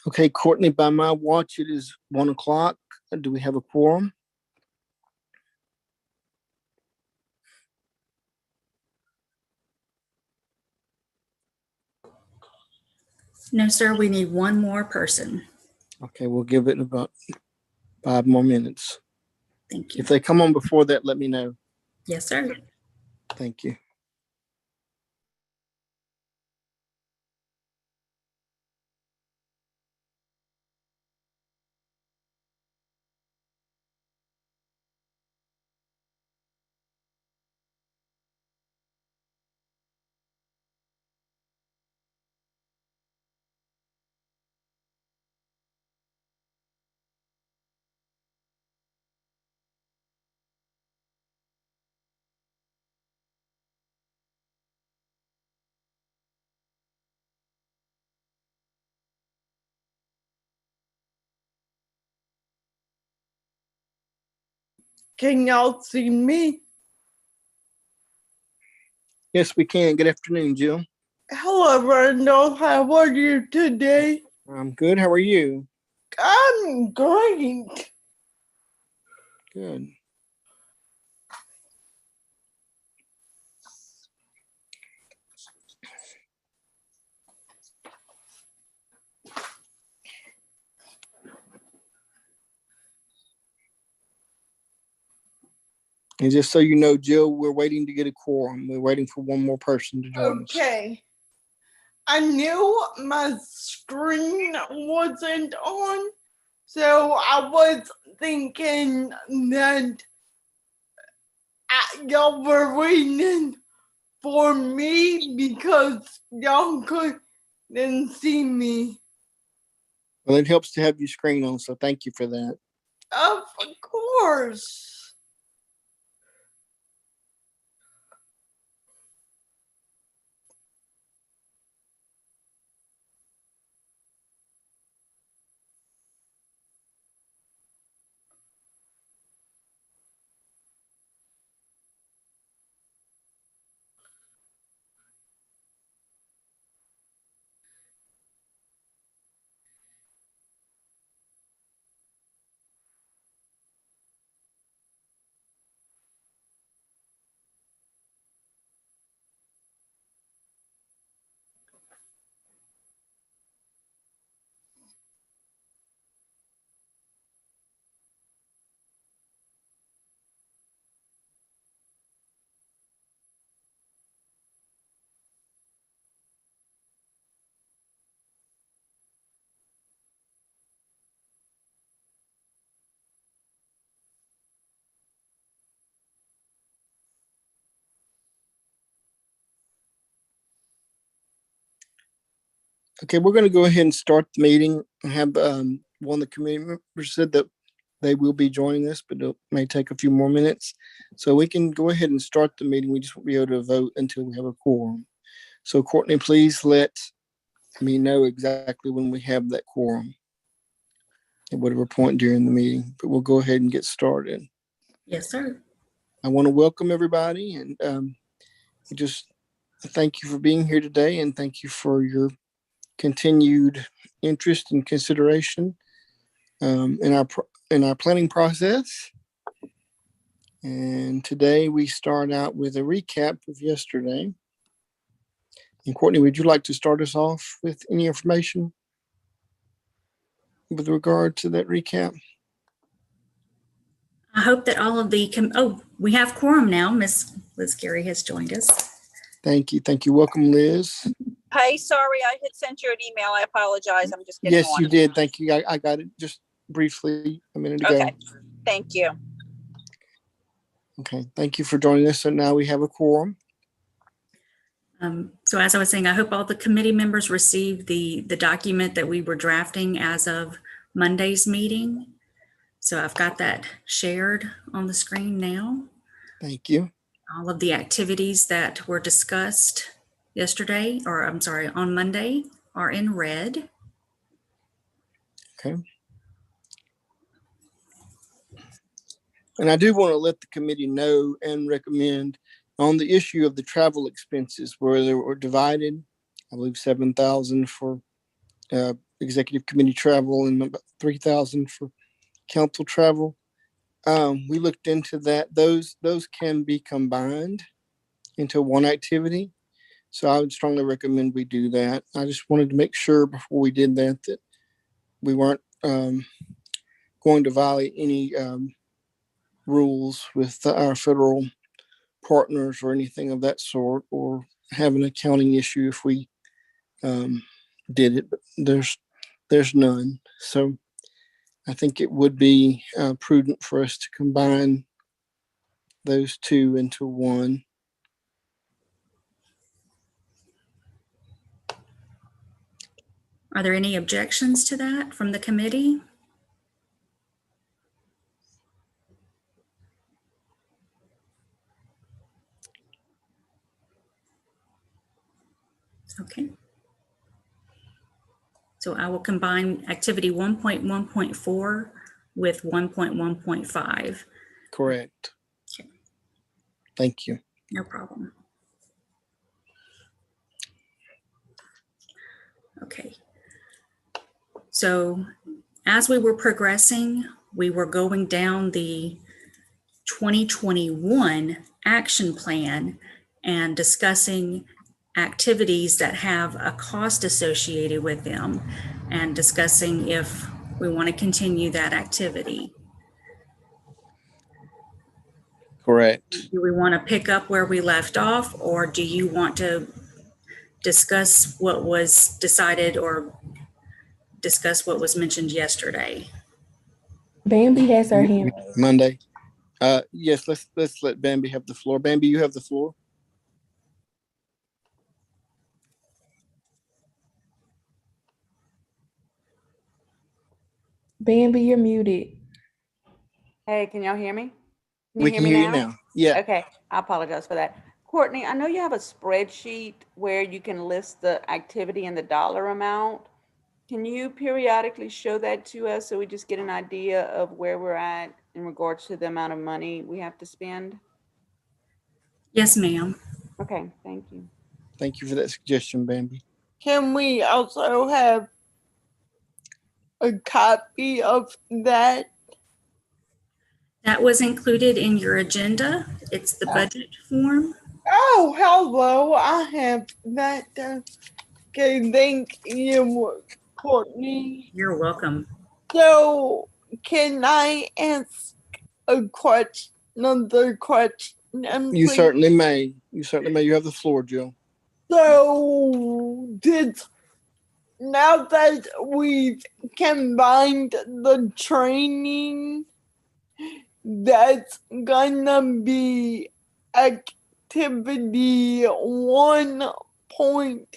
Okay, Courtney, by my watch, it is 1 o'clock. Do we have a quorum? No, sir, we need one more person. Okay, we'll give it about 5 more minutes. Thank you. If they come on before that, let me know. Yes, sir. Thank you. Can y'all see me? Yes, we can. Good afternoon, Jill. Hello, Randall. How are you today? I'm good. How are you? I'm great. Good. And just so you know, Jill, we're waiting to get a quorum. We're waiting for one more person to join us. Okay. I knew my screen wasn't on, so I was thinking that y'all were waiting for me because y'all couldn't see me. Well, it helps to have your screen on, so thank you for that. Of course. Okay, we're going to go ahead and start the meeting. I have one of the committee members said that they will be joining us, but it may take a few more minutes. So we can go ahead and start the meeting. We just won't be able to vote until we have a quorum. So Courtney, please let me know exactly when we have that quorum at whatever point during the meeting, but we'll go ahead and get started. Yes, sir. I want to welcome everybody and just thank you for being here today and thank you for your continued interest and consideration in our planning process. And today we start out with a recap of yesterday. And Courtney, would you like to start us off with any information with regard to that recap? I hope that all of the, we have quorum now. Miss Liz Gary has joined us. Thank you. Thank you. Welcome, Liz. Hey, sorry, I had sent you an email. I apologize. I'm just getting Yes, on. you did. Thank you. I got it just briefly a minute ago. Okay, thank you. Okay, thank you for joining us. So now we have a quorum. So as I was saying, I hope all the committee members received the document that we were drafting as of Monday's meeting. So I've got that shared on the screen now. Thank you. All of the activities that were discussed yesterday, or I'm sorry, on Monday, are in red. Okay. And I do want to let the committee know and recommend on the issue of the travel expenses where they were divided, I believe 7,000 for executive committee travel and about 3,000 for council travel. We looked into that. Those can be combined into one activity. So I would strongly recommend we do that. I just wanted to make sure before we did that that we weren't going to violate any rules with our federal partners or anything of that sort, or have an accounting issue if we did it. But there's none. So I think it would be prudent for us to combine those two into one. Are there any objections to that from the committee? Okay. So I will combine activity 1.1.4 with 1.1.5. Correct. Okay. Thank you. No problem. Okay. So as we were progressing, we were going down the 2021 action plan and discussing activities that have a cost associated with them and discussing if we want to continue that activity. Correct. Do we want to pick up where we left off, or do you want to discuss what was decided or discuss what was mentioned yesterday? Bambi has her hand. Monday. Yes, let's let Bambi have the floor. Bambi, you have the floor. Bambi, you're muted. Hey, can y'all hear me? We can hear you now. Yeah. Okay, I apologize for that. Courtney, I know you have a spreadsheet where you can list the activity and the dollar amount. Can you periodically show that to us so we just get an idea of where we're at in regards to the amount of money we have to spend? Yes, ma'am. Okay, thank you. Thank you for that suggestion, Bambi. Can we also have a copy of that? That was included in your agenda. It's the budget form. Oh, hello. I have that. Okay, thank you, Courtney. You're welcome. So, can I ask another question? You Please? certainly may. You certainly may. You have the floor, Jill. So, now that we've combined the training, that's gonna be activity 1 point.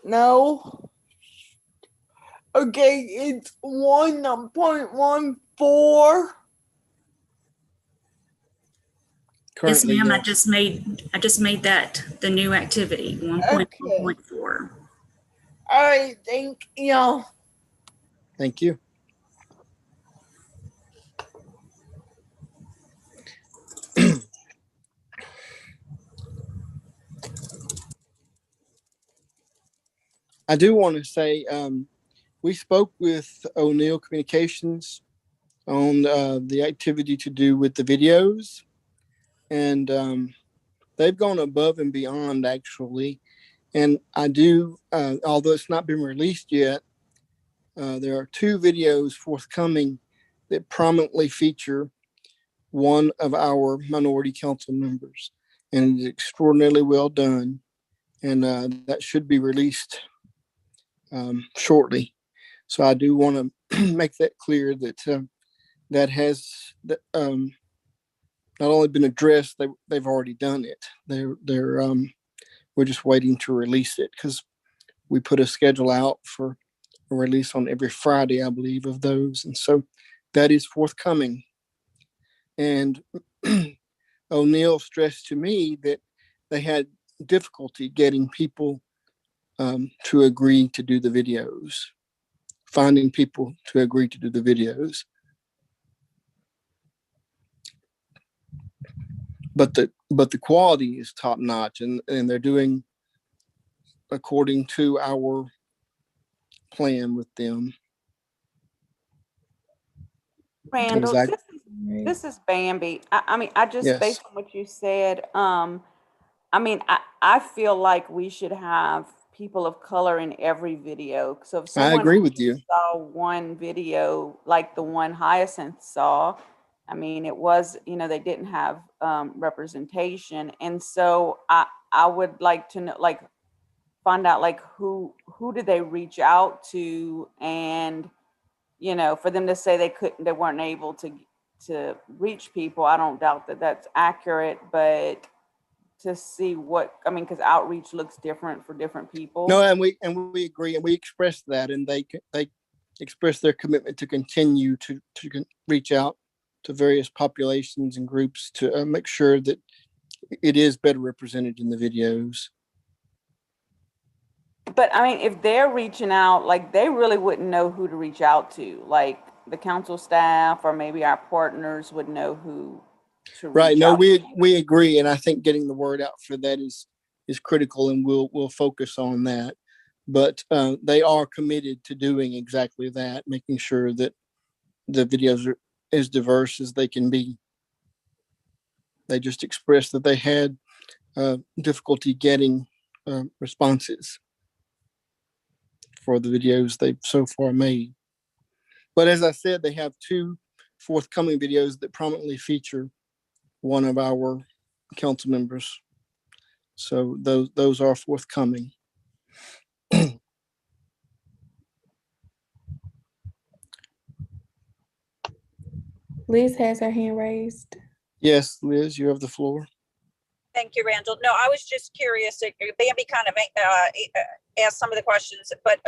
No. Okay, it's 1.14. Yes, Currently, ma'am. yes. I just made that the new activity, 1.1.4. All right, thank you. Thank you. I do want to say we spoke with O'Neill Communications on the activity to do with the videos, and they've gone above and beyond actually. And I do, although it's not been released yet, there are 2 videos forthcoming that prominently feature one of our minority council members, and it's extraordinarily well done. And that should be released shortly. So I do want to make that clear that that has not only been addressed, they've already done it. We're just waiting to release it because we put a schedule out for a release on every Friday, I believe, of those. And so that is forthcoming. And O'Neill stressed to me that they had difficulty getting people to agree to do the videos, finding people to agree to do the videos. But the quality is top notch, and they're doing according to our plan with them. Randall, Exactly. this is Bambi. I mean, I just, Yes. based on what you said, I mean, I feel like we should have people of color in every video. So if I someone agree with only you. saw one video, like the one Hyacinth saw, I mean, it was, you know, they didn't have representation. And so I would like to know, like, find out like who did they reach out to, and you know, for them to say they weren't able to reach people. I don't doubt that that's accurate, but to see what, I mean, because outreach looks different for different people. No, and we agree, and we expressed that, and they expressed their commitment to continue to reach out to various populations and groups to make sure that it is better represented in the videos. But I mean, if they're reaching out, like they really wouldn't know who to reach out to. Like the council staff or maybe our partners would know who to Right. reach No, out to. we agree, and I think getting the word out for that is critical, and we'll focus on that. But they are committed to doing exactly that, making sure that the videos are as diverse as they can be. They just expressed that they had difficulty getting responses for the videos they've so far made. But as I said, they have 2 forthcoming videos that prominently feature one of our council members. So those are forthcoming. Liz has her hand raised. Yes, Liz, you have the floor. Thank you, Randall. No, I was just curious. Bambi kind of asked some of the questions, but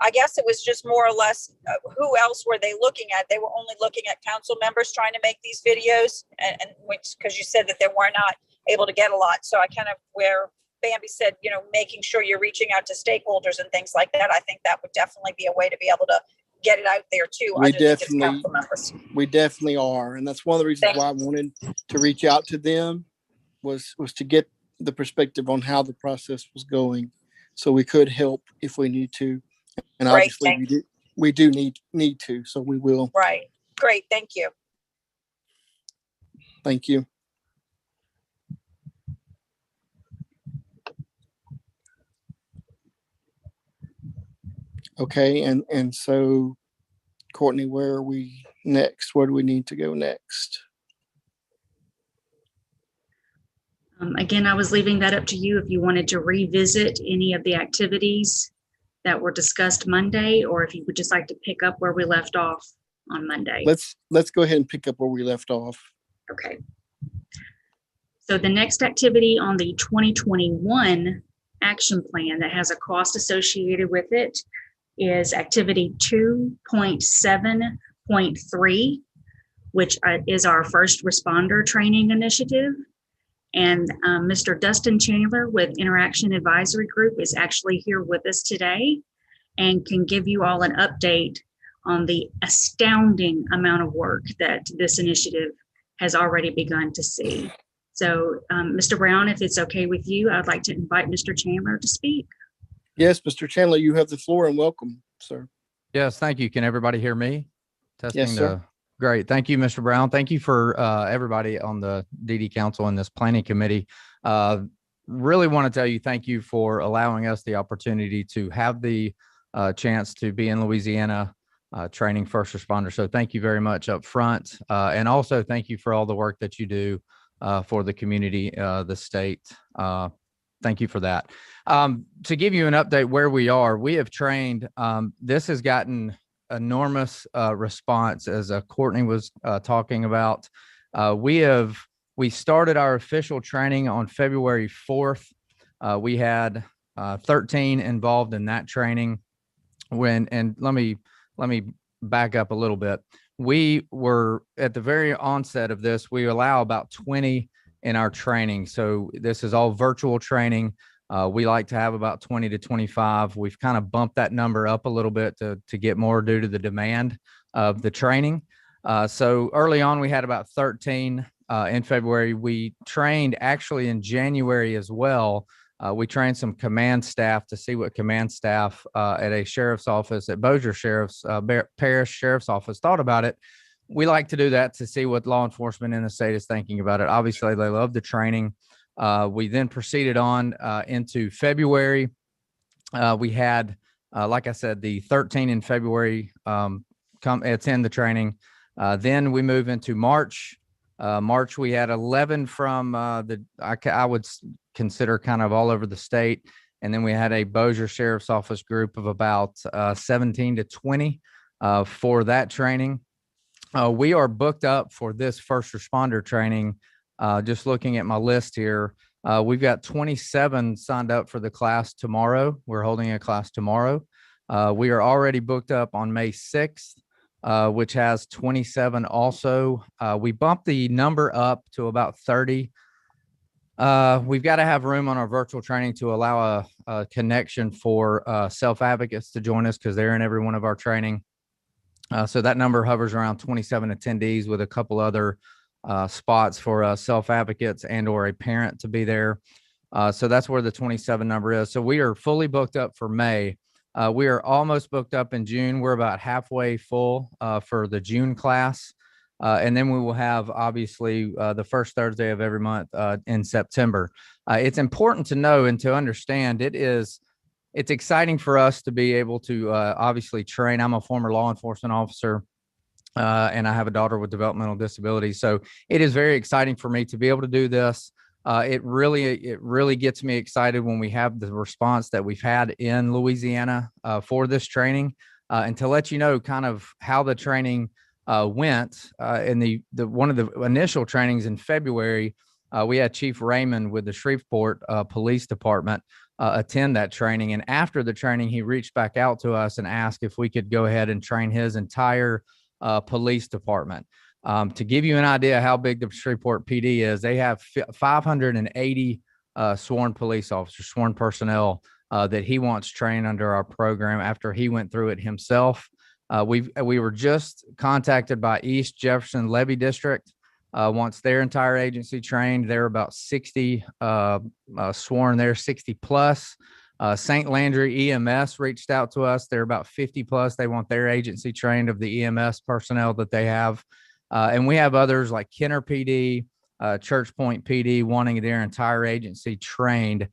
I guess it was just more or less who else were they looking at? They were only looking at council members trying to make these videos, and which, because you said that they were not able to get a lot. So I kind of, where Bambi said, you know, making sure you're reaching out to stakeholders and things like that, I think that would definitely be a way to be able to get it out there too. We other than just definitely, council members. we definitely are, and that's one of the reasons why I wanted to reach out to them was to get the perspective on how the process was going, so we could help if we need to, and Great, obviously we do need to, so we will. Right. Great. Thank you. Thank you. Okay, and so Courtney, where are we next? Where do we need to go next? Again, I was leaving that up to you if you wanted to revisit any of the activities that were discussed Monday, or if you would just like to pick up where we left off on Monday. Let's go ahead and pick up where we left off. Okay. So the next activity on the 2021 action plan that has a cost associated with it is activity 2.7.3, which is our first responder training initiative. And Mr. Dustin Chandler with Interaction Advisory Group is actually here with us today and can give you all an update on the astounding amount of work that this initiative has already begun to see. So Mr. Brown, if it's okay with you, I'd like to invite Mr. Chandler to speak. Yes, Mr. Chandler, you have the floor, and welcome, sir. Yes, thank you. Can everybody hear me? Testing. Yes, sir. Great. Thank you, Mr. Brown. Thank you for everybody on the DD Council and this planning committee. Really want to tell you thank you for allowing us the opportunity to have the chance to be in Louisiana training first responders. So thank you very much up front. And also thank you for all the work that you do for the community, the state. Thank you for that. To give you an update where we are, we have trained, this has gotten enormous response, as Courtney was talking about. We started our official training on February 4th. We had 13 involved in that training. And let me back up a little bit. We were at the very onset of this, we allow about 20 in our training. So this is all virtual training. We like to have about 20 to 25. We've kind of bumped that number up a little bit to get more due to the demand of the training. So early on, we had about 13 in February. We trained actually in January as well, We trained some command staff to see what command staff at a sheriff's office at Bossier Sheriff's Parish Sheriff's Office thought about it. We like to do that to see what law enforcement in the state is thinking about it. Obviously, they love the training. We then proceeded on into February. We had, like I said, the 13 in February attend the training. Then we move into March. March, we had 11 from I would consider kind of all over the state. And then we had a Bossier Sheriff's Office group of about 17 to 20 for that training. We are booked up for this first responder training. Just looking at my list here, we've got 27 signed up for the class tomorrow. We're holding a class tomorrow. We are already booked up on May 6th, which has 27 also. We bumped the number up to about 30. We've got to have room on our virtual training to allow a connection for self-advocates to join us because they're in every one of our training. So that number hovers around 27 attendees with a couple other spots for self-advocates and or a parent to be there. So that's where the 27 number is. So we are fully booked up for May. We are almost booked up in June. We're about halfway full for the June class. And then we will have, obviously, the first Thursday of every month in September. It's important to know and to understand it's exciting for us to be able to obviously train. I'm a former law enforcement officer and I have a daughter with developmental disabilities. So it is very exciting for me to be able to do this. It really gets me excited when we have the response that we've had in Louisiana for this training. And to let you know kind of how the training went in the one of the initial trainings in February, we had Chief Raymond with the Shreveport Police Department attend that training. And after the training, he reached back out to us and asked if we could go ahead and train his entire police department. To give you an idea how big the Shreveport PD is, they have 580 sworn police officers, sworn personnel that he wants trained under our program after he went through it himself. We were just contacted by East Jefferson Levy District. Wants their entire agency trained. They're about 60 sworn there, 60 plus. St. Landry EMS reached out to us. They're about 50 plus. They want their agency trained of the EMS personnel that they have. And we have others like Kenner PD, Church Point PD wanting their entire agency trained.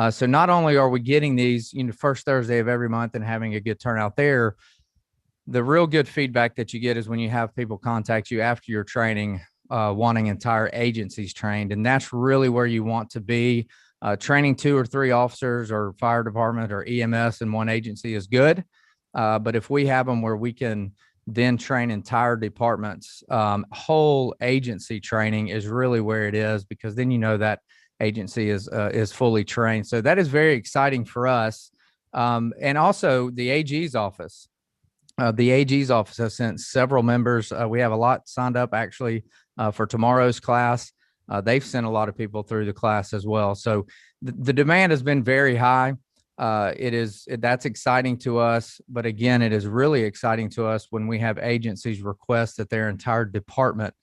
So not only are we getting these, first Thursday of every month and having a good turnout there, the real good feedback that you get is when you have people contact you after your training, wanting entire agencies trained. And that's really where you want to be. Training 2 or 3 officers or fire department or EMS in one agency is good. But if we have them where we can then train entire departments, whole agency training is really where it is, because then that agency is fully trained. So that is very exciting for us. And also the AG's office. The AG's office has sent several members. We have a lot signed up actually for tomorrow's class. They've sent a lot of people through the class as well. So the demand has been very high. That's exciting to us. But again, it is really exciting to us when we have agencies request that their entire department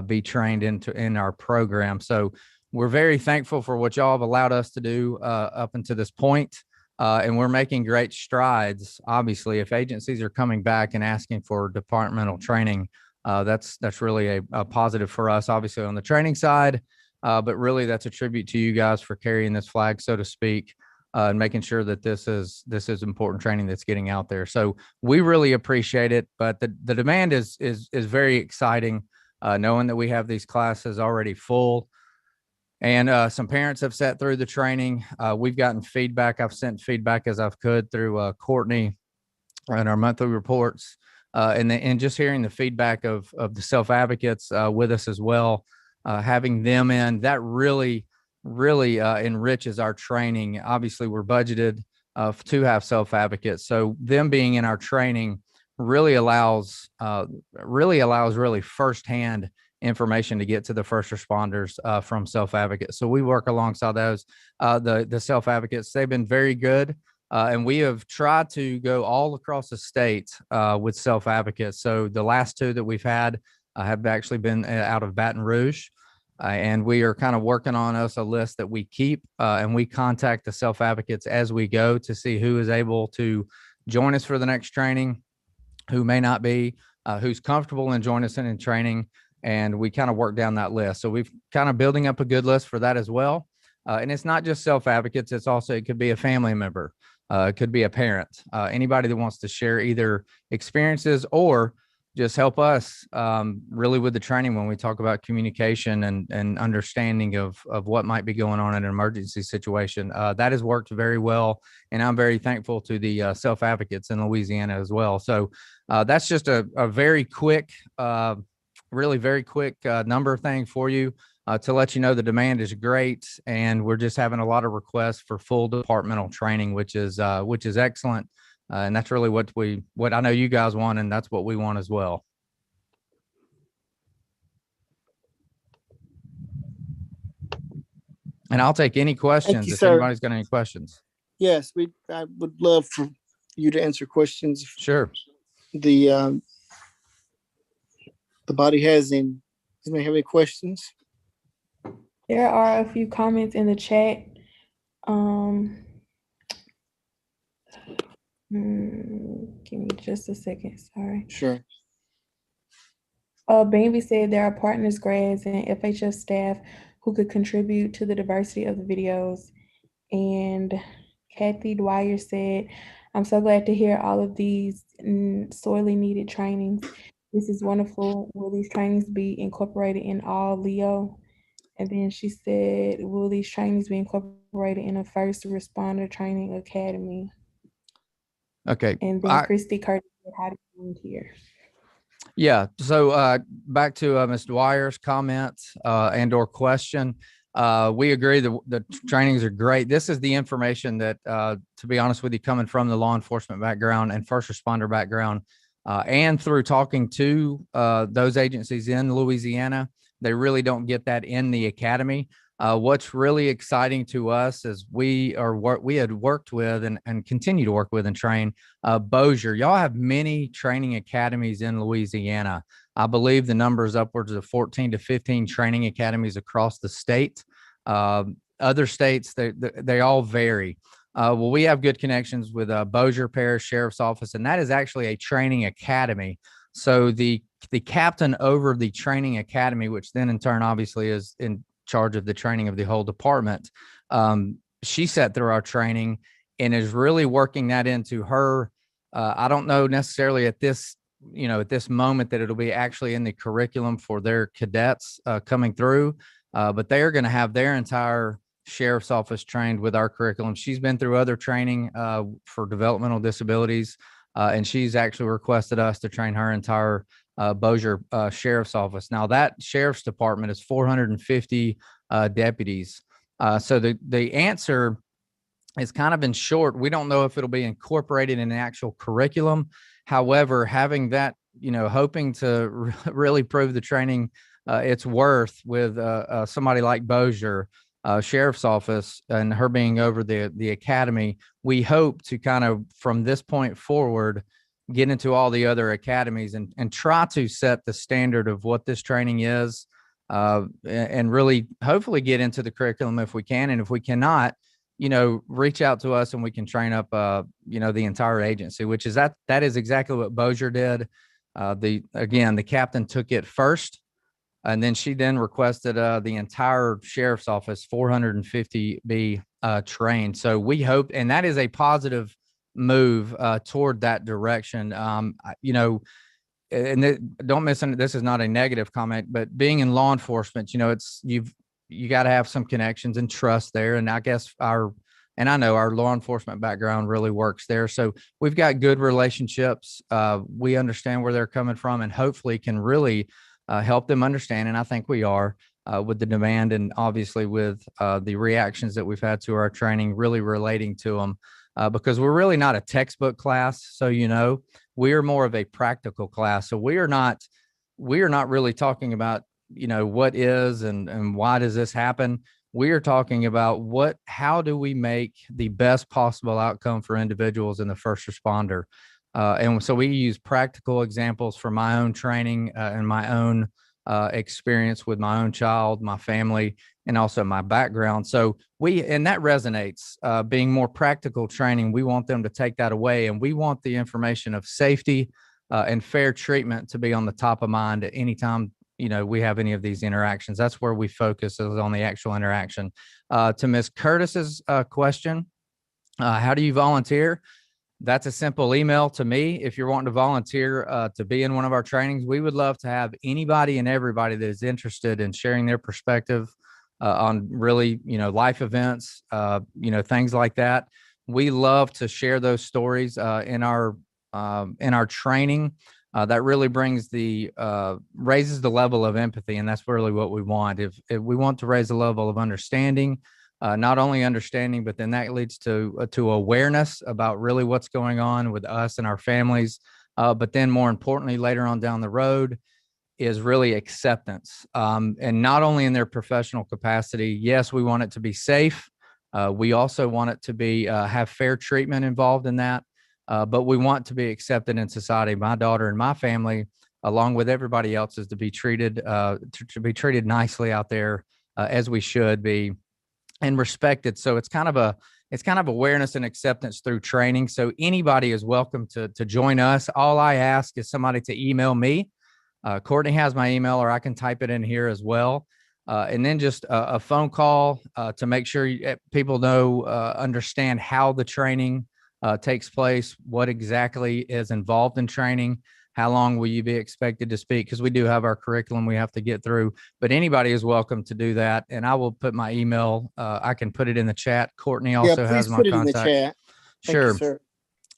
be trained in our program. So we're very thankful for what y'all have allowed us to do up until this point. And we're making great strides. Obviously, if agencies are coming back and asking for departmental training, that's really a positive for us, obviously on the training side, but really that's a tribute to you guys for carrying this flag, so to speak, and making sure that this is important training that's getting out there. So we really appreciate it, but the demand is very exciting, knowing that we have these classes already full. And some parents have sat through the training. We've gotten feedback. I've sent feedback as I've could through Courtney and our monthly reports. And just hearing the feedback of the self-advocates with us as well, having them in, that really enriches our training. Obviously, we're budgeted to have self-advocates. So them being in our training really allows firsthand information to get to the first responders from self-advocates. So we work alongside those, the self-advocates. They've been very good. And we have tried to go all across the state with self-advocates. So the last 2 that we've had have actually been out of Baton Rouge. And we are kind of working on us a list that we keep, and we contact the self-advocates as we go to see who is able to join us for the next training, who may not be, who's comfortable in joining us in training. And we kind of work down that list. So we've kind of building up a good list for that as well. And it's not just self-advocates. It's also, it could be a family member. It could be a parent, anybody that wants to share either experiences or just help us really with the training when we talk about communication and understanding of what might be going on in an emergency situation. That has worked very well. And I'm very thankful to the self-advocates in Louisiana as well. So that's just a very quick, really very quick number thing for you to let you know the demand is great. And we're just having a lot of requests for full departmental training, which is excellent. And that's really what I know you guys want, and that's what we want as well. And I'll take any questions if sir. anybody's got any questions. Yes, I would love for you to answer questions. Sure. The body has any. Does anybody have any questions? There are a few comments in the chat. Give me just a second, sorry. Sure. Bambi said there are partners, grads, and FHS staff who could contribute to the diversity of the videos. And Kathy Dwyer said, I'm so glad to hear all of these sorely needed trainings. This is wonderful. Will these trainings be incorporated in all Leo? And then she said, will these trainings be incorporated in a first responder training academy? Okay. And then Christy Curtis said, how do you volunteer? Yeah. So back to Ms. Dwyer's comments and or question. We agree that the trainings are great. This is the information that, to be honest with you, coming from the law enforcement background and first responder background, and through talking to those agencies in Louisiana, they really don't get that in the academy. What's really exciting to us is we had worked with and continue to work with and train Bossier. Y'all have many training academies in Louisiana. I believe the number is upwards of 14 to 15 training academies across the state. Other states, they all vary. Well, we have good connections with Bossier Parish Sheriff's Office, and that is actually a training academy. So the captain over the training academy, which then in turn obviously is in charge of the training of the whole department, she sat through our training and is really working that into her. I don't know necessarily at this moment that it'll be actually in the curriculum for their cadets coming through, but they are going to have their entire sheriff's office trained with our curriculum. She's been through other training for developmental disabilities, and she's actually requested us to train her entire Bossier Sheriff's Office. Now that sheriff's department is 450 deputies. So the answer is kind of in short, we don't know if it'll be incorporated in the actual curriculum. However, having that, hoping to really prove the training it's worth with somebody like Bossier Sheriff's Office and her being over the academy, we hope to kind of from this point forward get into all the other academies and try to set the standard of what this training is, and really hopefully get into the curriculum if we can. And if we cannot, reach out to us and we can train up, the entire agency, which is that is exactly what Bossier did. The captain took it first, and then she then requested the entire sheriff's office, 450 be trained. So we hope, and that is a positive move toward that direction. And don't miss it. This is not a negative comment, but being in law enforcement, you got to have some connections and trust there. And I guess I know our law enforcement background really works there. So we've got good relationships. We understand where they're coming from and hopefully can really help them understand. And I think we are with the demand and obviously with the reactions that we've had to our training, really relating to them. Because we're really not a textbook class. So, we're more of a practical class. So we are not really talking about, what is and why does this happen? We are talking about how do we make the best possible outcome for individuals in the first responder? And so we use practical examples from my own training and my own experience with my own child, my family, and also my background. So and that resonates, being more practical training. We want them to take that away, and we want the information of safety and fair treatment to be on the top of mind at any time, we have any of these interactions. That's where we focus, is on the actual interaction. To Ms. Curtis's question, how do you volunteer? That's a simple email to me. If you're wanting to volunteer to be in one of our trainings, we would love to have anybody and everybody that is interested in sharing their perspective on really, life events, things like that. We love to share those stories in our training. That really brings raises the level of empathy, and that's really what we want. If we want to raise the level of understanding, not only understanding, but then that leads to awareness about really what's going on with us and our families. But then more importantly, later on down the road, is really acceptance. And not only in their professional capacity. Yes, we want it to be safe. We also want it to be have fair treatment involved in that. But we want to be accepted in society. My daughter and my family, along with everybody else, is to be treated nicely out there, as we should be, and respected. So it's kind of awareness and acceptance through training. So anybody is welcome to join us. All I ask is somebody to email me. Courtney has my email, or I can type it in here as well. And then just a phone call to make sure people know, understand how the training takes place, what exactly is involved in training, how long will you be expected to speak? Because we do have our curriculum we have to get through, but anybody is welcome to do that. And I will put my email. I can put it in the chat. Courtney also has my put it contact. in the chat. Sure. Thank you, sir.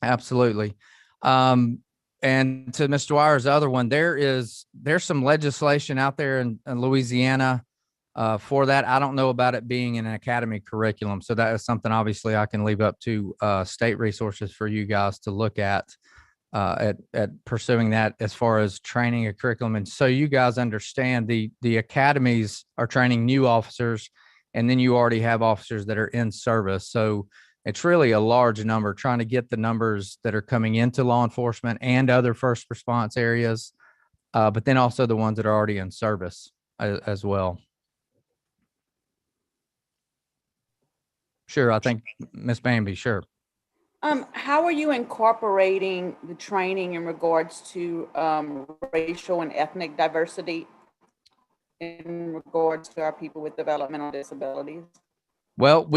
Absolutely. And to Mr. Dwyer's other one, there's some legislation out there in Louisiana for that. I don't know about it being in an academy curriculum. So that is something obviously I can leave up to state resources for you guys to look at pursuing that as far as training a curriculum. And so you guys understand the academies are training new officers, and then you already have officers that are in service. So it's really a large number, trying to get the numbers that are coming into law enforcement and other first response areas, but then also the ones that are already in service as well. Sure. I think Ms. Bambi, sure. How are you incorporating the training in regards to racial and ethnic diversity in regards to our people with developmental disabilities? Well,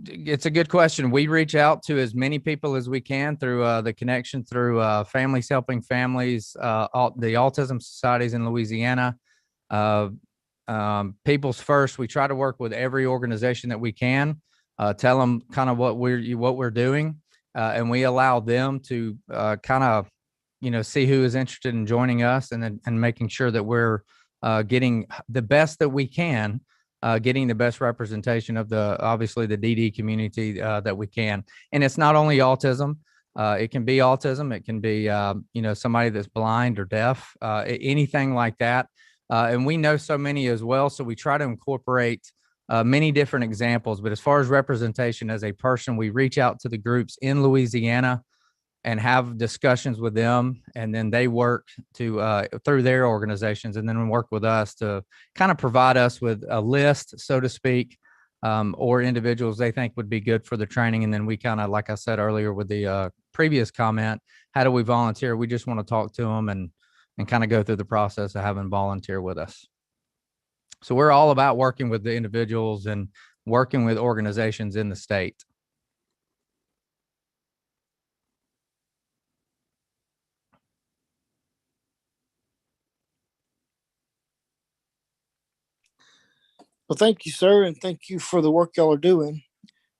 it's a good question. We reach out to as many people as we can through the connection through Families Helping Families, the Autism Societies in Louisiana, People's First. We try to work with every organization that we can, tell them kind of what we're doing, and we allow them to kind of, see who is interested in joining us, and making sure that we're getting the best that we can. Getting the best representation of obviously the DD community that we can. And it's not only autism. It can be autism. It can be, somebody that's blind or deaf, anything like that. And we know so many as well. So we try to incorporate many different examples. But as far as representation as a person, we reach out to the groups in Louisiana and have discussions with them, and then they work through their organizations, and then work with us to kind of provide us with a list, so to speak, or individuals they think would be good for the training. And then we kind of, like I said earlier with the previous comment, how do we volunteer? We just want to talk to them and kind of go through the process of having volunteer with us. So we're all about working with the individuals and working with organizations in the state. Well, thank you, sir, and thank you for the work y'all are doing.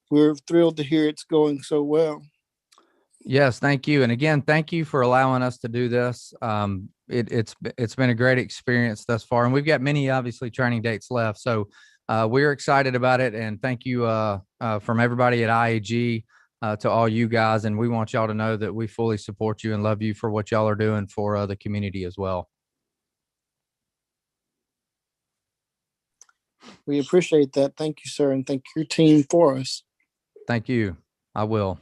We're thrilled to hear it's going so well. Yes, thank you. And again, thank you for allowing us to do this. It's been a great experience thus far, and we've got many obviously training dates left. So we're excited about it, and thank you from everybody at IAG to all you guys. And we want y'all to know that we fully support you and love you for what y'all are doing for the community as well. We appreciate that. Thank you, sir, and thank your team for us. Thank you. I will.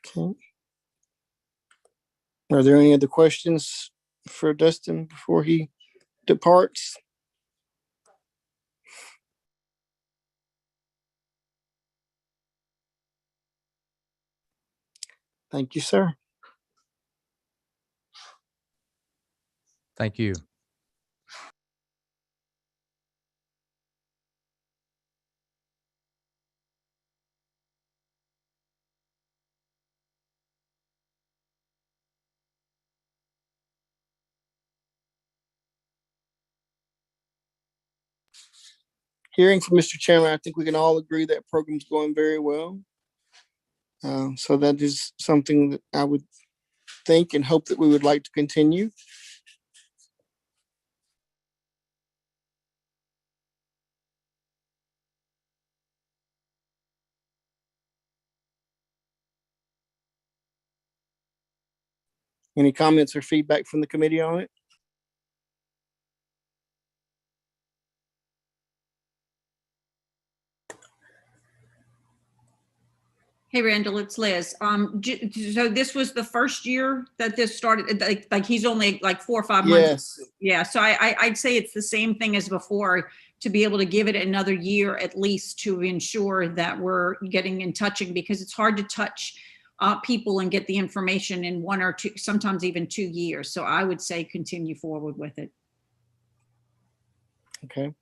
Okay. Are there any other questions for Dustin before he departs? Thank you, sir. Thank you. Hearing from Mr. Chairman, I think we can all agree that program's going very well. So that is something that I would think and hope that we would like to continue. Any comments or feedback from the committee on it? Hey, Randall, it's Liz. So this was the first year that this started, like he's only like 4 or 5 months. Yes. Yeah, so I'd say it's the same thing as before, to be able to give it another year at least to ensure that we're getting and touching, because it's hard to touch people and get the information in 1 or 2, sometimes even 2 years. So I would say continue forward with it. Okay.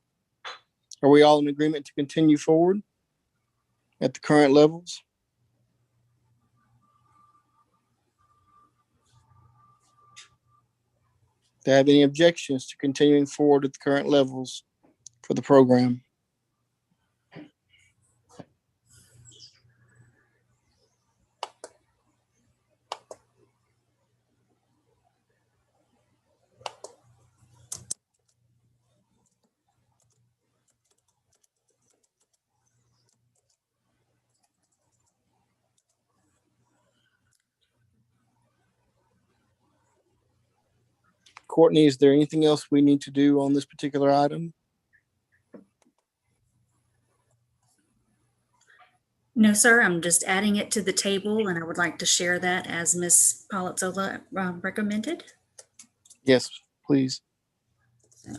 Are we all in agreement to continue forward at the current levels? Do you have any objections to continuing forward at the current levels for the program? Courtney, is there anything else we need to do on this particular item? No, sir, I'm just adding it to the table, and I would like to share that as Ms. Polizzola recommended. Yes, please. So,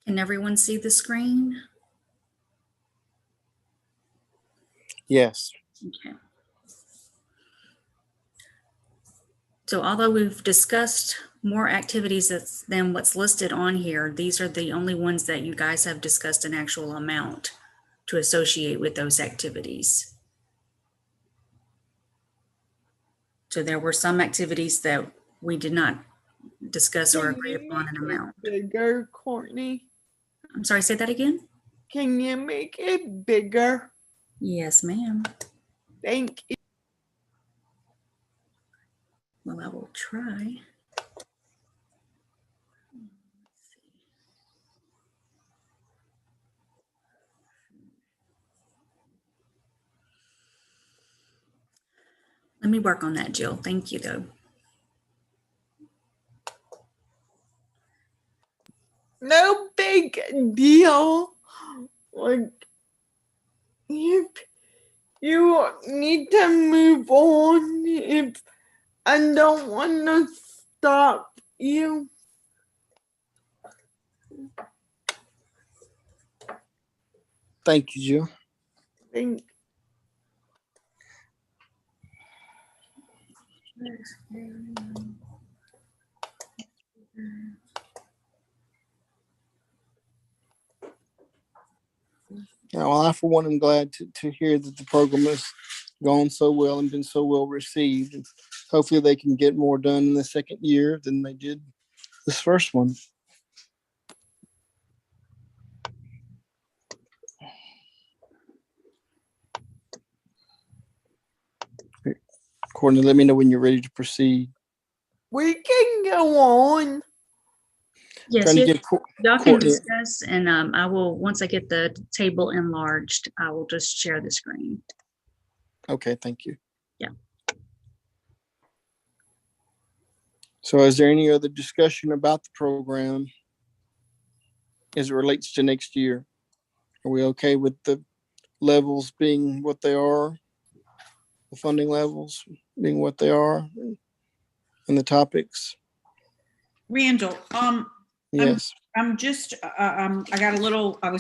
can everyone see the screen? Yes. Okay. So although we've discussed more activities than what's listed on here, these are the only ones that you guys have discussed an actual amount to associate with those activities. So there were some activities that we did not discuss or agree upon an amount. Bigger, Courtney. I'm sorry, say that again? Can you make it bigger? Yes, ma'am. Thank you. Well, I will try. Let me work on that, Jill. Thank you, though. No big deal. Like, if you need to move on, if I don't want to stop you. Thank you, Jill. Thank Yeah, well, I, for one, am glad to hear that the program has gone so well and been so well received. And hopefully they can get more done in the second year than they did this first one. Courtney, let me know when you're ready to proceed. We can go on. Yes, Trying to yes, give y'all can Courtney- discuss, and I will, once I get the table enlarged, I will just share the screen. Okay, thank you. Yeah. So is there any other discussion about the program as it relates to next year? Are we okay with the levels being what they are? The funding levels being what they are and the topics? Randall, Yes. I'm just, I got a little, I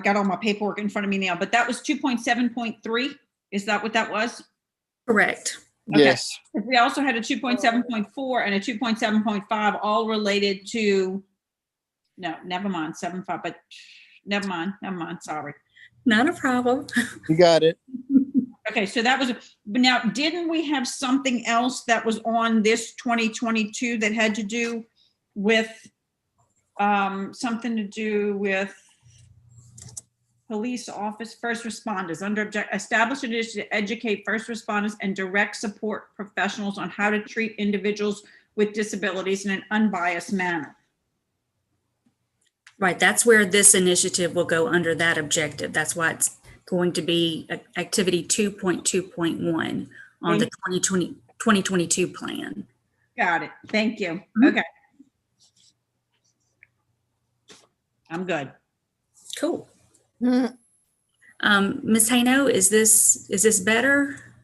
got all my paperwork in front of me now, but that was 2.7.3. Is that what that was? Correct. Okay. Yes. We also had a 2.7.4 and a 2.7.5, all related to, no, never mind, 7.5, but never mind, sorry. Not a problem. You got it. Okay, so that was, but now, didn't we have something else that was on this 2022 that had to do with, something to do with police office, first responders, under establish an initiative to educate first responders and direct support professionals on how to treat individuals with disabilities in an unbiased manner? Right, that's where this initiative will go under that objective. That's why it's going to be activity 2.2.1 on the 2022 plan. Got it. Thank you. Mhm. Okay. I'm good. Cool. Mm, Ms. Haino, is this better?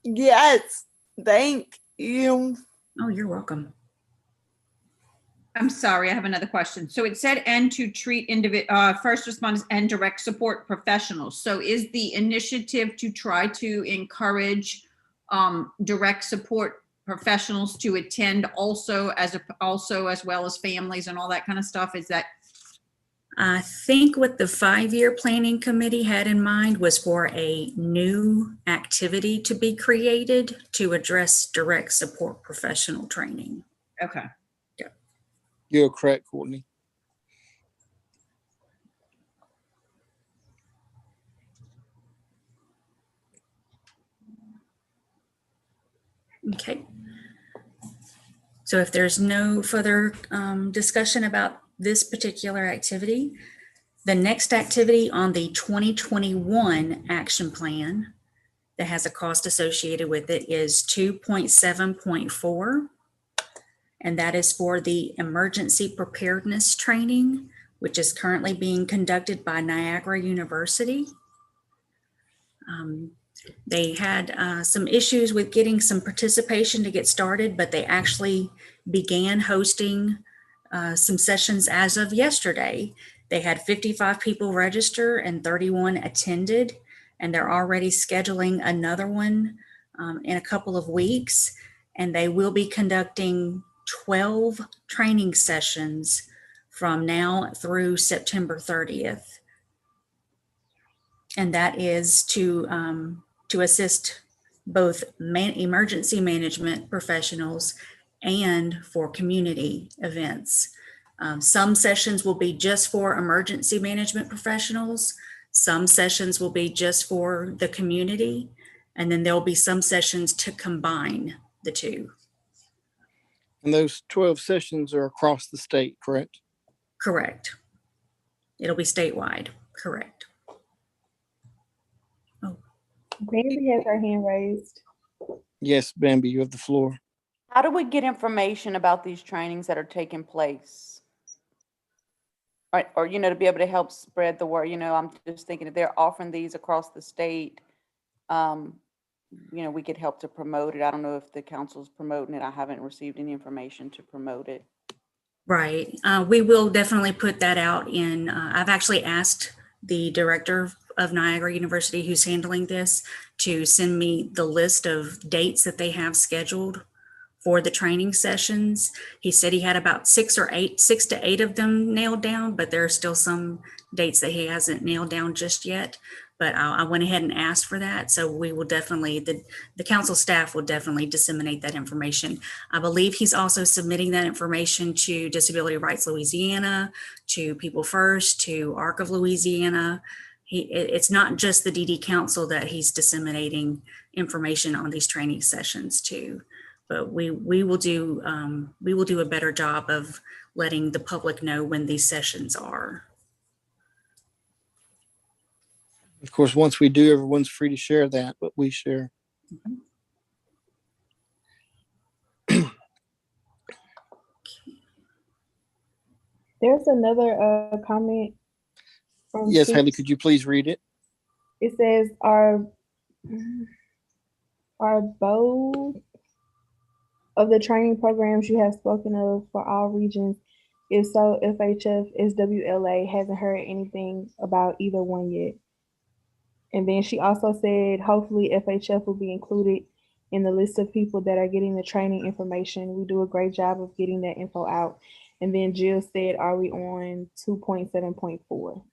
Yes, thank you. Oh, you're welcome. I'm sorry, I have another question. So it said, and to treat first responders and direct support professionals. So is the initiative to try to encourage direct support professionals to attend also as well as families and all that kind of stuff? Is that? I think what the 5-year planning committee had in mind was for a new activity to be created to address direct support professional training. Okay. You're correct, Courtney. Okay. So if there's no further discussion about this particular activity, the next activity on the 2021 action plan that has a cost associated with it is 2.7.4. And that is for the emergency preparedness training, which is currently being conducted by Niagara University. They had some issues with getting some participation to get started, but they actually began hosting some sessions as of yesterday. They had 55 people register and 31 attended, and they're already scheduling another one in a couple of weeks. And they will be conducting 12 training sessions from now through September 30th. And that is to assist both emergency management professionals and for community events. Some sessions will be just for emergency management professionals. Some sessions will be just for the community. And then there'll be some sessions to combine the two. And those 12 sessions are across the state, correct? Correct. It'll be statewide, correct. Bambi has her hand raised. Yes, Bambi, you have the floor. How do we get information about these trainings that are taking place? Or to be able to help spread the word, I'm just thinking if they're offering these across the state, we could help to promote it. I don't know if the council's promoting it. I haven't received any information to promote it. Right. We will definitely put that out in, I've actually asked the director of Niagara University who's handling this to send me the list of dates that they have scheduled for the training sessions. He said he had about 6 to 8 of them nailed down, but there are still some dates that he hasn't nailed down just yet. But I went ahead and asked for that. So we will definitely, the council staff will definitely disseminate that information. I believe he's also submitting that information to Disability Rights Louisiana, to People First, to ARC of Louisiana. It's not just the DD Council that he's disseminating information on these training sessions to, but we will do a better job of letting the public know when these sessions are. Of course, once we do, everyone's free to share that, but we share. There's another comment. Yes, Haley, could you please read it? It says, are both of the training programs you have spoken of for all regions? If so, FHF SWLA hasn't heard anything about either one yet. And then she also said, hopefully FHF will be included in the list of people that are getting the training information. We do a great job of getting that info out. And then Jill said, are we on 2.7.4?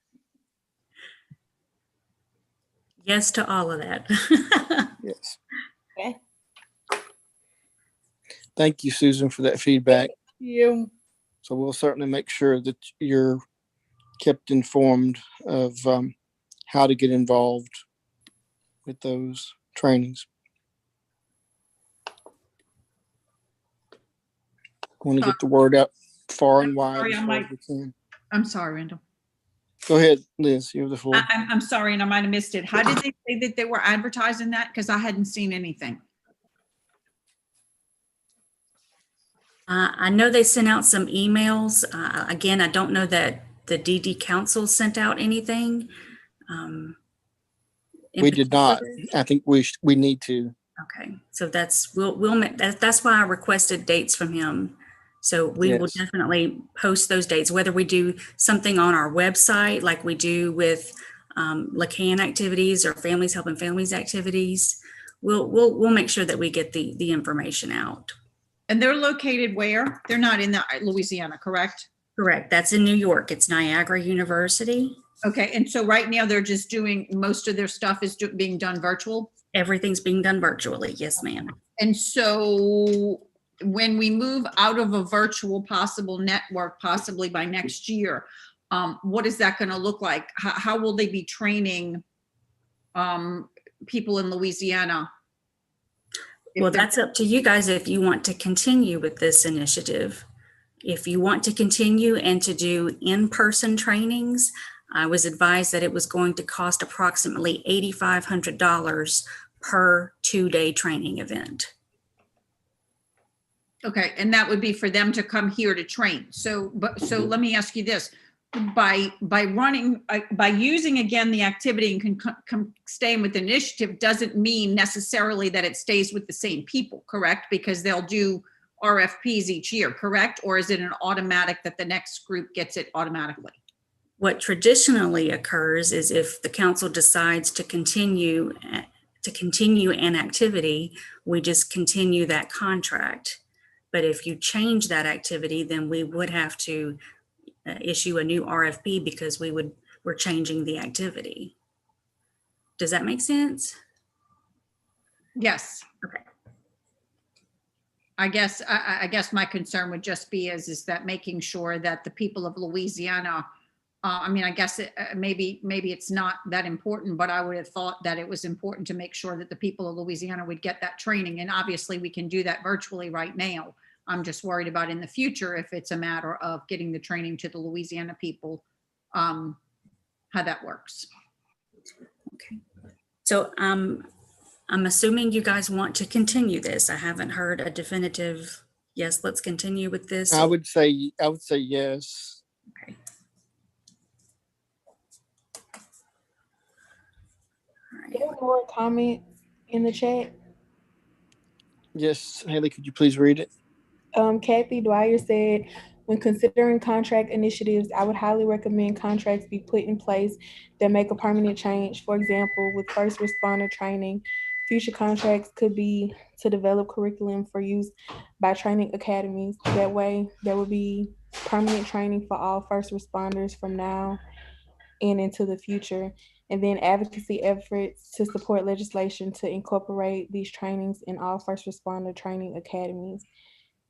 Yes to all of that. Yes. Okay. Thank you, Susan, for that feedback. You. So we'll certainly make sure that you're kept informed of how to get involved with those trainings. Want to get the word out far and wide Sorry, as I far as might- we can. I'm sorry, Randall. Go ahead, Liz, you have the floor. I'm sorry, and I might have missed it. How did they say that they were advertising that? Because I hadn't seen anything. I know they sent out some emails. Again, I don't know that the DD Council sent out anything. in We did not. particular. I think we need to. Okay, so that's that's why I requested dates from him. So we will Yes. definitely post those dates, whether we do something on our website like we do with LaCan activities or Families Helping Families activities. We'll make sure that we get the information out. And they're located where? They're not in Louisiana, correct? Correct. That's in New York. It's Niagara University. Okay, and so right now they're just doing, most of their stuff is being done virtual? Everything's being done virtually. Yes, ma'am. And so when we move out of a virtual possible network, possibly by next year, what is that going to look like? How will they be training people in Louisiana? Well, that's up to you guys if you want to continue with this initiative. If you want to continue and to do in-person trainings, I was advised that it was going to cost approximately $8,500 per 2-day training event. Okay, and that would be for them to come here to train. So let me ask you this. By using again the activity and staying with the initiative doesn't mean necessarily that it stays with the same people, correct? Because they'll do RFPs each year, correct? Or is it an automatic that the next group gets it automatically? What traditionally occurs is if the council decides to continue an activity, we just continue that contract. But if you change that activity, then we would have to issue a new RFP because we're changing the activity. Does that make sense? Yes. Okay. I guess my concern would just be is that making sure that the people of Louisiana, I mean, I guess maybe it's not that important, but I would have thought that it was important to make sure that the people of Louisiana would get that training. And obviously we can do that virtually right now. I'm just worried about in the future, if it's a matter of getting the training to the Louisiana people, how that works. Okay. So I'm assuming you guys want to continue this. I haven't heard a definitive, yes, let's continue with this. I would say yes. Okay. All right. There are more comments in the chat. Yes, Haley, could you please read it? Kathy Dwyer said, when considering contract initiatives, I would highly recommend contracts be put in place that make a permanent change. For example, with first responder training, future contracts could be to develop curriculum for use by training academies. That way, there will be permanent training for all first responders from now and into the future. And then advocacy efforts to support legislation to incorporate these trainings in all first responder training academies.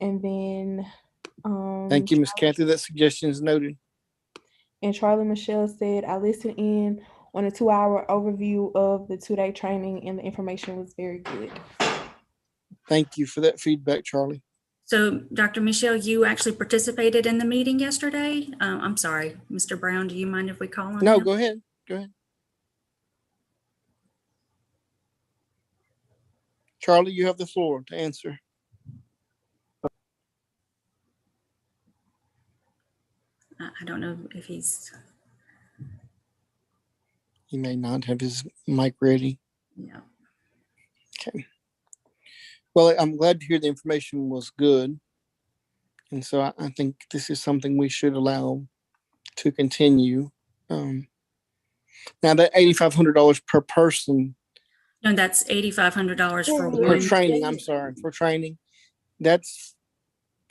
And then Thank you, Ms. Kathy. That suggestion is noted. and Charlie Michelle said, I listened in on a 2-hour overview of the 2-day training and the information was very good. Thank you for that feedback, Charlie. So Dr. Michelle, you actually participated in the meeting yesterday? I'm sorry, Mr. Brown, do you mind if we call on No, him? go ahead. Go ahead. Charlie, you have the floor to answer. I don't know if he's, He may not have his mic ready. Yeah. Okay. Well, I'm glad to hear the information was good. And so I think this is something we should allow to continue. Now that $8,500 per person No, that's $8,500 for For for one. training, I'm sorry, for training, that's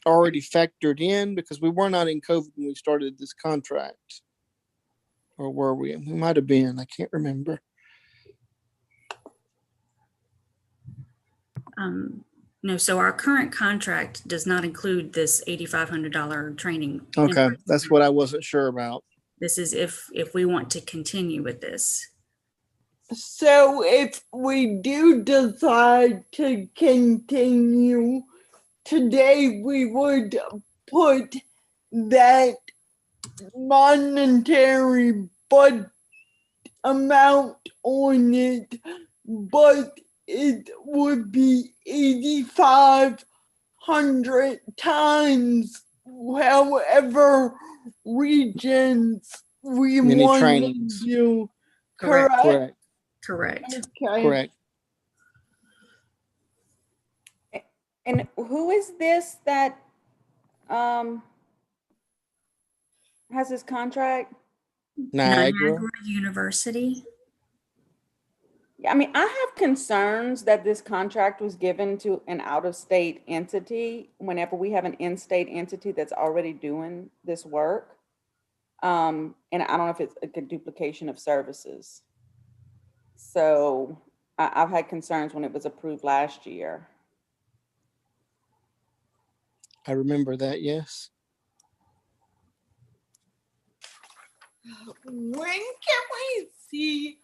already factored in because we were not in COVID when we started this contract. Or were we? We might have been. I can't remember. No, so our current contract does not include this $8,500 training. Okay, that's what I wasn't sure about. This is if we want to continue with this. So if we do decide to continue, today we would put that monetary amount on it, but it would be 8,500 times however regions we Many want to trainings. do. Correct. Correct? Correct. Okay. Correct. And who is this that has this contract? Niagara. University. Yeah, I mean, I have concerns that this contract was given to an out-of-state entity whenever we have an in-state entity that's already doing this work. And I don't know if it's a duplication of services. So I've had concerns when it was approved last year. I remember that, yes. When can we see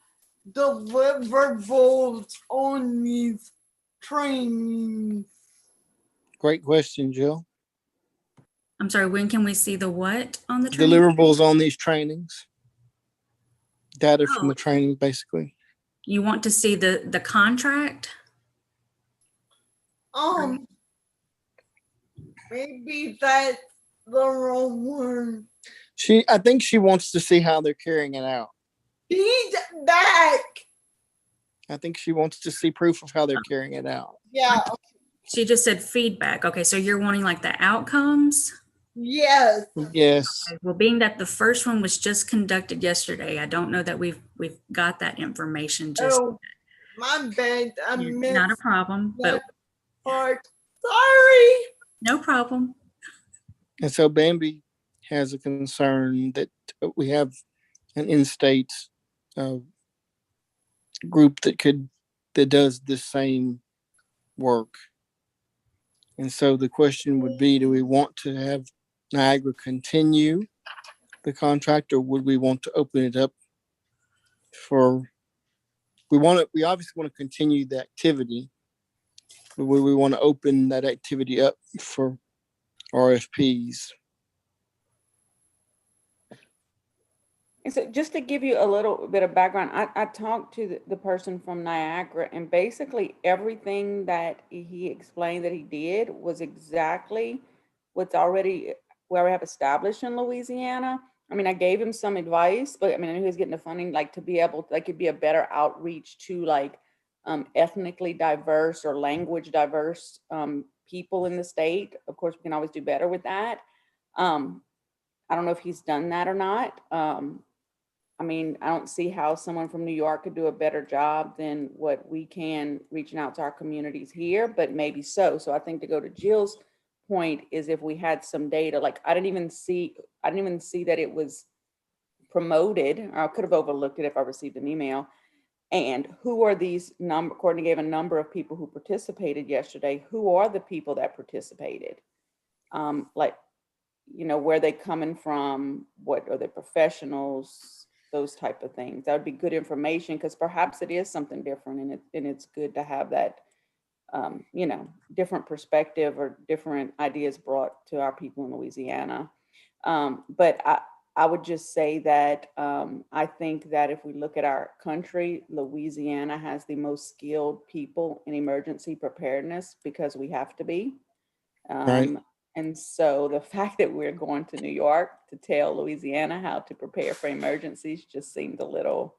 deliverables on these trainings? Great question, Jill. I'm sorry, when can we see the what on the training? Deliverables on these trainings. Data from Oh. the training, basically. You want to see the contract? Maybe that's the wrong word. I think she wants to see how they're carrying it out. Feedback. I think she wants to see proof of how they're carrying it out. Yeah. She just said feedback. Okay, so you're wanting like the outcomes? Yes. Yes. Okay, well, being that the first one was just conducted yesterday, I don't know that we've got that information just. Oh, my bad. I Yeah, missed not a problem, but that part. Sorry. no problem. And so Bambi has a concern that we have an in-state group that does the same work. And so the question would be, do we want to have Niagara continue the contract, or would we want to open it up we obviously want to continue the activity, but would we want to open that activity up for RFPs? And so just to give you a little bit of background, I talked to the person from Niagara, and basically everything that he explained that he did was exactly what's already where we have established in Louisiana. I mean, I gave him some advice, but I mean, I knew he was getting the funding, like to be able, like it'd be a better outreach to like ethnically diverse or language diverse people in the state. Of course, we can always do better with that. I don't know if he's done that or not. I mean, I don't see how someone from New York could do a better job than what we can reaching out to our communities here, but maybe so. So I think to go to Jill's point is if we had some data, like I didn't even see that it was promoted, or I could have overlooked it if I received an email. And who are these Courtney gave a number of people who participated yesterday. Who are the people that participated? Like, you know, where are they coming from? What are they professionals? Those type of things. That would be good information because perhaps it is something different, and it's good to have that, you know, different perspective or different ideas brought to our people in Louisiana. But I would just say that I think that if we look at our country, Louisiana has the most skilled people in emergency preparedness because we have to be. Right. And so the fact that we're going to New York to tell Louisiana how to prepare for emergencies just seemed a little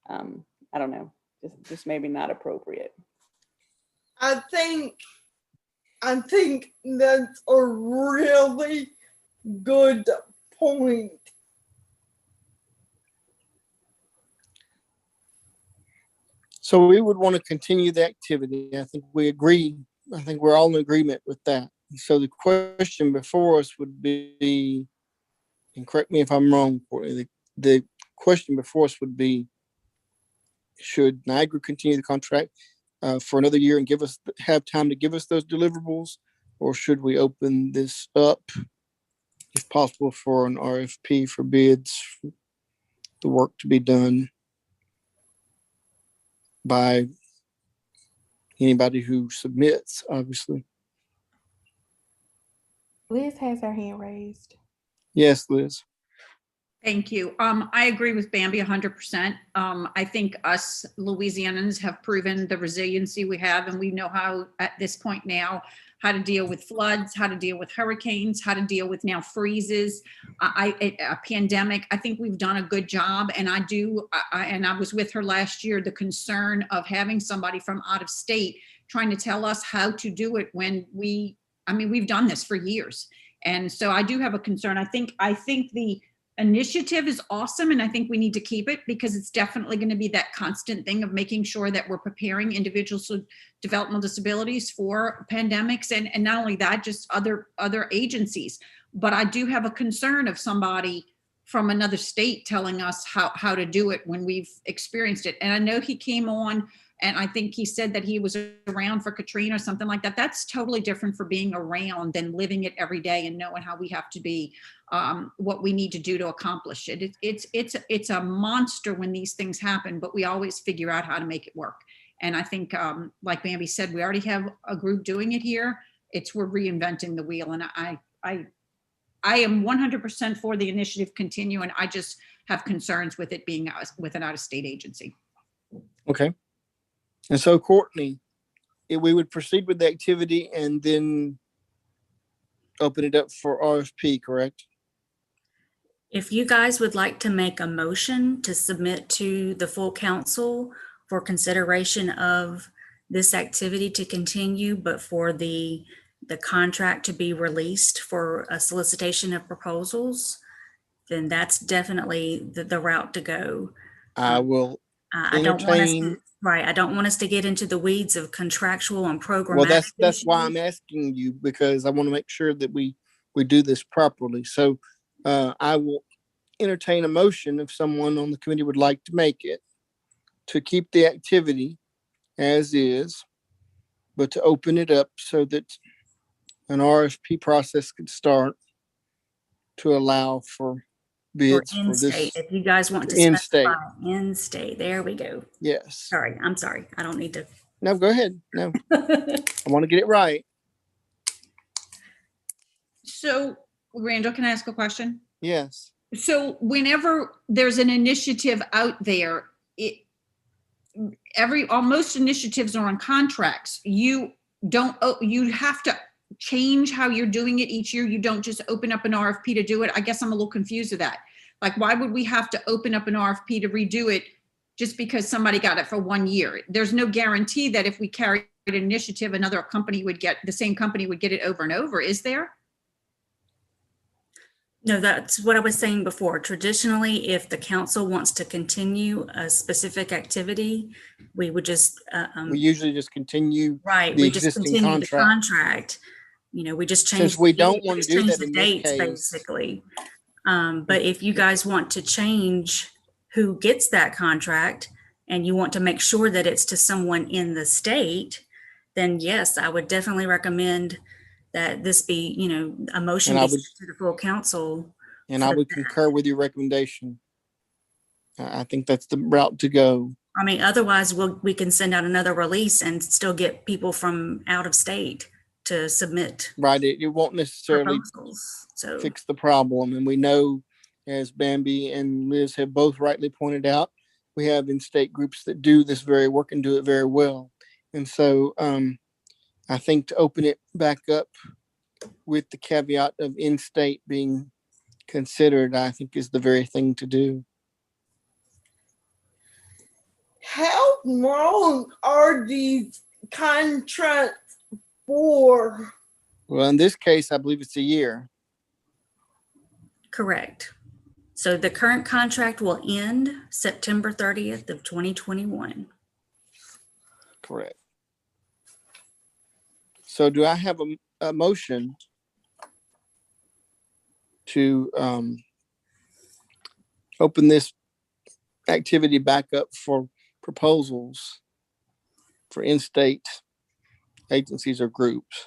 I don't know, just maybe not appropriate. I think that's a really good point. So we would want to continue the activity. I think we agree. I think we're all in agreement with that. So the question before us would be, and correct me if I'm wrong, Courtney, the question before us would be, should Niagara continue the contract for another year and have time to give us those deliverables? Or should we open this up, if possible, for an RFP for bids, the work to be done by anybody who submits, obviously. Liz has her hand raised. Yes, Liz. Thank you. I agree with Bambi 100%. I think us Louisianans have proven the resiliency we have, and we know how at this point now, how to deal with floods, how to deal with hurricanes, how to deal with now freezes, a pandemic. I think we've done a good job. And I was with her last year, the concern of having somebody from out of state trying to tell us how to do it when we've done this for years. And so I do have a concern. I think the initiative is awesome, and I think we need to keep it because it's definitely going to be that constant thing of making sure that we're preparing individuals with developmental disabilities for pandemics, and not only that, just other agencies. But I do have a concern of somebody from another state telling us how to do it when we've experienced it. And I know he came on, and I think he said that he was around for Katrina or something like that. That's totally different for being around than living it every day and knowing how we have to be, what we need to do to accomplish it. It's a monster when these things happen, but we always figure out how to make it work. And I think, like Bambi said, we already have a group doing it here. We're reinventing the wheel. And I am 100% for the initiative continue, and I just have concerns with it being with an out-of-state agency. Okay. And so, Courtney, we would proceed with the activity and then open it up for RFP, correct? If you guys would like to make a motion to submit to the full council for consideration of this activity to continue, but for the contract to be released for a solicitation of proposals, then that's definitely the route to go. I will I don't want us to, entertain. right. I don't want us to get into the weeds of contractual and programmatic. Well, that's why issues. I'm asking you, because I want to make sure that we do this properly. So I will entertain a motion if someone on the committee would like to make it, to keep the activity as is, but to open it up so that an RFP process could start to allow for bids for this. In-state. If you guys want to In-state. specify in-state, there we go. Yes. Sorry, I'm sorry. I don't need to. No, go ahead. No, I want to get it right. So, Randall, can I ask a question? Yes. So whenever there's an initiative out there, most initiatives are on contracts. You have to change how you're doing it each year. You don't just open up an RFP to do it. I guess I'm a little confused with that. Like, why would we have to open up an RFP to redo it just because somebody got it for 1 year? There's no guarantee that if we carried an initiative, the same company would get it over and over, is there? No, that's what I was saying before. Traditionally, if the council wants to continue a specific activity, we would just We usually just continue. right. the We just existing continue the contract. contract. We just change. Since we don't we want to just do change that the in this dates, case. basically. But if you guys want to change who gets that contract and you want to make sure that it's to someone in the state, then yes, I would definitely recommend that this be, a motion And I be would- sent to the full council. And I would concur with your recommendation. I think that's the route to go. I mean, otherwise we can send out another release and still get people from out of state to submit Right. It won't necessarily proposals. So fix the problem. And we know, as Bambi and Liz have both rightly pointed out, we have in-state groups that do this very work and do it very well. And so I think to open it back up with the caveat of in-state being considered, I think is the very thing to do. how long are these contracts for? Well, in this case, I believe it's a year. Correct. So the current contract will end September 30th of 2021. Correct. So do I have a motion to open this activity back up for proposals for in-state agencies or groups?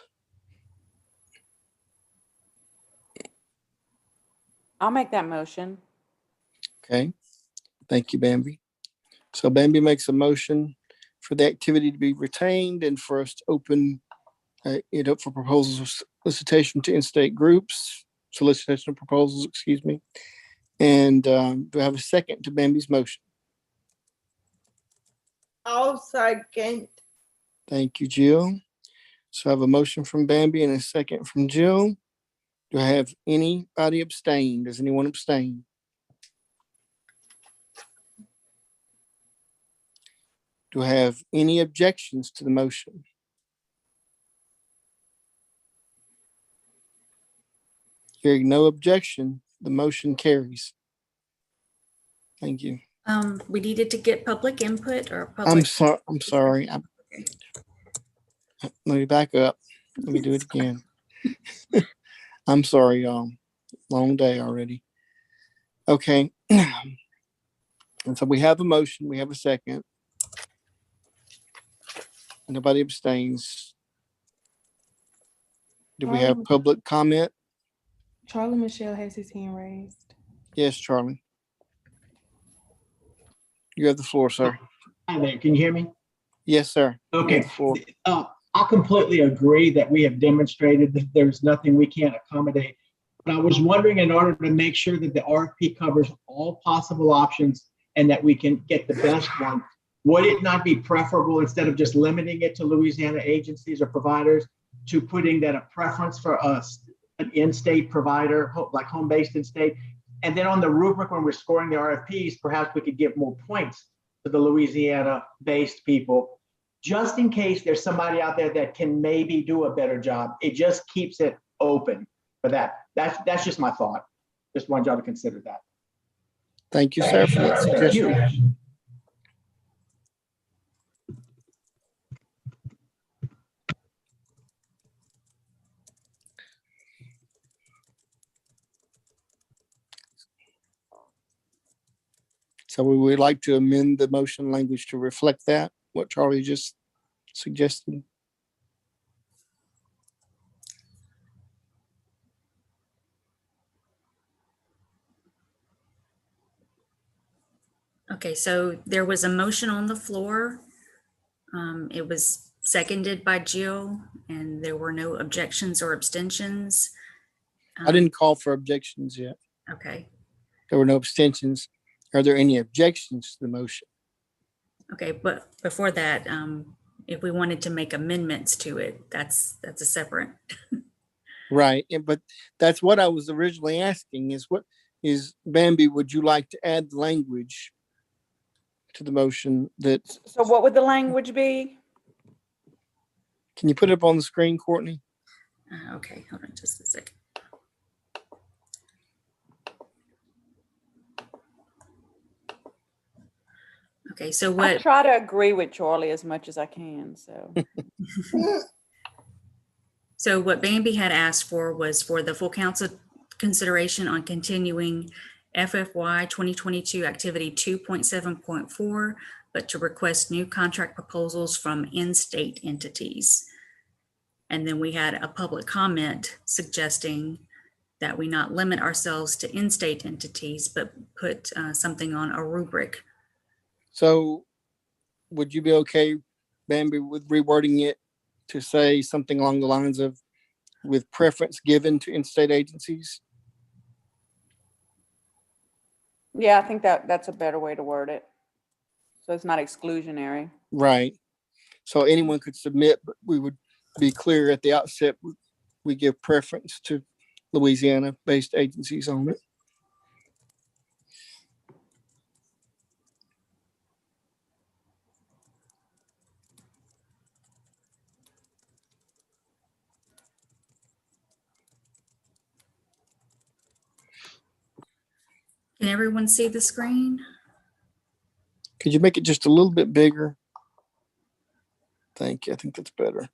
I'll make that motion. Okay, thank you, Bambi. So Bambi makes a motion for the activity to be retained and for us to open it up for proposals of solicitation to in-state groups, solicitation of proposals, excuse me. And do I have a second to Bambi's motion? I'll second. Thank you, Jill. So I have a motion from Bambi and a second from Jill. Do I have anybody abstain? Does anyone abstain? Do I have any objections to the motion? Hearing no objection, the motion carries. Thank you. We needed to get public input or I'm public. sorry. Let me back up. Let me do it again. I'm sorry, y'all. Long day already. Okay. And so we have a motion. We have a second. Nobody abstains. Do we have public comment? Charlie Michelle has his hand raised. Yes, Charlie. You have the floor, sir. Hi there, can you hear me? Yes, sir. You have Okay. the floor. I completely agree that we have demonstrated that there's nothing we can't accommodate. But I was wondering, in order to make sure that the RFP covers all possible options and that we can get the best one, would it not be preferable, instead of just limiting it to Louisiana agencies or providers, to putting that a preference for us, an in-state provider, like home-based in-state? And then on the rubric, when we're scoring the RFPs, perhaps we could give more points to the Louisiana-based people, just in case there's somebody out there that can maybe do a better job. It just keeps it open for that. That's just my thought. Just wanted y'all to consider that. Thank you, sir, for that Thank suggestion. you. So we would like to amend the motion language to reflect that, what Charlie just suggested. Okay, so there was a motion on the floor. It was seconded by Jill, and there were no objections or abstentions. I didn't call for objections yet. Okay, There were no abstentions. Are there any objections to the motion? okay, but before that, if we wanted to make amendments to it, that's a separate. Right, but that's what I was originally asking is Bambi, would you like to add the language to the motion that, So what would the language be? can you put it up on the screen, Courtney? Okay, hold on just a second. Okay, so I what, try to agree with Charlie as much as I can, so. so what Bambi had asked for was for the full council consideration on continuing FFY 2022 activity 2.7.4, but to request new contract proposals from in-state entities. And then we had a public comment suggesting that we not limit ourselves to in-state entities, but put something on a rubric. So would you be okay, Bambi, with rewording it to say something along the lines of with preference given to in-state agencies? Yeah, I think that's a better way to word it. So it's not exclusionary. Right. So anyone could submit, but we would be clear at the outset, we give preference to Louisiana-based agencies on it. Can everyone see the screen? Could you make it just a little bit bigger? Thank you. I think that's better.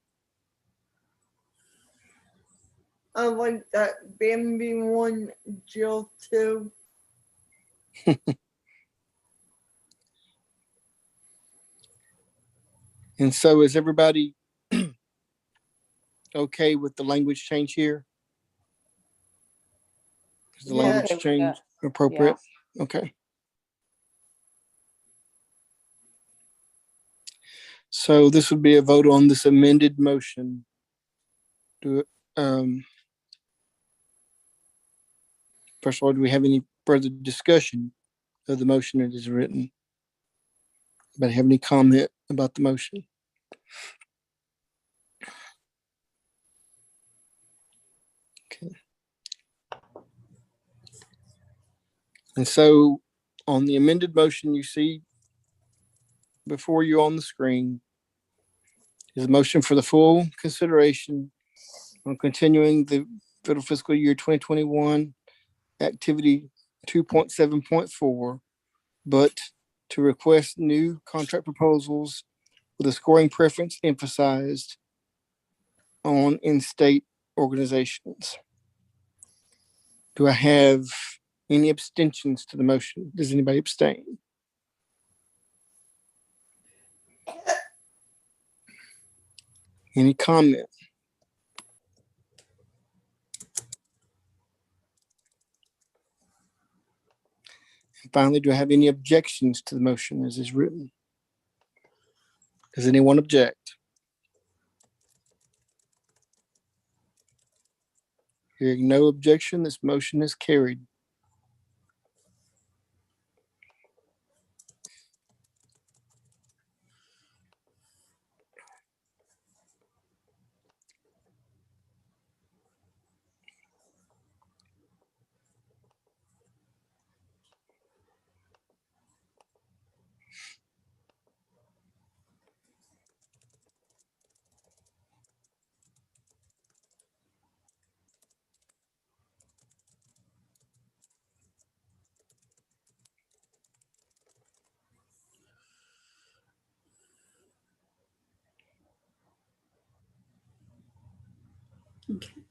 I like that Bambi one, Jill too. And so is everybody okay with the language change here? Is the Yeah. language Okay with change that. appropriate? Okay. So this would be a vote on this amended motion. First of all, do we have any further discussion of the motion that is written? Anybody have any comment about the motion? Okay. And so on the amended motion you see before you on the screen is a motion for the full consideration on continuing the federal fiscal year 2021 activity 2.7.4, but to request new contract proposals with a scoring preference emphasized on in-state organizations. Do I have any abstentions to the motion? Does anybody abstain? Any comment? And finally, do I have any objections to the motion as is written? Does anyone object? Hearing no objection, this motion is carried. Okay.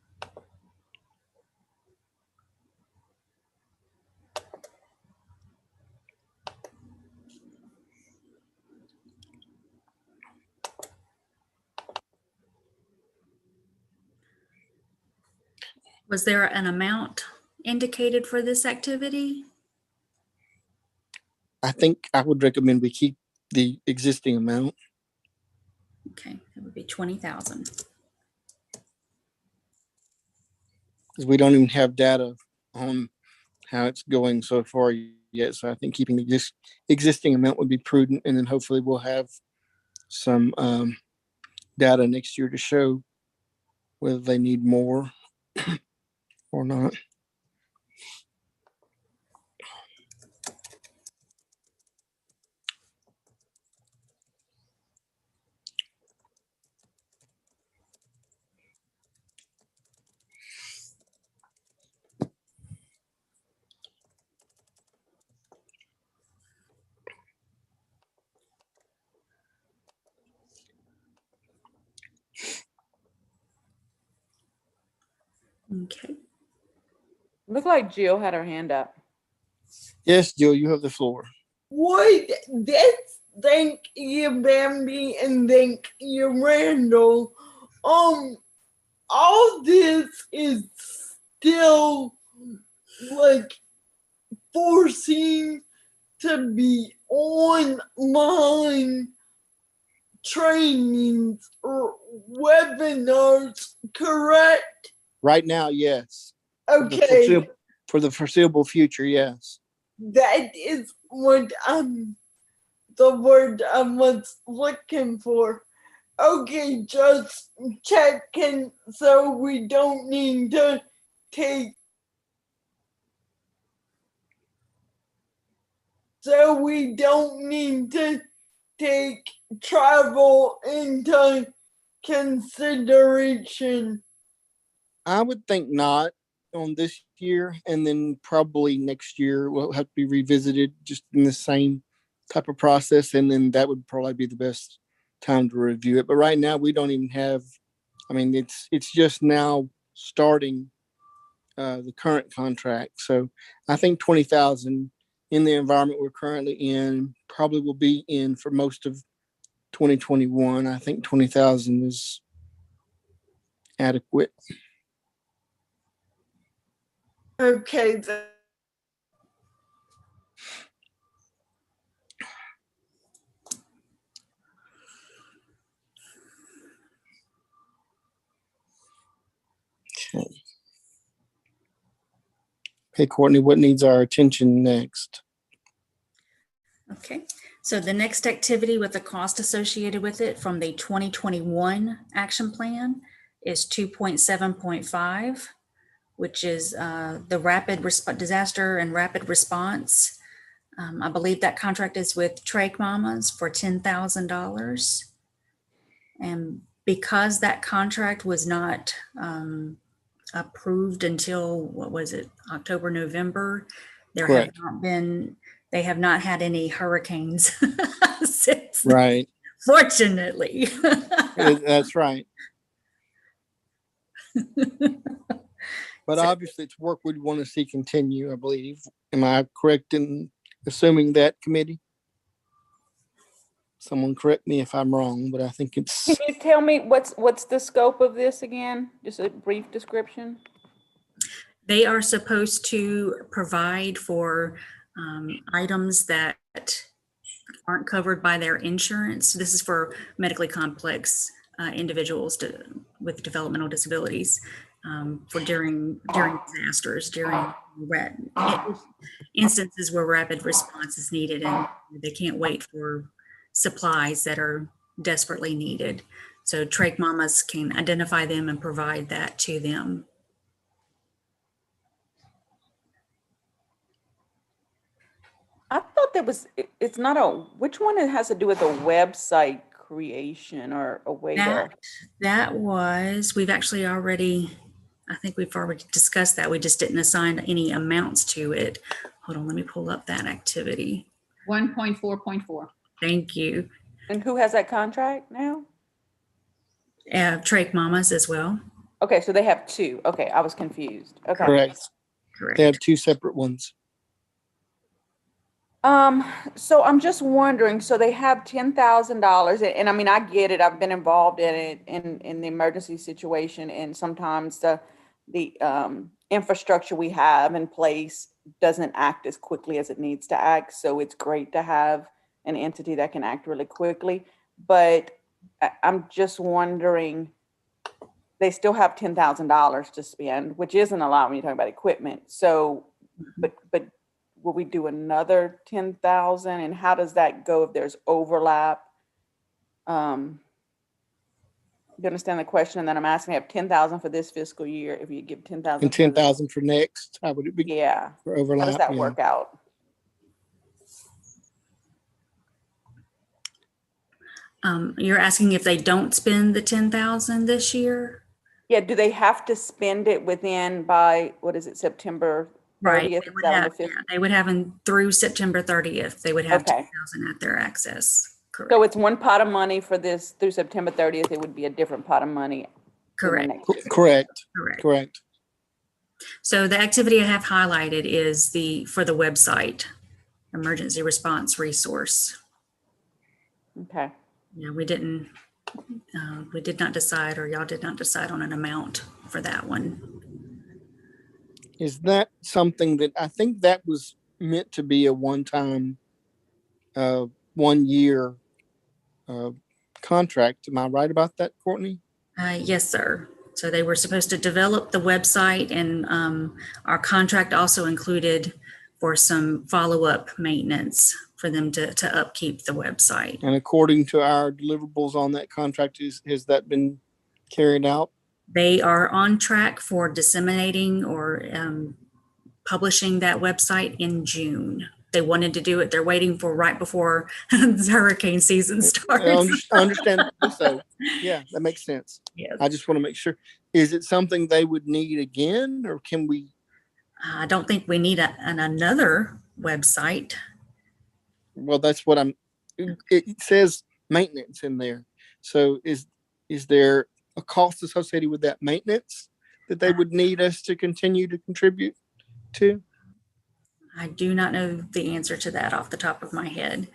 Was there an amount indicated for this activity? I think I would recommend we keep the existing amount. Okay, that would be 20,000. Because we don't even have data on how it's going so far yet. So I think keeping the existing amount would be prudent. And then hopefully we'll have some data next year to show whether they need more or not. Okay. Looked like Jill had her hand up. Yes, Jill, you have the floor. Would this thank you, Bambi, and thank you, Randall. All this is still like forcing to be online trainings or webinars, correct? Right now, yes. Okay, For the foreseeable future, yes. that is what the word I was looking for. Okay, just checking so we don't need to take travel into consideration. I would think not. on this year, and then probably next year will have to be revisited just in the same type of process. And then that would probably be the best time to review it. But right now we don't even have, I mean, it's just now starting the current contract. So I think 20,000 in the environment we're currently in probably will be in for most of 2021. I think 20,000 is adequate. Okay, Hey, Courtney, what needs our attention next? Okay, so the next activity with the cost associated with it from the 2021 action plan is 2.7.5, which is the disaster and rapid response. I believe that contract is with Trach Mamas for $10,000. And because that contract was not approved until, what was it, October, November, Correct. they have not had any hurricanes since. Right. Fortunately. That's right. But obviously it's work we'd want to see continue, I believe. Am I correct in assuming that, committee? Someone correct me if I'm wrong, but I think it's. Can you tell me what's the scope of this again? Just a brief description. They are supposed to provide for items that aren't covered by their insurance. This is for medically complex individuals with developmental disabilities for during disasters, during instances where rapid response is needed and they can't wait for supplies that are desperately needed. So Trach Mamas can identify them and provide that to them. I thought there was, it's not which one it has to do with a website creation or a way to. That was, we've actually already, I think we've already discussed that. We just didn't assign any amounts to it. Hold on, let me pull up that activity. 1.4.4. Thank you. And who has that contract now? Trach Mamas as well. Okay, so they have two. Okay, I was confused. Okay. Correct. Correct. They have two separate ones. So I'm just wondering, so they have $10,000 and I mean, I get it. I've been involved in it in the emergency situation, and sometimes the infrastructure we have in place doesn't act as quickly as it needs to act. So it's great to have an entity that can act really quickly. But I'm just wondering, they still have $10,000 to spend, which isn't a lot when you're talking about equipment. So, but will we do another 10,000? And how does that go if there's overlap? You understand the question? And then I'm asking, I have 10,000 for this fiscal year. If you give 10,000 and 10,000 for next, how would it be? Yeah. For overlap? How does that work out? You're asking if they don't spend the 10,000 this year? Yeah. Do they have to spend it within by, what is it, September 30th? Right. They would have through September 30th. They would have 10,000 at their access. Correct. So it's one pot of money for this through September 30th. It would be a different pot of money. Correct. Correct. Correct. Correct. So the activity I have highlighted is for the website, emergency response resource. Okay. Yeah, we did not decide, or y'all did not decide on an amount for that one. Is that something that I think that was meant to be a one-time, 1 year contract? Am I right about that, Courtney? Yes, sir. So they were supposed to develop the website, and our contract also included for some follow-up maintenance for them to upkeep the website. And according to our deliverables on that contract, has that been carried out? They are on track for disseminating or publishing that website in June. They wanted to do it. They're waiting for right before the hurricane season starts. Understandably so. Yeah, that makes sense. Yes. I just want to make sure. is it something they would need again, or can we? I don't think we need another website. Well, that's what it says maintenance in there. So is there a cost associated with that maintenance that they would need us to continue to contribute to? I do not know the answer to that off the top of my head.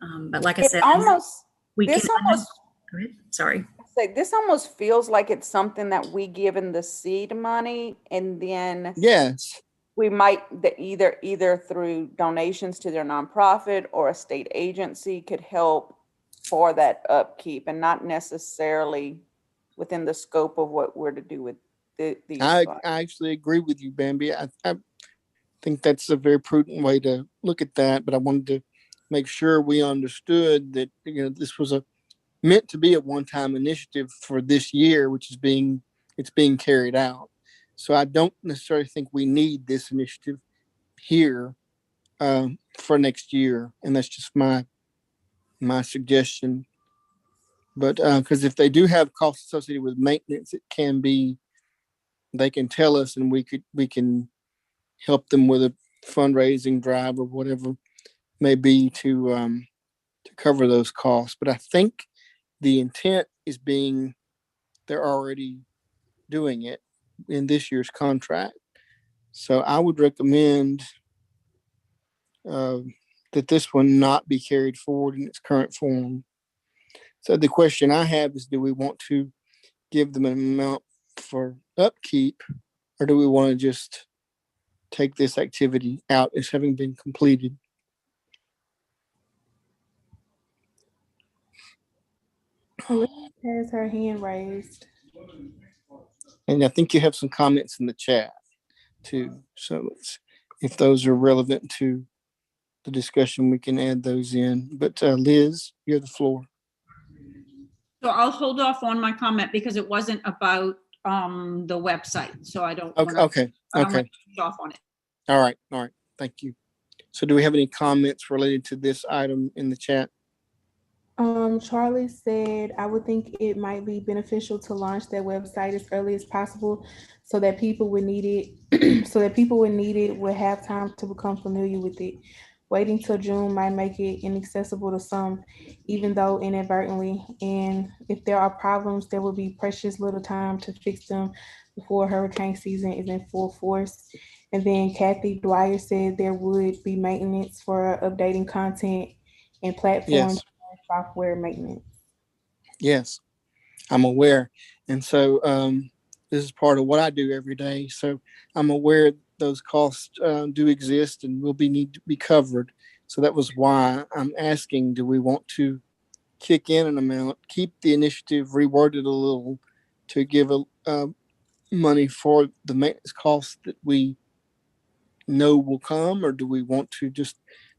But like I It said, almost, we this can. almost, Go ahead. Sorry. say, this almost feels like it's something that we give in the seed money, and then Yes. we might either through donations to their nonprofit or a state agency could help for that upkeep, and not necessarily within the scope of what we're to do with these I funds. actually agree with you, Bambi. I think that's a very prudent way to look at that, but I wanted to make sure we understood that, this was meant to be a one-time initiative for this year, which is being carried out. So I don't necessarily think we need this initiative here for next year, and that's just my suggestion. But because if they do have costs associated with maintenance, they can tell us, and we can help them with a fundraising drive or whatever may be to cover those costs. But I think the intent is they're already doing it in this year's contract. So I would recommend that this one not be carried forward in its current form. So the question I have is, do we want to give them an amount for upkeep, or do we want to just take this activity out as having been completed? Elizabeth has her hand raised. And I think you have some comments in the chat too. So if those are relevant to the discussion, we can add those in. But Liz, you have the floor. So I'll hold off on my comment because it wasn't about the website. So I don't. Okay. Hold off on it. All right. Thank you. So do we have any comments related to this item in the chat? Charlie said, I would think it might be beneficial to launch that website as early as possible so that people would need it, would have time to become familiar with it. Waiting till June might make it inaccessible to some, even though inadvertently. And if there are problems, there will be precious little time to fix them before hurricane season is in full force. And then Kathy Dwyer said there would be maintenance for updating content and platforms. Yes. Software maintenance. Yes, I'm aware. And so this is part of what I do every day. So I'm aware those costs do exist and will need to be covered. So that was why I'm asking, do we want to kick in an amount, keep the initiative reworded a little to give money for the maintenance costs that we know will come, or do we want to just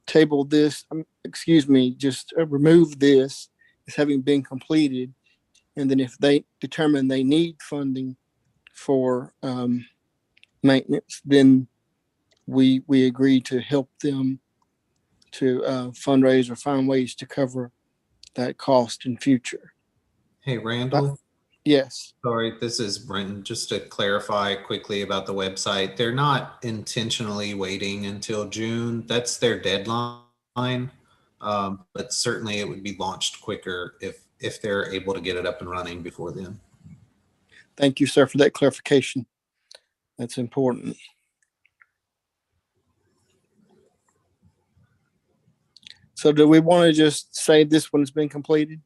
table this, just remove this as having been completed, and then if they determine they need funding for maintenance, then we agree to help them to fundraise or find ways to cover that cost in future. Hey, Randall. Yes. Sorry, this is Brenton. Just to clarify quickly about the website, they're not intentionally waiting until June. That's their deadline. But certainly it would be launched quicker if they're able to get it up and running before then. Thank you, sir, for that clarification. That's important. So do we want to just say this one has been completed?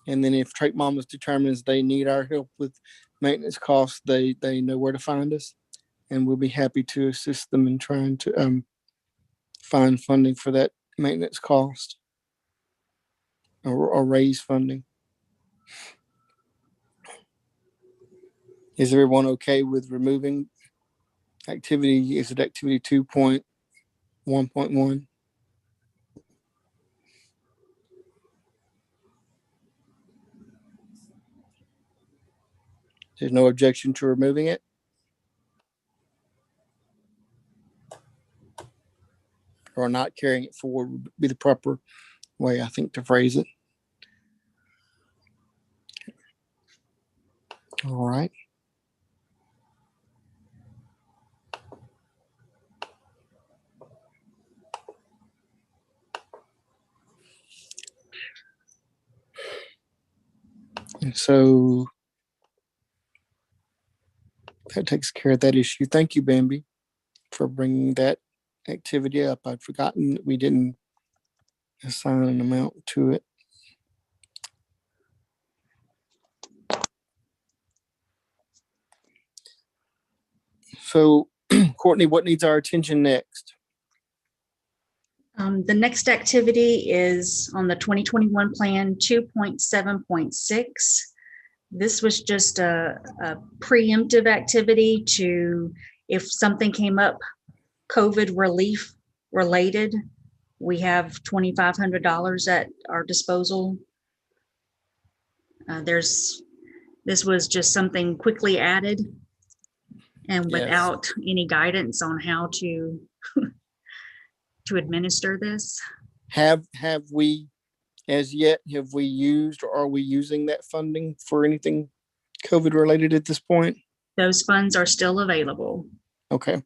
And then if Trach Mamas determines they need our help with maintenance costs, they know where to find us, and we'll be happy to assist them in trying to find funding for that maintenance cost or raise funding. Is everyone okay with removing activity? Is it activity 2.1.1? There's no objection to removing it? Or not carrying it forward would be the proper way, I think, to phrase it. All right. And so that takes care of that issue. Thank you, Bambi, for bringing that activity up. I'd forgotten that we didn't assign an amount to it. So, Courtney, what needs our attention next? The next activity is on the 2021 plan 2.7.6. This was just a preemptive activity to, if something came up COVID relief related, we have $2,500 at our disposal. This was just something quickly added and Yes. without any guidance on how to to administer this. Have we, as yet, have we used or are we using that funding for anything COVID related at this point? Those funds are still available. Okay.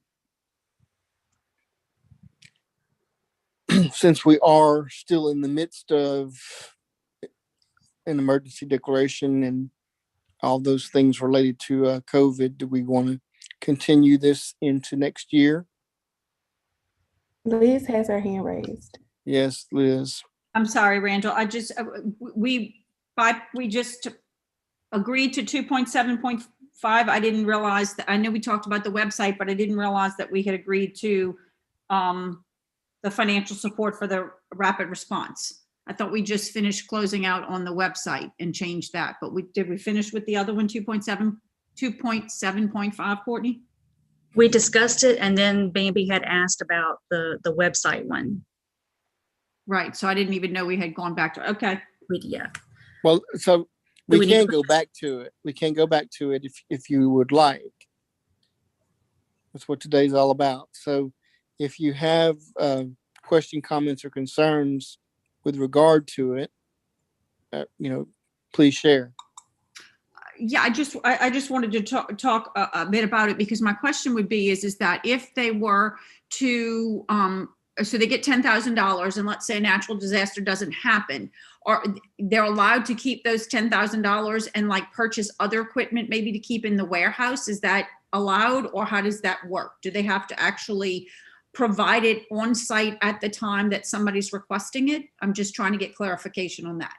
Since we are still in the midst of an emergency declaration and all those things related to COVID, do we want to continue this into next year? Liz has her hand raised. Yes, Liz. I'm sorry, Randall. We just agreed to 2.7.5. I didn't realize that. I know we talked about the website, but I didn't realize that we had agreed to the financial support for the rapid response. I thought we just finished closing out on the website and changed that, but did we finish with the other one, 2.7.5, Courtney? We discussed it, and then Bambi had asked about the website one. Right, so I didn't even know we had gone back to, okay. Yeah. Well, so Do we we need can to- go back to it. We can go back to it if you would like. That's what today's all about. So if you have question, comments, or concerns with regard to it, please share. Yeah, I just wanted to talk a bit about it, because my question would be is that if they were to, so they get $10,000 and let's say a natural disaster doesn't happen, or they're allowed to keep those $10,000 and like purchase other equipment maybe to keep in the warehouse. Is that allowed, or how does that work? Do they have to actually provide it on site at the time that somebody's requesting it? I'm just trying to get clarification on that.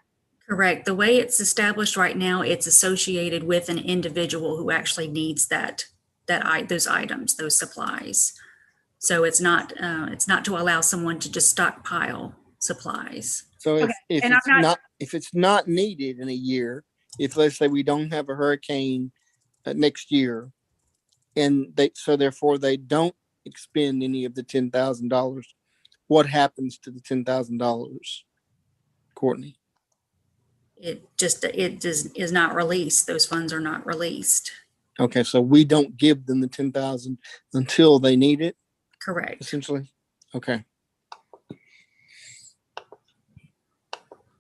Correct. The way it's established right now, it's associated with an individual who actually needs those items, those supplies. So it's not to allow someone to just stockpile supplies. So Okay, and if it's not needed in a year, if let's say we don't have a hurricane next year, and therefore they don't expend any of the $10,000, what happens to the $10,000, Courtney? It is not released. Those funds are not released. Okay, so we don't give them the 10,000 until they need it, Correct. essentially. Okay.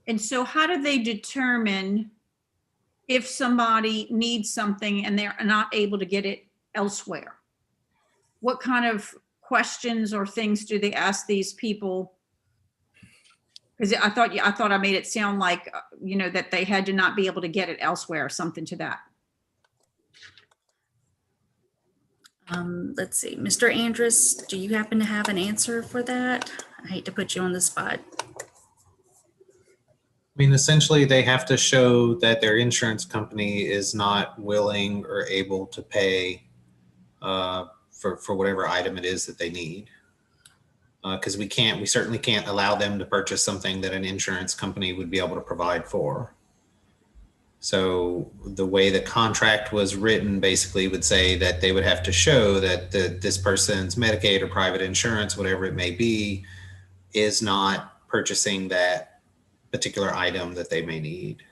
And so how do they determine if somebody needs something and they're not able to get it elsewhere? What kind of questions or things do they ask these people? Because I thought I made it sound like, that they had to not be able to get it elsewhere or something to that. Let's see, Mr. Andrus, do you happen to have an answer for that? I hate to put you on the spot. I mean, essentially, they have to show that their insurance company is not willing or able to pay for whatever item it is that they need. Because we certainly can't allow them to purchase something that an insurance company would be able to provide for. So the way the contract was written basically would say that they would have to show that this person's Medicaid or private insurance, whatever it may be, is not purchasing that particular item that they may need.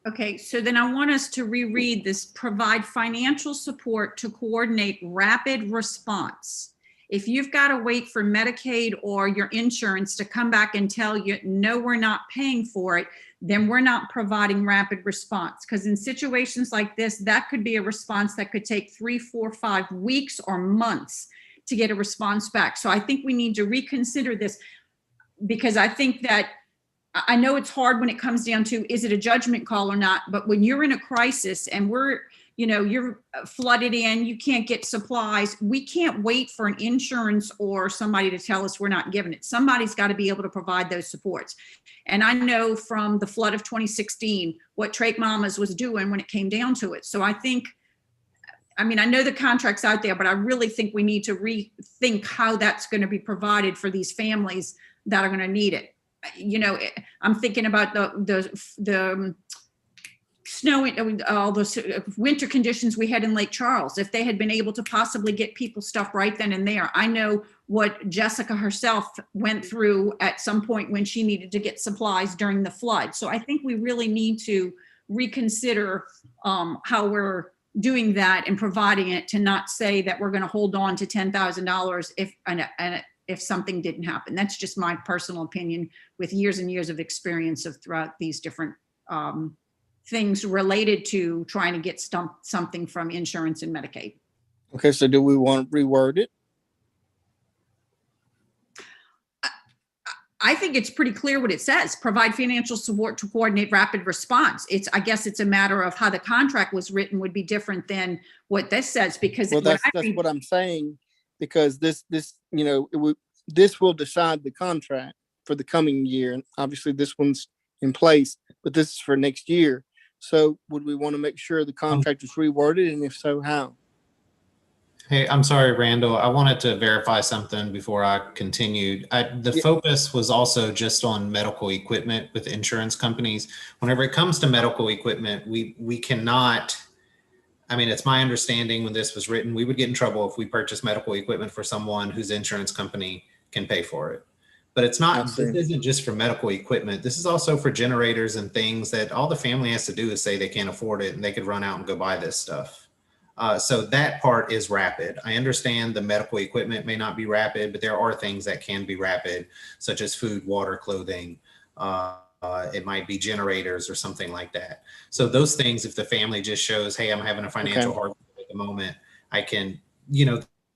Okay, so then I want us to reread this: provide financial support to coordinate rapid response If you've got to wait for Medicaid or your insurance to come back and tell you, no, we're not paying for it, then we're not providing rapid response. Because in situations like this, that could be a response that could take 3, 4, 5 weeks or months to get a response back. So I think we need to reconsider this, because I think that, I know it's hard when it comes down to, is it a judgment call or not? But when you're in a crisis and you're flooded in, you can't get supplies, we can't wait for an insurance or somebody to tell us we're not giving it. Somebody's got to be able to provide those supports. And I know from the flood of 2016, what Trach Mamas was doing when it came down to it. So I think, I know the contract's out there, but I really think we need to rethink how that's going to be provided for these families that are going to need it. I'm thinking about the snow, all those winter conditions we had in Lake Charles. If they had been able to possibly get people stuff right then and there. I know what Jessica herself went through at some point when she needed to get supplies during the flood. So I think we really need to reconsider how we're doing that and providing it, to not say that we're going to hold on to $10,000 if something didn't happen. That's just my personal opinion, with years and years of experience throughout these different things related to trying to get something from insurance and Medicaid. Okay, so do we want to reword it? I think it's pretty clear what it says: provide financial support to coordinate rapid response. I guess it's a matter of how the contract was written would be different than what this says, because that's what I'm saying, because this will decide the contract for the coming year. And obviously this one's in place, but this is for next year. So would we want to make sure the contract is reworded, and if so, how? Hey, I'm sorry, Randall. I wanted to verify something before I continued. The focus was also just on medical equipment with insurance companies. Whenever it comes to medical equipment, we cannot, it's my understanding when this was written, we would get in trouble if we purchased medical equipment for someone whose insurance company can pay for it. But it's not, this isn't just for medical equipment. This is also for generators and things that all the family has to do is say they can't afford it, and they could run out and go buy this stuff. So that part is rapid. I understand the medical equipment may not be rapid, but there are things that can be rapid, such as food, water, clothing. It might be generators or something like that. So those things, if the family just shows, hey, I'm having a financial hardship at the moment, I can,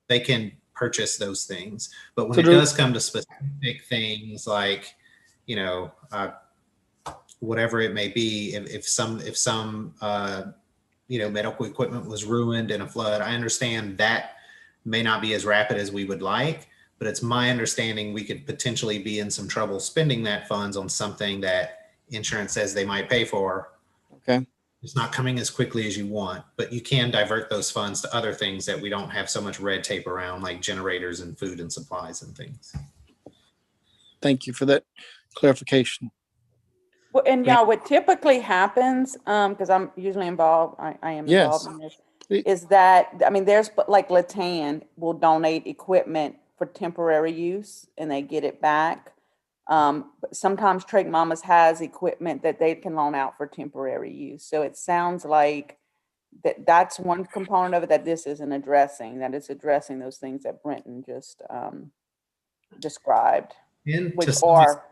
they can purchase those things. But when it does come to specific things like, whatever it may be, if some medical equipment was ruined in a flood, I understand that may not be as rapid as we would like, but it's my understanding we could potentially be in some trouble spending that funds on something that insurance says they might pay for. Okay. It's not coming as quickly as you want, but you can divert those funds to other things that we don't have so much red tape around, like generators and food and supplies and things. Thank you for that clarification. Well, and what typically happens, because I'm usually involved, I am involved in this, is that, there's like Latan will donate equipment for temporary use and they get it back. But sometimes Trach Mamas has equipment that they can loan out for temporary use. So it sounds like that's one component of it that this isn't addressing, that it's addressing those things that Brenton just described. And which to are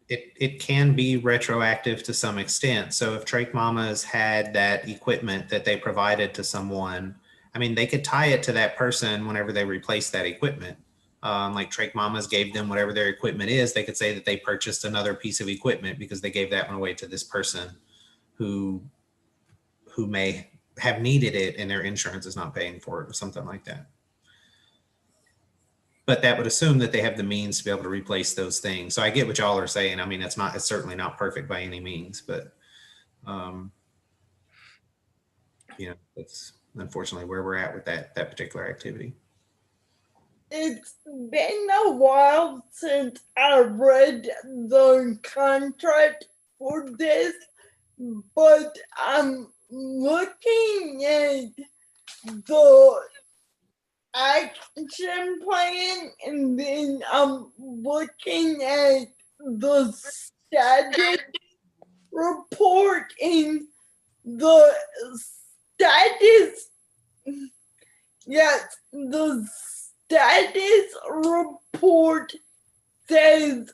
it can be retroactive to some extent. So if Trach Mamas had that equipment that they provided to someone, they could tie it to that person whenever they replace that equipment. Like Trach Mamas gave them whatever their equipment is, they could say that they purchased another piece of equipment because they gave that one away to this person who may have needed it and their insurance is not paying for it or something like that. But that would assume that they have the means to be able to replace those things. So I get what y'all are saying. It's certainly not perfect by any means, but that's unfortunately where we're at with that particular activity. It's been a while since I read the contract for this, but I'm looking at the action plan, and then I'm looking at the status report, and the status, yes, the status report says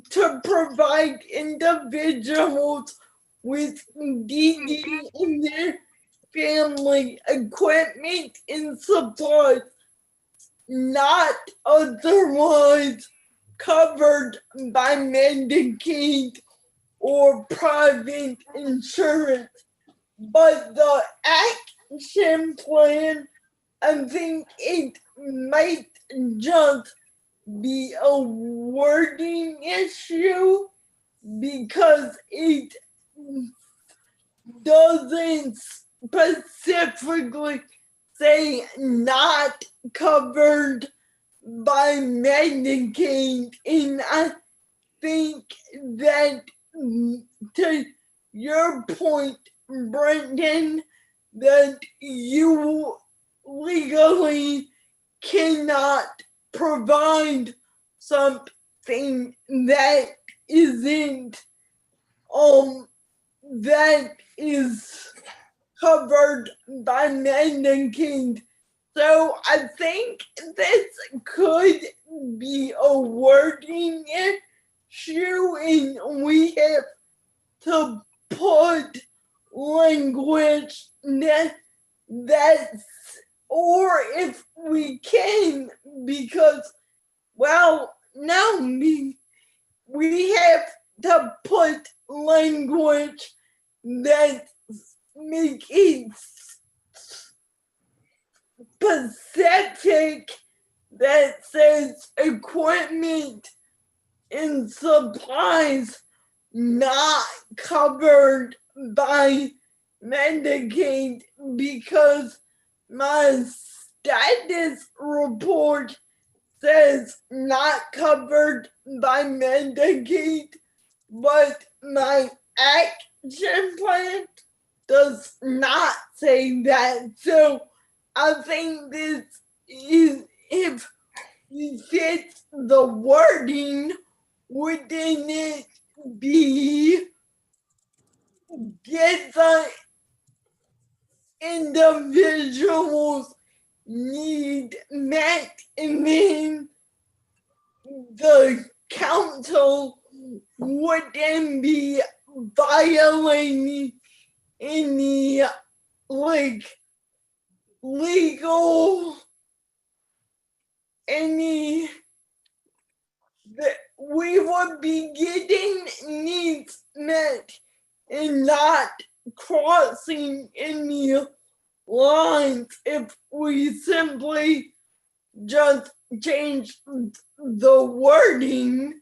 to provide individuals with DD in their family equipment and supplies not otherwise covered by Medicaid or private insurance. But the action plan, I think it might just be a wording issue because it doesn't specifically say not covered by Medicaid. And I think that, to your point, Brendan, that you legally cannot provide something that isn't that is covered by Medicaid. So I think this could be a wording issue, and we have to put language that's, or if we can, because, well, no, we have to put language that make it specific, that says equipment and supplies not covered by Medicaid, because my status report says not covered by Medicaid, but my action plan does not say that. So I think this is, if we fit the wording, wouldn't it be get the individual's need met, and then the council wouldn't be violating any like legal, any, that we would be getting needs met and not crossing any lines if we simply just change the wording, I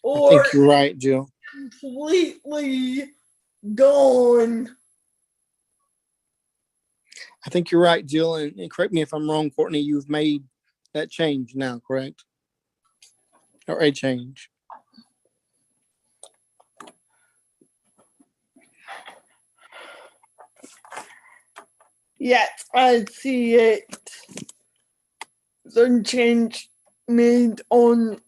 or think you're right, Jill. completely gone. I think you're right, Jill, and correct me if I'm wrong, Courtney, you've made that change now, correct? Or a change. Yes, I see it. The change made on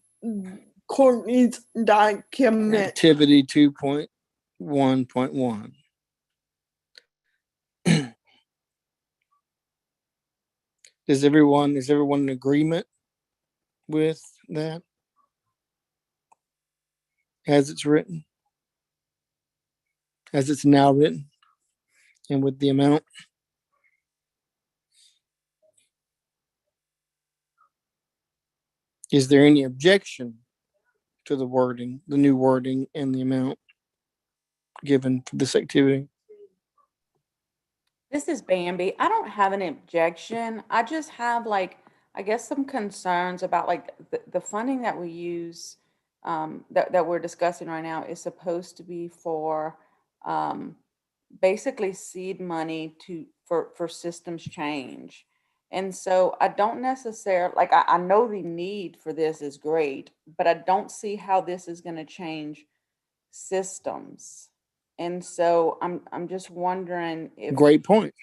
Courtney's document. Activity 2.1.1. Is everyone in agreement with that as it's written? As it's now written, and with the amount? Is there any objection to the wording, the new wording, and the amount given for this activity? This is Bambi. I don't have an objection. I just have like, I guess some concerns about like the funding that we use, that we're discussing right now is supposed to be for basically seed money for systems change. And so I don't necessarily, like, I know the need for this is great, but I don't see how this is going to change systems. And so I'm just wondering if Great point.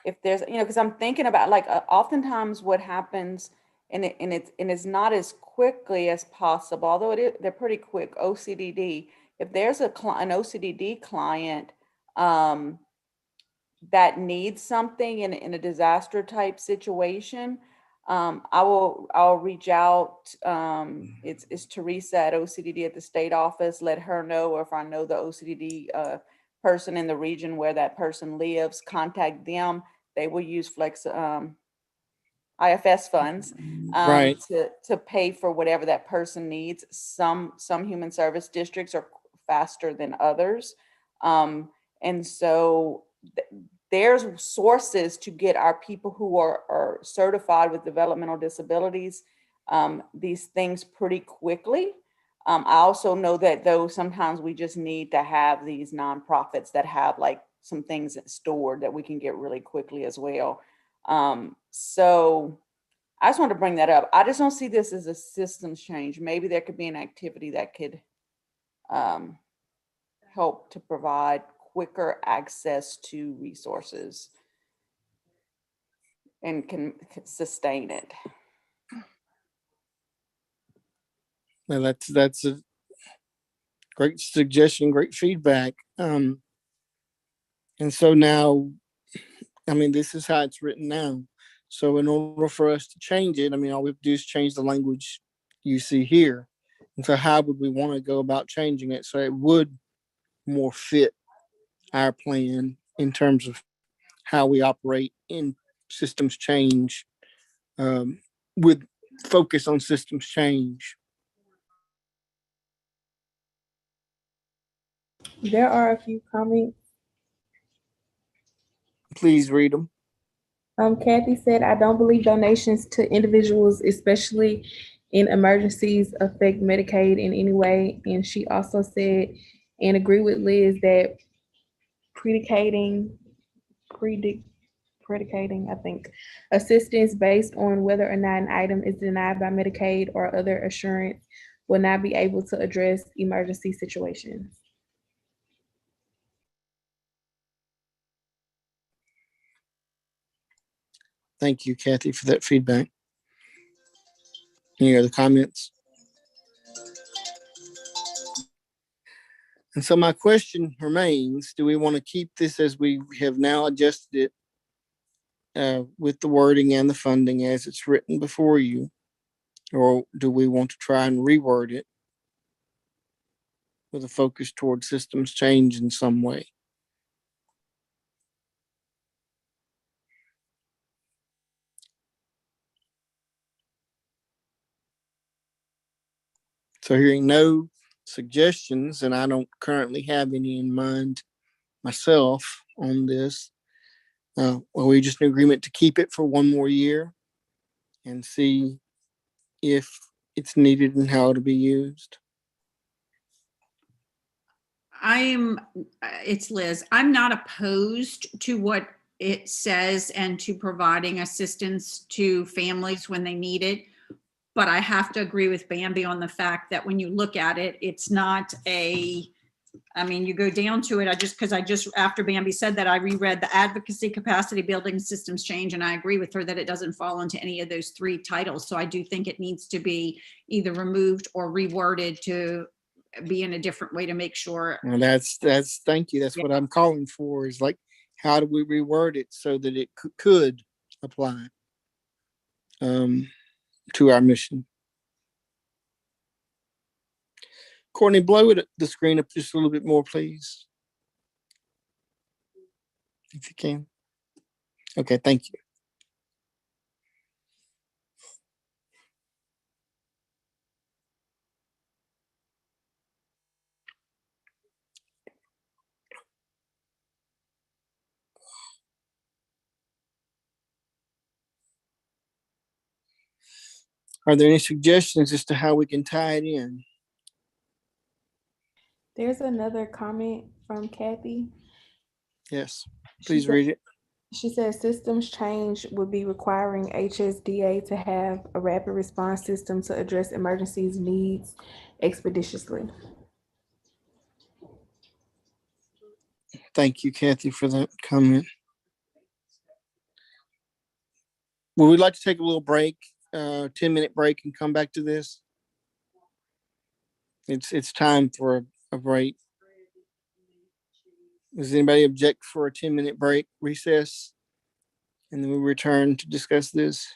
if there's, because I'm thinking about like oftentimes what happens, and it's not as quickly as possible, although they're pretty quick. OCDD. If there's an OCDD client, that needs something in a disaster type situation, I'll reach out. It's Teresa at OCDD at the state office. Let her know, or if I know the OCDD person in the region where that person lives, contact them. They will use IFS funds Right. to pay for whatever that person needs. Some human service districts are faster than others. And so there's sources to get our people who are certified with developmental disabilities these things pretty quickly. I also know that though sometimes we just need to have these nonprofits that have like some things stored that we can get really quickly as well. So I just want to bring that up. I just don't see this as a systems change. Maybe there could be an activity that could help to provide quicker access to resources and can sustain it. Well, that's a great suggestion, great feedback. And so now, I mean, this is how it's written now. So in order for us to change it, I mean, all we have to do is change the language you see here. And so how would we want to go about changing it so it would more fit our plan in terms of how we operate in systems change, with focus on systems change? There are a few comments. Please read them. Kathy said, I don't believe donations to individuals, especially in emergencies, affect Medicaid in any way. And she also said, and agree with Liz, that predicating, I think, assistance based on whether or not an item is denied by Medicaid or other assurance will not be able to address emergency situations. Thank you, Kathy, for that feedback. Any other comments? And so my question remains, do we want to keep this as we have now adjusted it with the wording and the funding as it's written before you? Or do we want to try and reword it with a focus toward systems change in some way? So hearing no suggestions, and I don't currently have any in mind myself on this, are we just in agreement to keep it for one more year and see if it's needed and how it'll be used? It's Liz. I'm not opposed to what it says and to providing assistance to families when they need it. But I have to agree with Bambi on the fact that when you look at it, it's not I mean, you go down to it. After Bambi said that, I reread the advocacy, capacity building, systems change, and I agree with her that it doesn't fall into any of those three titles. So I do think it needs to be either removed or reworded to be in a different way to make sure. Well, that's thank you. That's what I'm calling for, is like, how do we reword it so that it could apply to our mission? Courtney, blow the screen up just a little bit more, please, if you can. Okay, thank you. Are there any suggestions as to how we can tie it in? There's another comment from Kathy. Yes, please read it. She says systems change would be requiring HSDA to have a rapid response system to address emergencies needs expeditiously. Thank you, Kathy, for that comment. Would we like to take a little break, 10-minute break, and come back to this? It's time for a break. Does anybody object for a 10-minute break, recess? And then we return to discuss this.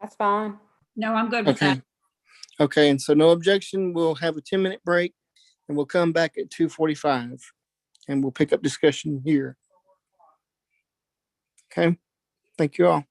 That's fine. No, I'm good with that. Okay. Okay, and so no objection. We'll have a 10-minute break and we'll come back at 2:45 and we'll pick up discussion here. Okay, thank you all.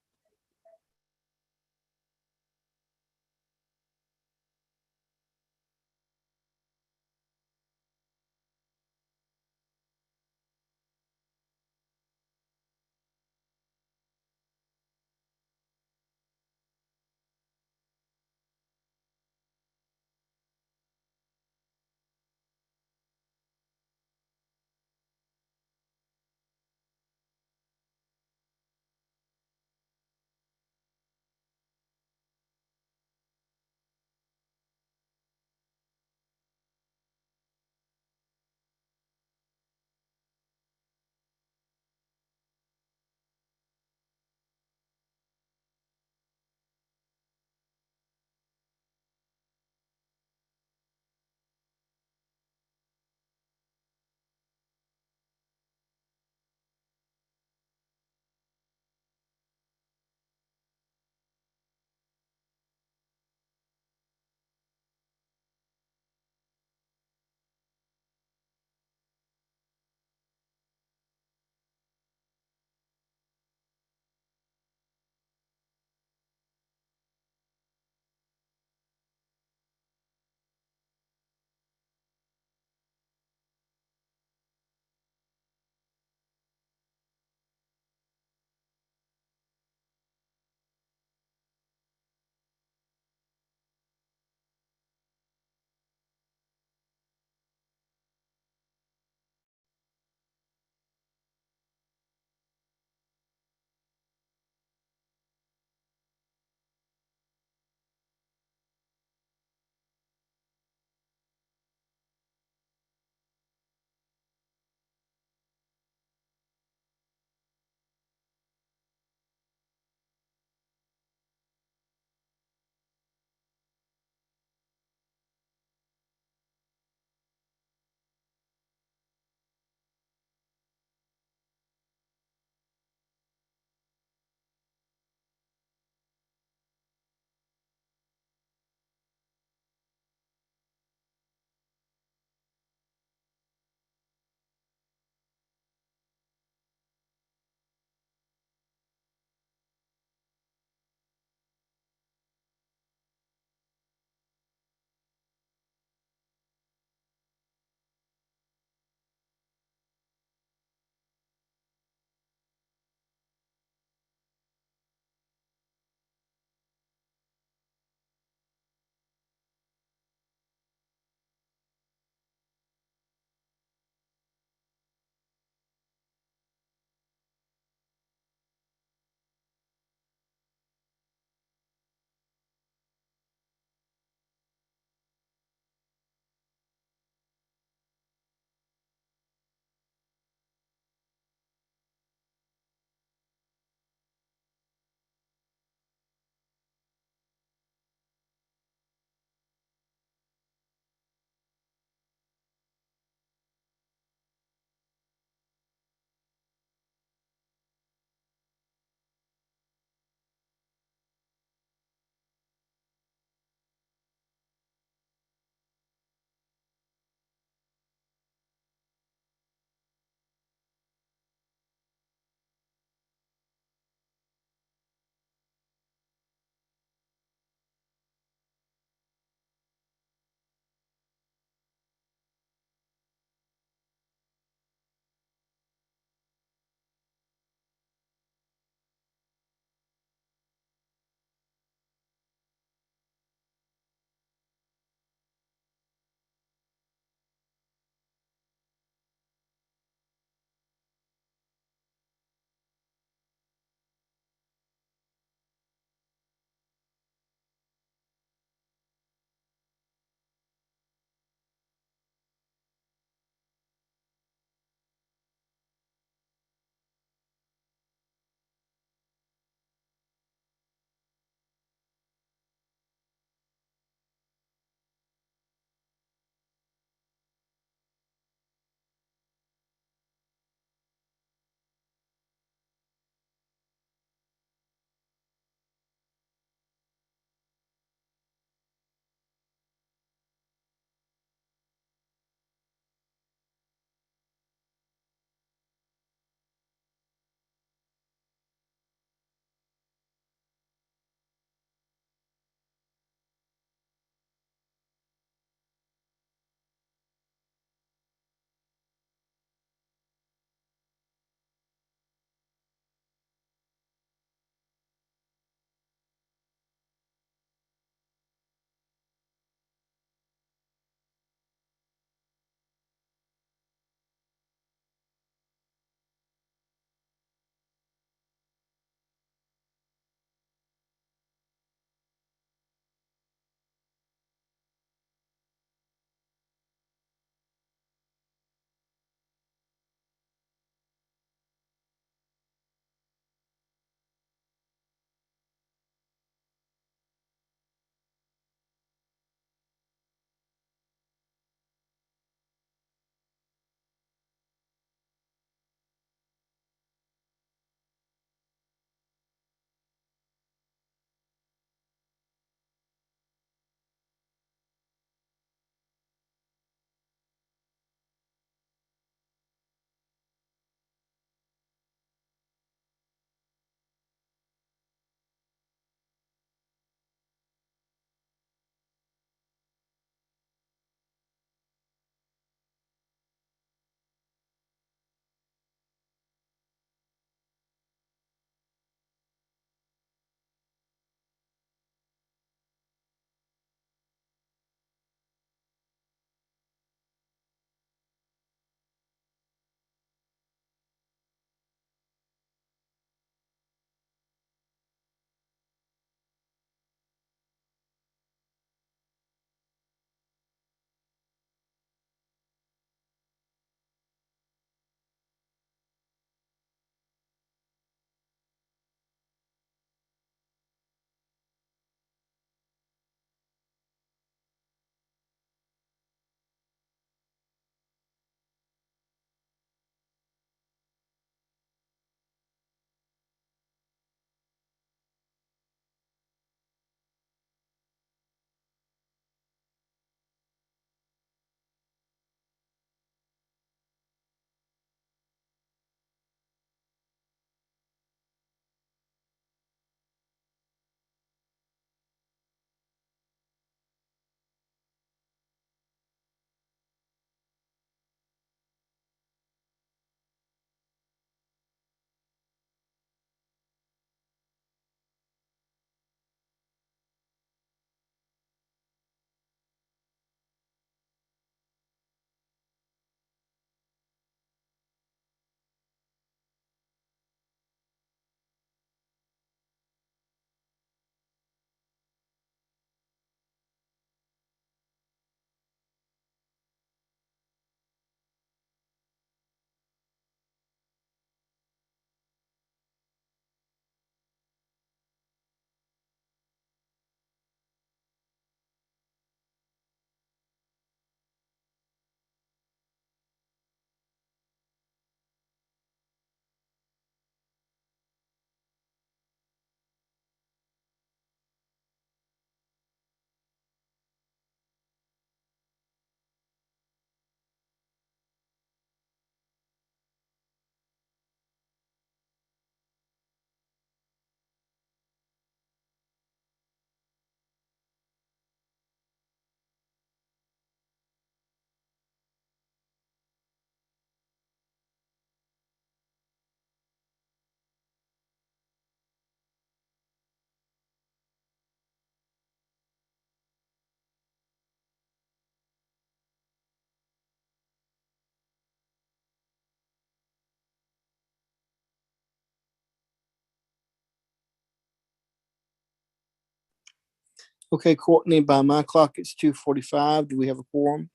Okay, Courtney, by my clock, it's 2:45. Do we have a quorum?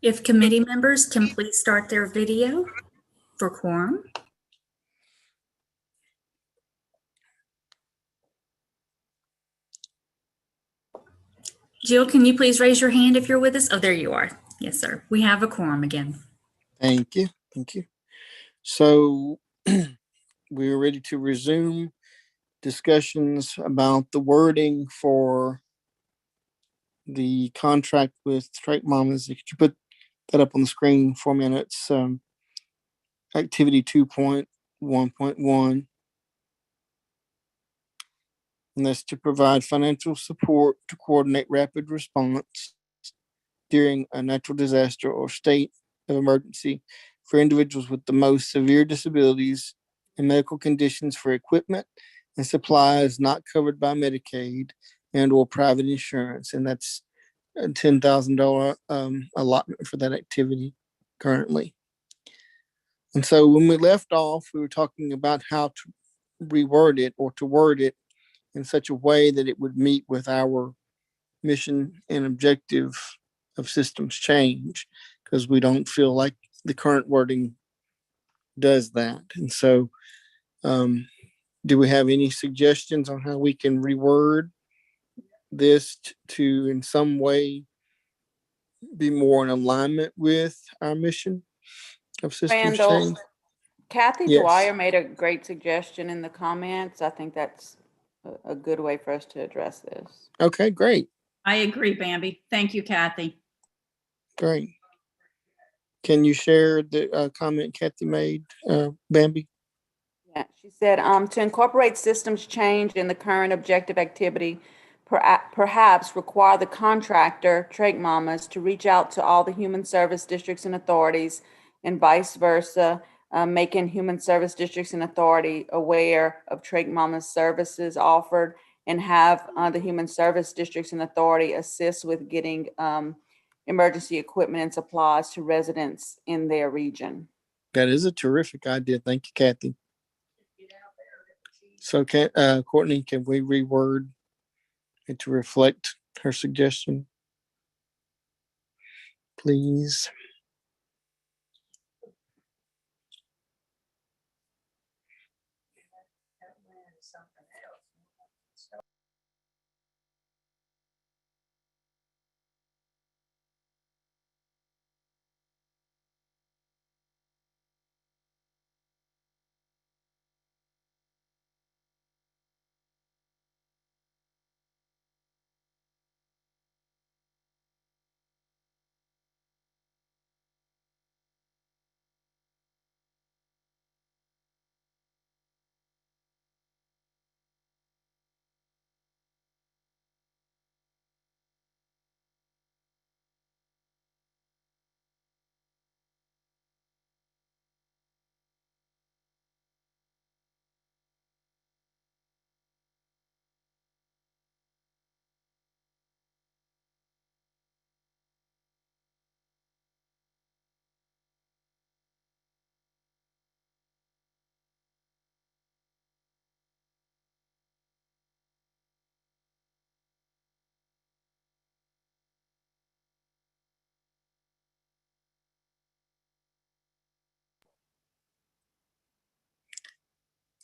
If committee members can please start their video for quorum. Jill, can you please raise your hand if you're with us? Oh, there you are. Yes, sir. We have a quorum again. Thank you. Thank you. So we're ready to resume discussions about the wording for the contract with Straight Mamas. Could you put that up on the screen for me? And it's activity 2.1.1. And that's to provide financial support to coordinate rapid response during a natural disaster or state of emergency for individuals with the most severe disabilities and medical conditions for equipment and supplies not covered by Medicaid and or private insurance. And that's a $10,000 allotment for that activity currently. And so when we left off, we were talking about how to reword it or to word it in such a way that it would meet with our mission and objective of systems change, because we don't feel like the current wording does that. And so do we have any suggestions on how we can reword this to in some way be more in alignment with our mission of systems Randall, change? Kathy Yes. Dwyer made a great suggestion in the comments. I think that's a good way for us to address this. Okay, great. I agree, Bambi. Thank you, Kathy. Great. Can you share the comment Kathy made, Bambi? Yeah, she said, to incorporate systems change in the current objective activity, perhaps require the contractor, Trach Mamas, to reach out to all the human service districts and authorities and vice versa, making human service districts and authority aware of Trach Mamas services offered, and have the human service districts and authority assist with getting emergency equipment and supplies to residents in their region. That is a terrific idea. Thank you, Kathy. So, Courtney, can we reword it to reflect her suggestion, please?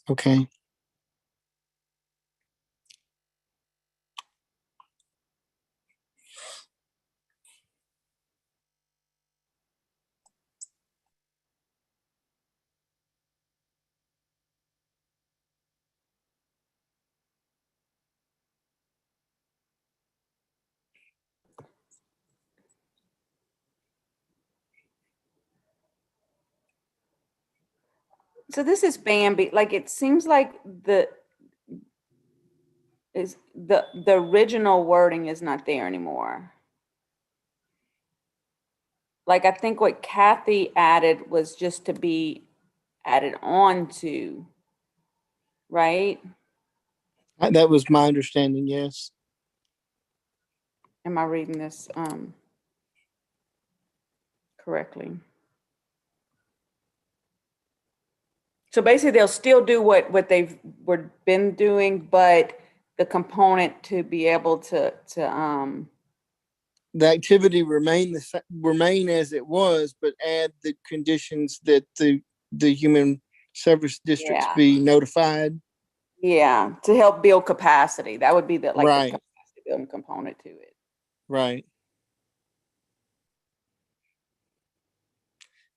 Okay. So this is Bambi. Like, it seems like the original wording is not there anymore. Like, I think what Kathy added was just to be added on to, right? That was my understanding, yes. Am I reading this correctly? So basically they'll still do what they've been doing, but the component to be able to The activity remain as it was, but add the conditions that the human service districts Yeah. be notified. yeah, to help build capacity. That would be the Right. capacity building component to it. Right.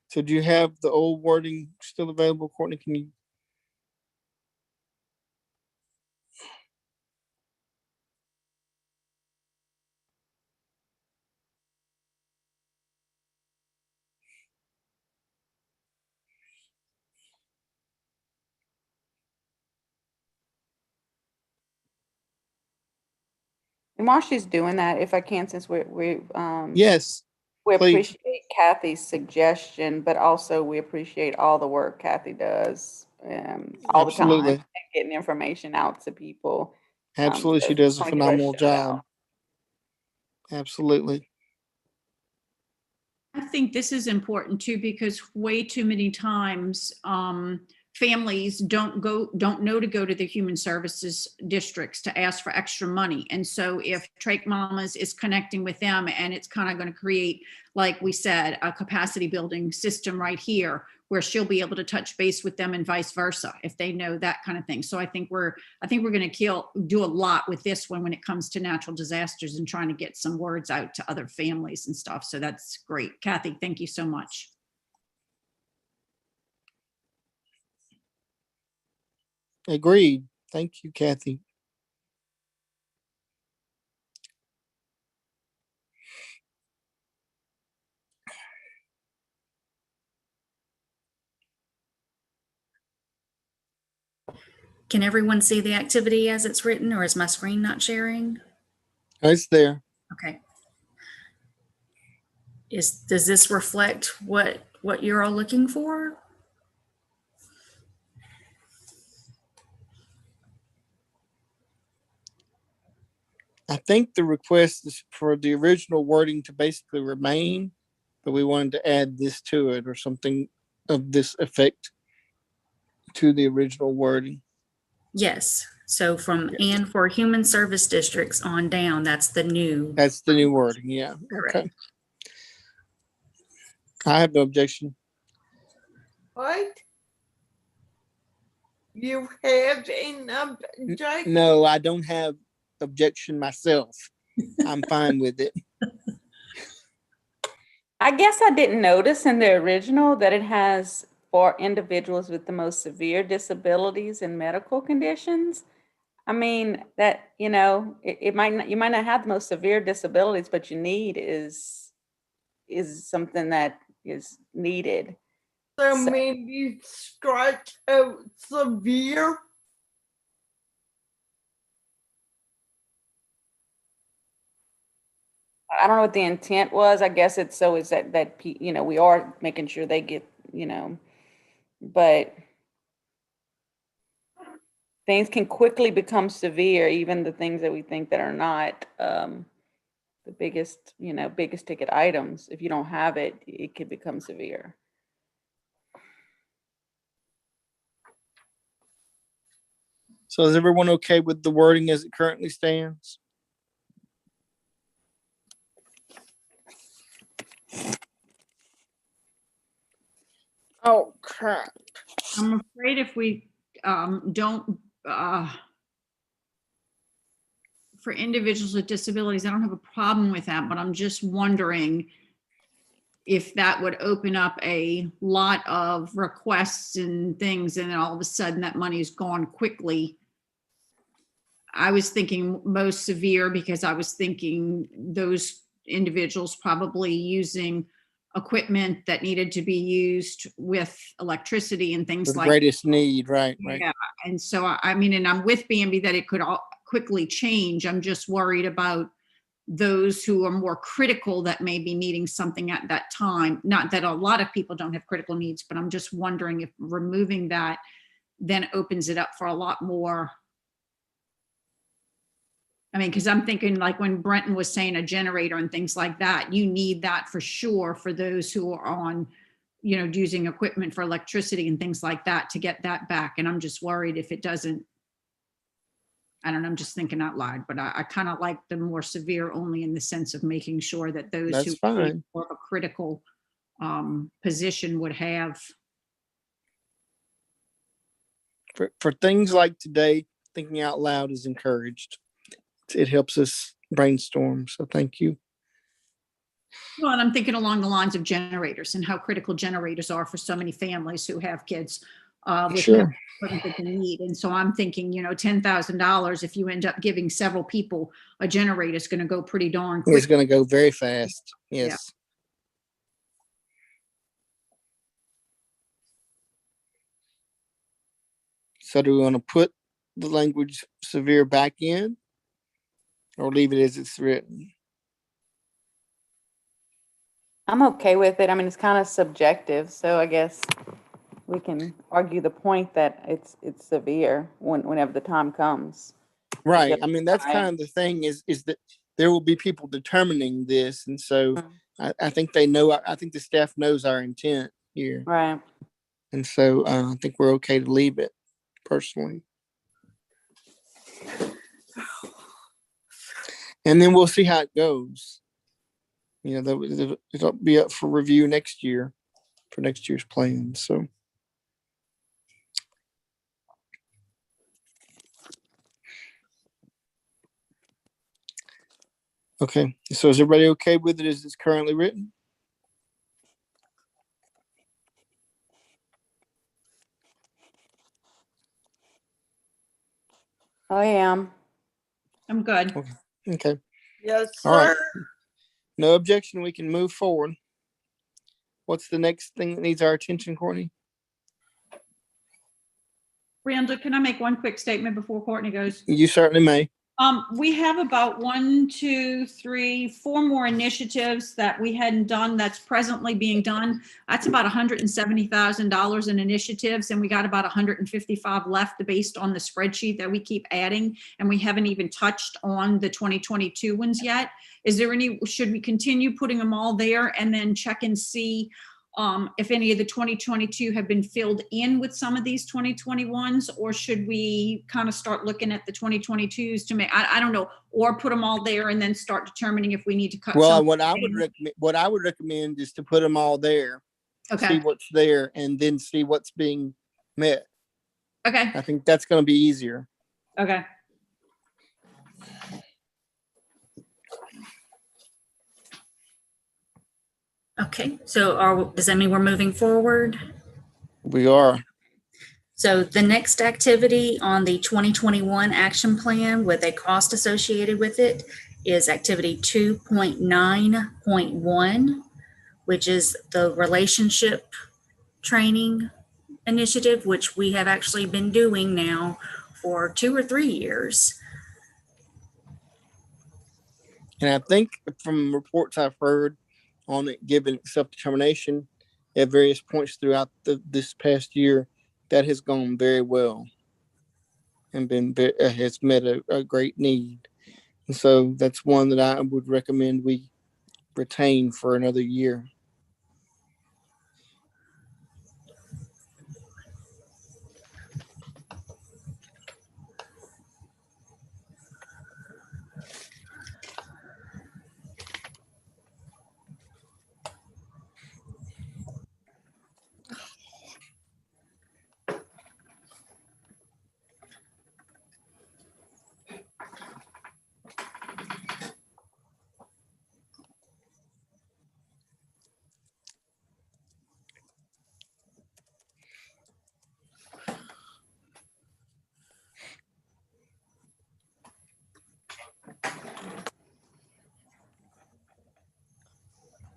So do you have the old wording still available, Courtney? Can you? And while she's doing that, if I can, since Yes. we please. appreciate Kathy's suggestion, but also we appreciate all the work Kathy does all the time, Absolutely. and getting information out to people. Absolutely. So She does a just wanna give her phenomenal shout out. job. Absolutely. I think this is important too, because way too many times, families don't know to go to the human services districts to ask for extra money. And so if Trach Mamas is connecting with them, and it's kind of going to create, like we said, a capacity building system right here where she'll be able to touch base with them and vice versa if they know that kind of thing. So I think we're going to do a lot with this one when it comes to natural disasters and trying to get some words out to other families and stuff. So that's great. Kathy, thank you so much. Agreed. Thank you, Kathy. Can everyone see the activity as it's written, or is my screen not sharing? It's there. Okay. Does this reflect what you're all looking for? I think the request is for the original wording to basically remain, but we wanted to add this to it or something of this effect to the original wording. Yes. So and for human service districts on down, that's the new. That's the new wording. Yeah. Correct. Okay. I have no objection. What? You have an objection? No, I don't have objection myself. I'm fine with it. I guess I didn't notice in the original that it has for individuals with the most severe disabilities and medical conditions. I mean, that, you know, you might not have the most severe disabilities, but you need is something that is needed. So maybe strike out severe. I don't know what the intent was. I guess it's so is that you know, we are making sure they get, you know, but things can quickly become severe, even the things that we think that are not the biggest ticket items. If you don't have it, it could become severe. So is everyone okay with the wording as it currently stands? Oh, crap. I'm afraid if we don't, for individuals with disabilities, I don't have a problem with that, but I'm just wondering if that would open up a lot of requests and things, and then all of a sudden that money is gone quickly. I was thinking most severe because I was thinking those individuals probably using equipment that needed to be used with electricity and things The like greatest need, right? yeah. And so, I mean, and I'm with Bambi that it could all quickly change. I'm just worried about those who are more critical that may be needing something at that time. Not that a lot of people don't have critical needs, but I'm just wondering if removing that then opens it up for a lot more. I mean, because I'm thinking like when Brenton was saying a generator and things like that, you need that for sure for those who are on you know, using equipment for electricity and things like that to get that back. And I'm just worried if it doesn't, I don't know, I'm just thinking out loud, but I kind of like the more severe only in the sense of making sure that those That's who fine. are a critical position would have. For things like today, thinking out loud is encouraged. It helps us brainstorm. So thank you. Well, and I'm thinking along the lines of generators and how critical generators are for so many families who have kids with Sure. equipment that they need. And so I'm thinking, you know, $10,000, if you end up giving several people a generator, it's going to go pretty darn It's quick. going to go very fast. Yes. So do we want to put the language severe back in or leave it as it's written? I'm okay with it. I mean, it's kind of subjective, so I guess we can argue the point that it's severe whenever the time comes. Right. I mean, that's kind of the thing is that there will be people determining this. And so I think they know, I think the staff knows our intent here. Right. And so I think we're okay to leave it personally. And then we'll see how it goes. You know, it'll be up for review next year for next year's plan. So. Okay, so is everybody okay with it as it's currently written? I am. I'm good. Okay. Yes, All right. sir. No objection. We can move forward. What's the next thing that needs our attention, Courtney? Randall, can I make one quick statement before Courtney goes? You certainly may. We have about 1, 2, 3, 4 more initiatives that we hadn't done that's presently being done. That's about $170,000 in initiatives, and we got about 155 left based on the spreadsheet that we keep adding, and we haven't even touched on the 2022 ones yet. Is there any, should we continue putting them all there and then check and see if any of the 2022 have been filled in with some of these 2021s, or should we kind of start looking at the 2022s to make, I don't know, or put them all there and then start determining if we need to cut Well, some? what I would recommend is to put them all there, Okay. see what's there, and then see what's being met. Okay. I think that's going to be easier. Okay. Okay, so does that mean we're moving forward? We are. So the next activity on the 2021 action plan with a cost associated with it is activity 2.9.1, which is the relationship training initiative, which we have actually been doing now for 2 or 3 years. And I think from reports I've heard on it, given self-determination at various points throughout this past year, that has gone very well and has met a great need. And so that's one that I would recommend we retain for another year.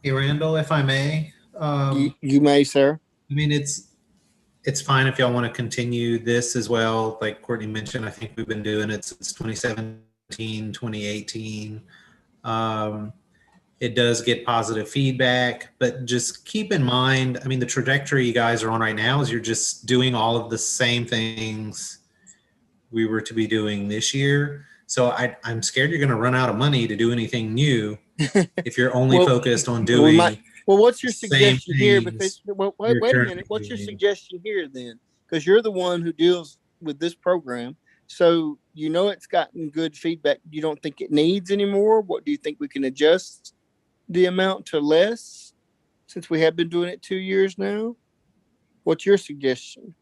Hey, Randall, if I may. You may, sir. I mean, it's fine if y'all want to continue this as well. Like Courtney mentioned, I think we've been doing it since 2017, 2018. It does get positive feedback, but just keep in mind, I mean, the trajectory you guys are on right now is you're just doing all of the same things we were to be doing this year. So I'm scared you're going to run out of money to do anything new if you're only focused on doing Well, what's your Same suggestion here? things Because well, you're wait a currently minute. What's your doing. suggestion here then? Because you're the one who deals with this program, so you know it's gotten good feedback. You don't think it needs anymore? What do you think we can adjust the amount to less since we have been doing it 2 years now? What's your suggestion?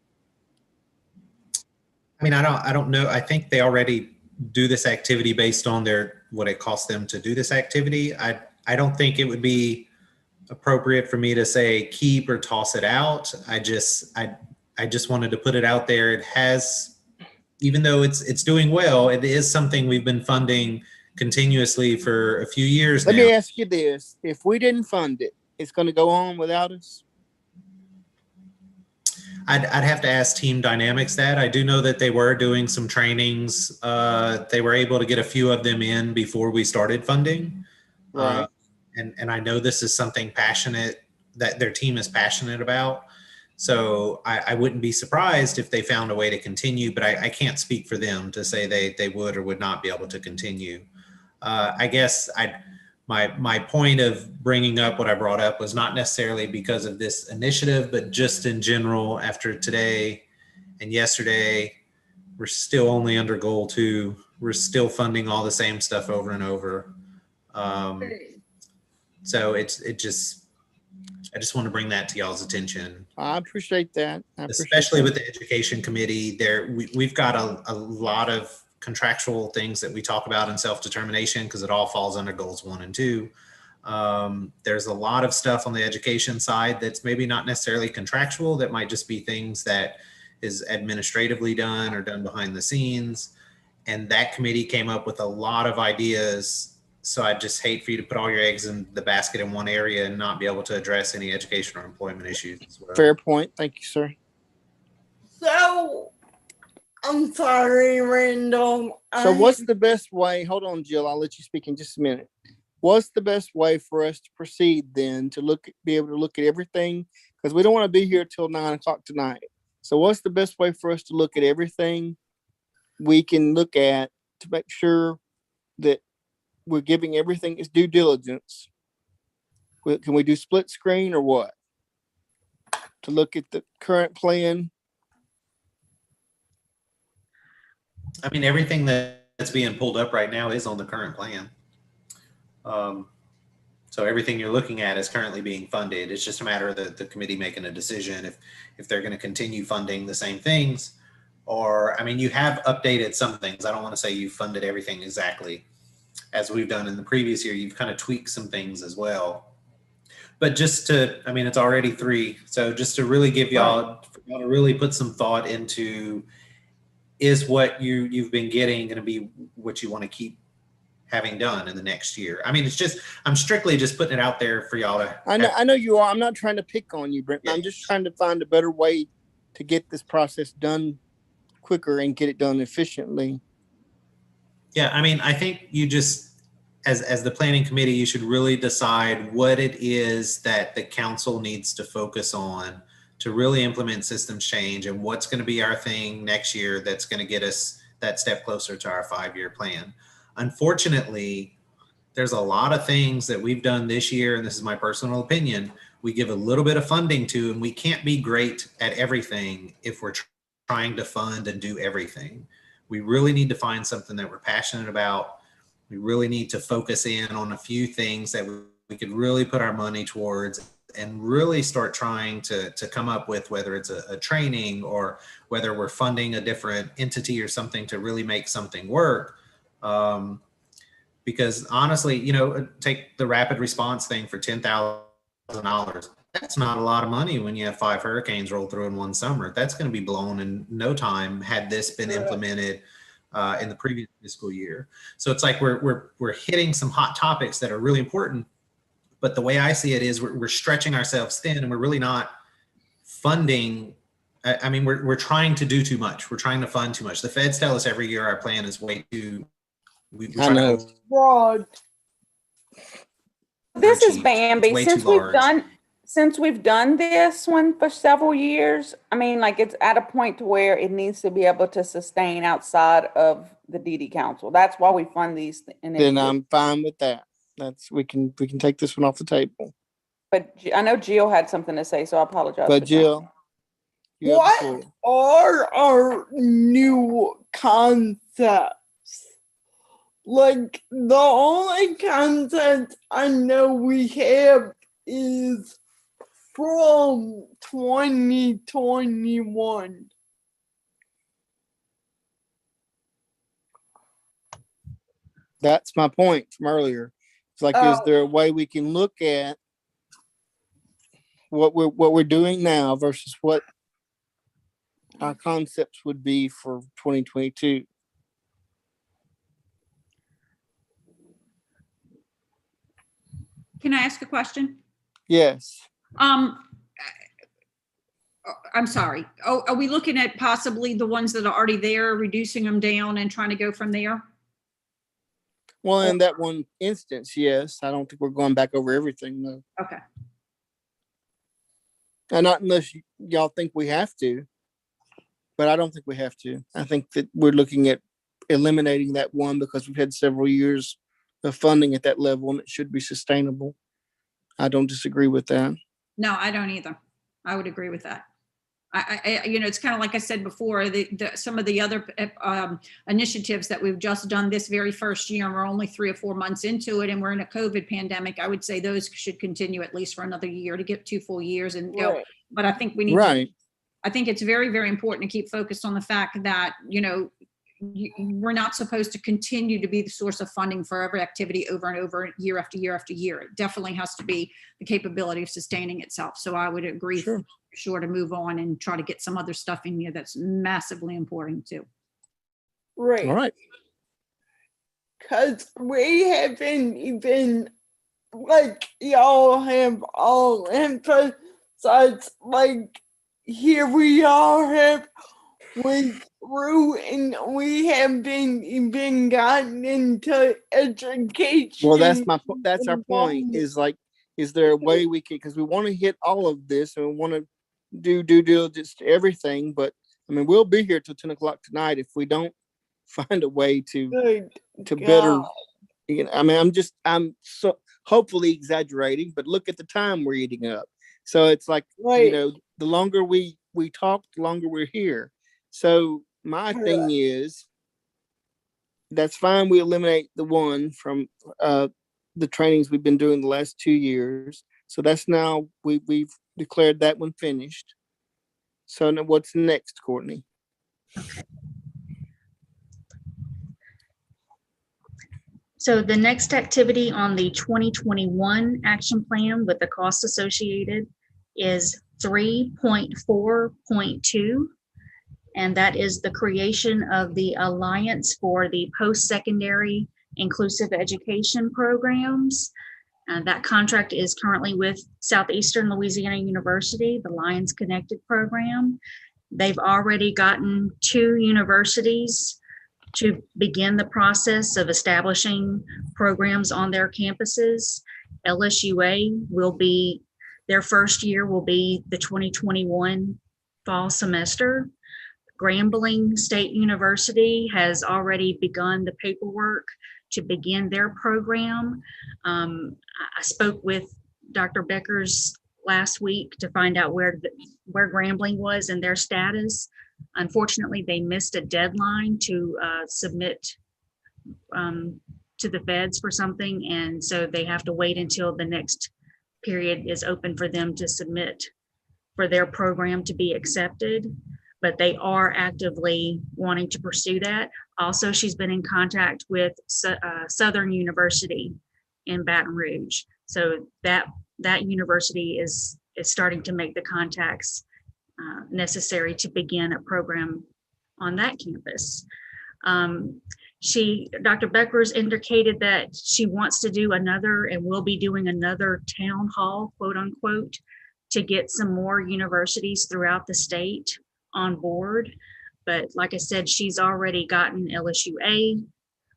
I mean, I don't know. I think they already do this activity based on what it costs them to do this activity. I don't think it would be appropriate for me to say keep or toss it out. I just wanted to put it out there. It has, even though it's doing well, it is something we've been funding continuously for a few years now. Let me ask you this. If we didn't fund it, it's going to go on without us? I'd have to ask Team Dynamics that. I do know that they were doing some trainings. They were able to get a few of them in before we started funding. Right. And I know this is something passionate that their team is passionate about. So I wouldn't be surprised if they found a way to continue, but I can't speak for them to say they would or would not be able to continue. I guess my point of bringing up what I brought up was not necessarily because of this initiative, but just in general, after today and yesterday, we're still only under goal 2. We're still funding all the same stuff over and over. So I just want to bring that to y'all's attention. I appreciate that. Especially with the education committee there, we've got a lot of contractual things that we talk about in self-determination because it all falls under goals 1 and 2. There's a lot of stuff on the education side that's maybe not necessarily contractual, that might just be things that is administratively done or done behind the scenes. And that committee came up with a lot of ideas. So I just hate for you to put all your eggs in the basket in one area and not be able to address any education or employment issues as well. Fair point. Thank you, sir. So, I'm sorry, Randall. So what's the best way? Hold on, Jill. I'll let you speak in just a minute. What's the best way for us to proceed then to be able to look at everything? Because we don't want to be here till 9 o'clock tonight. So what's the best way for us to look at everything we can look at to make sure that we're giving everything its due diligence? Can we do split screen or what? To look at the current plan? I mean, everything that's being pulled up right now is on the current plan. So everything you're looking at is currently being funded. It's just a matter of the committee making a decision if they're going to continue funding the same things, or, I mean, you have updated some things. I don't want to say you funded everything exactly as we've done in the previous year. You've kind of tweaked some things as well. But just to, I mean, it's already 3. So just to really give y'all to really put some thought into, is what you've been getting going to be what you want to keep having done in the next year? I mean, it's just, I'm strictly just putting it out there for y'all to. I know you are. I'm not trying to pick on you, Brent. Yeah. I'm just trying to find a better way to get this process done quicker and get it done efficiently. Yeah, I mean, I think you just, as the planning committee, you should really decide what it is that the council needs to focus on to really implement systems change, and what's going to be our thing next year that's going to get us that step closer to our 5-year plan. Unfortunately, there's a lot of things that we've done this year, and this is my personal opinion, we give a little bit of funding to, and we can't be great at everything if we're trying to fund and do everything. We really need to find something that we're passionate about. We really need to focus in on a few things that we could really put our money towards and really start trying to come up with, whether it's a training or whether we're funding a different entity or something to really make something work. Because honestly, you know, take the rapid response thing for $10,000. That's not a lot of money when you have 5 hurricanes roll through in one summer. That's going to be blown in no time had this been implemented in the previous fiscal year. So it's like we're hitting some hot topics that are really important. But the way I see it is we're stretching ourselves thin, and we're really not funding. I mean, we're trying to do too much. We're trying to fund too much. The feds tell us every year our plan is way too. I know. Broad. This is Bambi. Since we've done this one for several years, I mean, like, it's at a point to where it needs to be able to sustain outside of the DD Council. That's why we fund these initiatives. Then I'm fine with that. We can take this one off the table. But I know Jill had something to say, so I apologize. But for Jill, you have the What floor. are our new concepts? Like, the only concept I know we have is from 2021. That's my point from earlier. It's like, is there a way we can look at what we're doing now versus what our concepts would be for 2022? Can I ask a question? Yes. I'm sorry. Oh, are we looking at possibly the ones that are already there, reducing them down and trying to go from there? Well, in that one instance, yes. I don't think we're going back over everything, though. Okay. And not unless y'all think we have to, but I don't think we have to. I think that we're looking at eliminating that one because we've had several years of funding at that level and it should be sustainable. I don't disagree with that. No, I don't either. I would agree with that. I it's kind of like I said before, some of the other initiatives that we've just done this very first year, and we're only 3 or 4 months into it, and we're in a COVID pandemic. I would say those should continue at least for another year to get 2 full years and go. Right. But I think we need Right. I think it's very, very important to keep focused on the fact that, we're not supposed to continue to be the source of funding for every activity over and over, year after year after year. It definitely has to be the capability of sustaining itself. So I would agree for sure to move on and try to get some other stuff in here that's massively important too. Right. All right. Because we haven't even, like, y'all have all emphasized, like, here we all have went through and we haven't even gotten into education. Well, that's our point, is like, is there a way we can, because we want to hit all of this and we want to do due diligence to everything, but I mean, we'll be here till 10 o'clock tonight if we don't find a way to better, I mean, I'm so hopefully exaggerating, but look at the time we're eating up. So it's like, the longer we talk, the longer we're here. So my thing is, that's fine. We eliminate the one from the trainings we've been doing the last 2 years. So that's now, we've declared that one finished. So now what's next, Courtney? So the next activity on the 2021 action plan with the cost associated is 3.4.2. And that is the creation of the Alliance for the Post-Secondary Inclusive Education Programs. That contract is currently with Southeastern Louisiana University, the Lions Connected program. They've already gotten 2 universities to begin the process of establishing programs on their campuses. LSUA will be, their first year will be the 2021 fall semester. Grambling State University has already begun the paperwork to begin their program. I spoke with Dr. Beckers last week to find out where Grambling was and their status. Unfortunately, they missed a deadline to submit to the feds for something, and so they have to wait until the next period is open for them to submit for their program to be accepted. But they are actively wanting to pursue that. Also, she's been in contact with Southern University in Baton Rouge. So that university is starting to make the contacts necessary to begin a program on that campus. Dr. Beckers indicated that she wants to do another and will be doing another town hall, quote unquote, to get some more universities throughout the state on board. But like I said, she's already gotten LSUA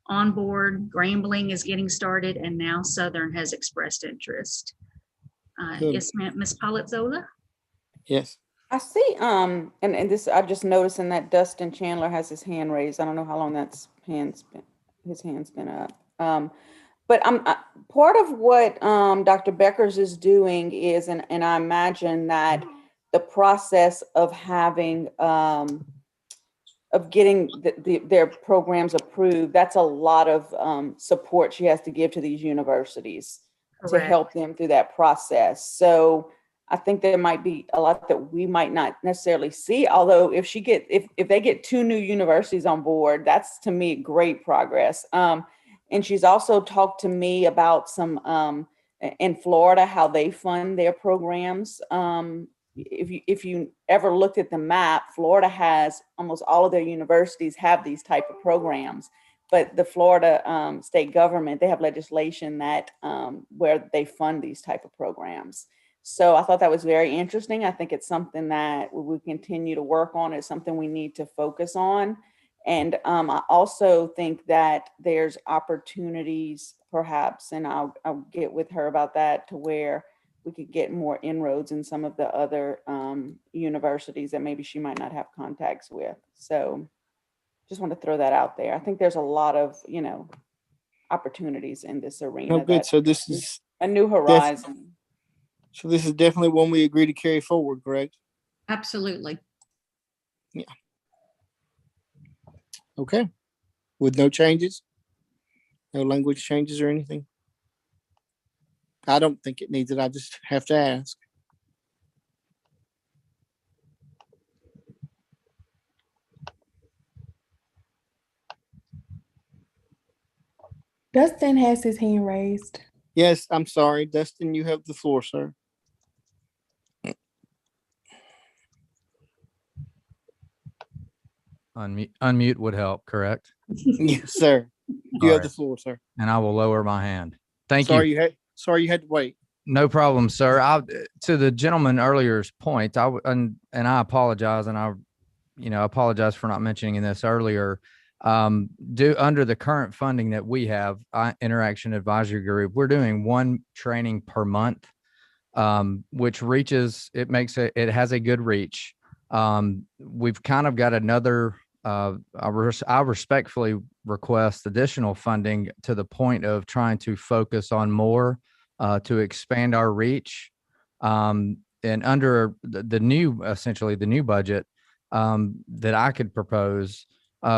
on board, Grambling is getting started, and now Southern has expressed interest. Yes, Ms. Polizzola? Yes. I see, and this, I just noticed in that Dustin Chandler has his hand raised. I don't know how long his hand's been up. But part of what Dr. Beckers is doing is, and I imagine that the process of having of getting their programs approved, that's a lot of support she has to give to these universities to Correct. help them through that process. So I think there might be a lot that we might not necessarily see. Although if they get 2 new universities on board, that's to me great progress. And she's also talked to me about some in Florida, how they fund their programs. If you ever looked at the map, Florida has almost all of their universities have these type of programs. But the Florida state government, they have legislation that where they fund these type of programs. So I thought that was very interesting. I think it's something that we continue to work on. It's something we need to focus on. And I also think that there's opportunities perhaps, and I'll get with her about that, to where we could get more inroads in some of the other universities that maybe she might not have contacts with. So just want to throw that out there. I think there's a lot of, opportunities in this arena. Oh, good. That So this is a new horizon. So this is definitely one we agree to carry forward, correct? Absolutely. Yeah. Okay. With no changes? No language changes or anything? I don't think it needs it. I just have to ask. Dustin has his hand raised. Yes, I'm sorry. Dustin, you have the floor, sir. Unmute would help, correct? Yes, sir. You All have the right. floor, sir. And I will lower my hand. Thank Sorry you. Sorry you had to wait. No problem, sir. To the gentleman earlier's point, and I apologize, and I apologize for not mentioning this earlier. Under the current funding that we have, Interaction Advisory Group, we're doing 1 training per month, which reaches, it has a good reach. We've kind of got another, I respectfully request additional funding to the point of trying to focus on more, to expand our reach. And under the new budget that I could propose,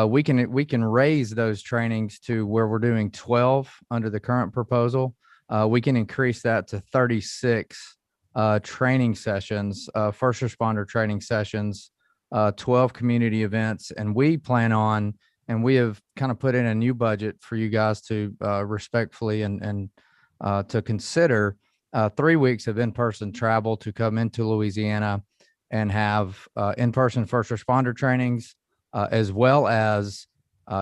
we can raise those trainings to where we're doing 12 under the current proposal. We can increase that to 36 training sessions, first responder training sessions, 12 community events. And we plan on, and we have kind of put in a new budget for you guys to respectfully and to consider 3 weeks of in-person travel to come into Louisiana and have in-person first responder trainings, as well as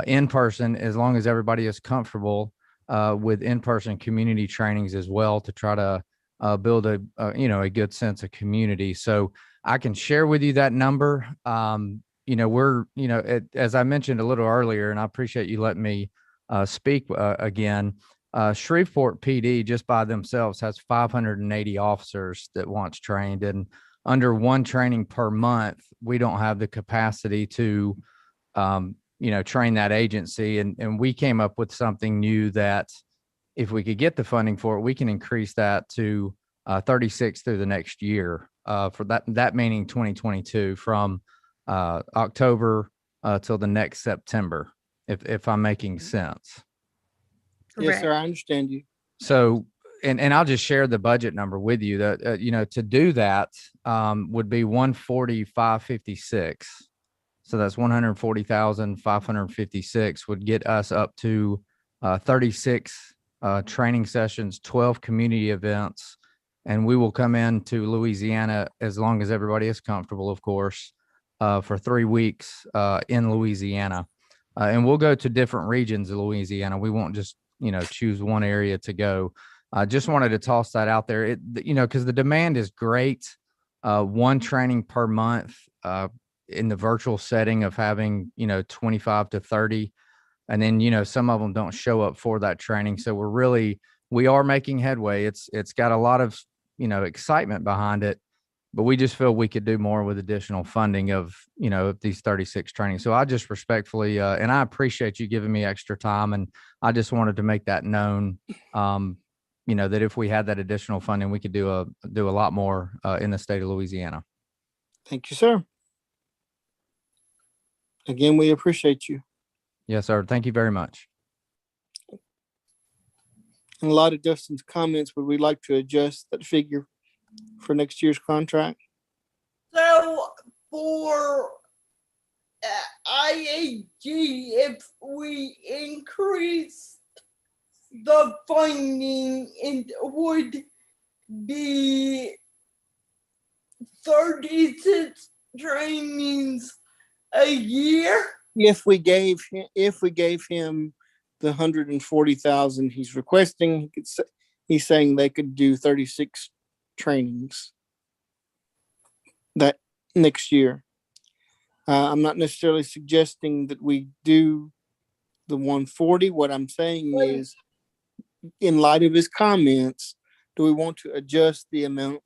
in-person, as long as everybody is comfortable with in-person community trainings as well, to try to build a good sense of community. So I can share with you that number. As I mentioned a little earlier, and I appreciate you letting me speak again. Shreveport PD just by themselves has 580 officers that wants trained, and under 1 training per month, we don't have the capacity to, train that agency. And we came up with something new that if we could get the funding for it, we can increase that to 36 through the next year, for that meaning 2022, from October till the next September, if I'm making sense. Yes, sir. I understand you. So, and I'll just share the budget number with you. That to do that would be 140,556. So that's 140,556 would get us up to 36 training sessions, 12 community events, and we will come into Louisiana, as long as everybody is comfortable, of course, for 3 weeks in Louisiana, and we'll go to different regions of Louisiana. We won't just choose one area to go. I just wanted to toss that out there. Because the demand is great. 1 training per month in the virtual setting of having 25 to 30, and then some of them don't show up for that training. So we are making headway. It's got a lot of excitement behind it, but we just feel we could do more with additional funding of, of these 36 trainings. So I just respectfully, and I appreciate you giving me extra time. And I just wanted to make that known, that if we had that additional funding, we could do a lot more in the state of Louisiana. Thank you, sir. Again, we appreciate you. Yes, sir. Thank you very much. And a lot of Dustin's comments, would we like to adjust that figure for next year's contract? So for IAG, if we increase the funding, it would be 36 trainings a year. If we gave him the 140,000 he's requesting, he's saying they could do 36 trainings that next year. I'm not necessarily suggesting that we do the 140. What I'm saying is, in light of his comments, do we want to adjust the amount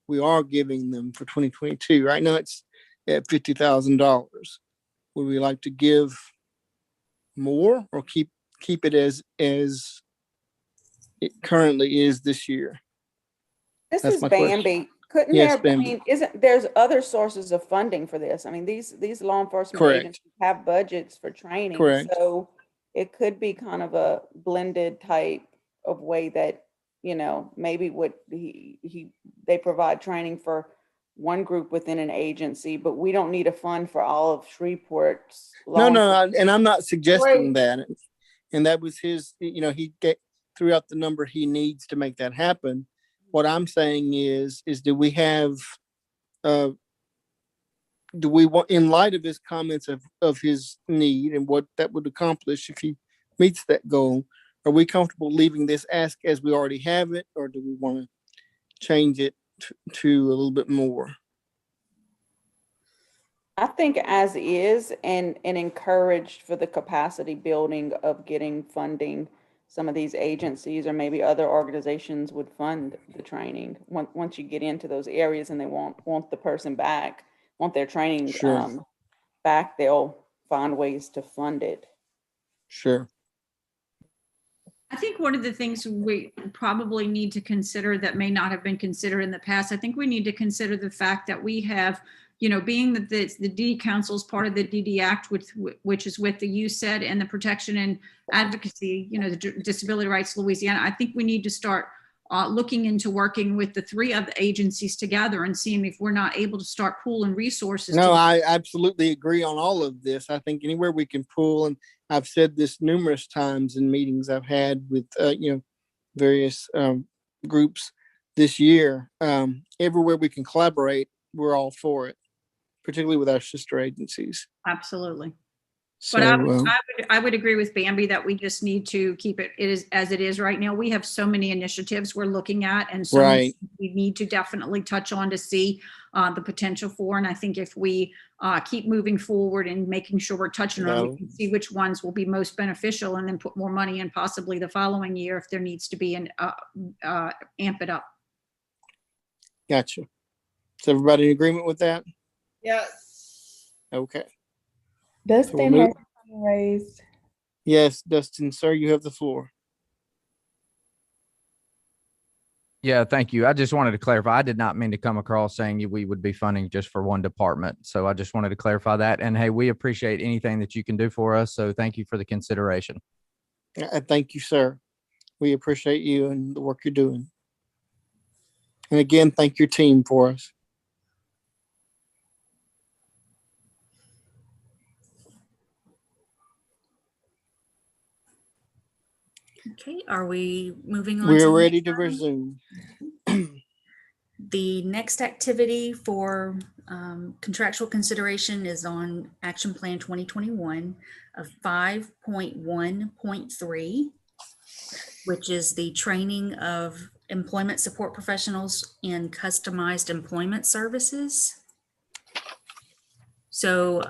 we are giving them for 2022? Right now it's at $50,000. Would we like to give more or keep it as it currently is this year? This That's is my Bambi. Couldn't Yes, there, Bambi. there's other sources of funding for this? I mean, these law enforcement Correct. agencies have budgets for training. Correct. So it could be kind of a blended type of way that, maybe what they provide training for one group within an agency, but we don't need a fund for all of Shreveport's. And I'm not suggesting Right. that. And that was his, he threw out the number he needs to make that happen. What I'm saying is do we have, do we want, in light of his comments of his need and what that would accomplish if he meets that goal, are we comfortable leaving this ask as we already have it, or do we want to change it to a little bit more? I think as is, and encouraged for the capacity building of getting funding. Some of these agencies or maybe other organizations would fund the training. Once you get into those areas and they want the person back, want their training Sure. back, they'll find ways to fund it. Sure. I think one of the things we probably need to consider that may not have been considered in the past, I think we need to consider the fact that we have, being that the DD Council is part of the DD Act, which is with the USED and the Protection and Advocacy, the Disability Rights Louisiana. I think we need to start looking into working with the three other agencies together and seeing if we're not able to start pooling resources. No, I absolutely agree on all of this. I think anywhere we can pool, and I've said this numerous times in meetings I've had with, various groups this year, everywhere we can collaborate, we're all for it, particularly with our sister agencies. Absolutely. So, But I would agree with Bambi that we just need to keep it as it is right now. We have so many initiatives we're looking at, and so Right. we need to definitely touch on to see the potential for. And I think if we keep moving forward and making sure we're touching on, we can see which ones will be most beneficial, and then put more money in possibly the following year if there needs to be an amp it up. Gotcha. Is everybody in agreement with that? Yes. Okay. Dustin move- has his hand raised. Yes, Dustin, sir, you have the floor. Yeah, thank you. I just wanted to clarify. I did not mean to come across saying we would be funding just for one department. So I just wanted to clarify that. And hey, we appreciate anything that you can do for us. So thank you for the consideration. Thank you, sir. We appreciate you and the work you're doing. And again, thank your team for us. Okay, are we moving on? We're the ready next to item? resume. The next activity for contractual consideration is on Action Plan 2021 of 5.1.3, which is the training of employment support professionals in customized employment services. So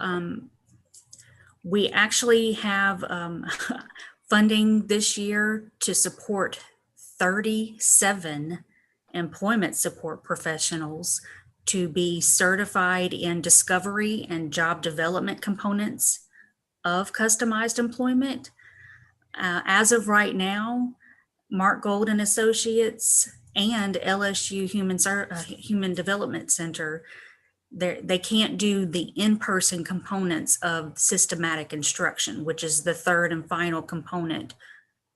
we actually have funding this year to support 37 employment support professionals to be certified in discovery and job development components of customized employment. As of right now, Mark Gold and Associates and LSU Human Development Center, they can't do the in-person components of systematic instruction, which is the third and final component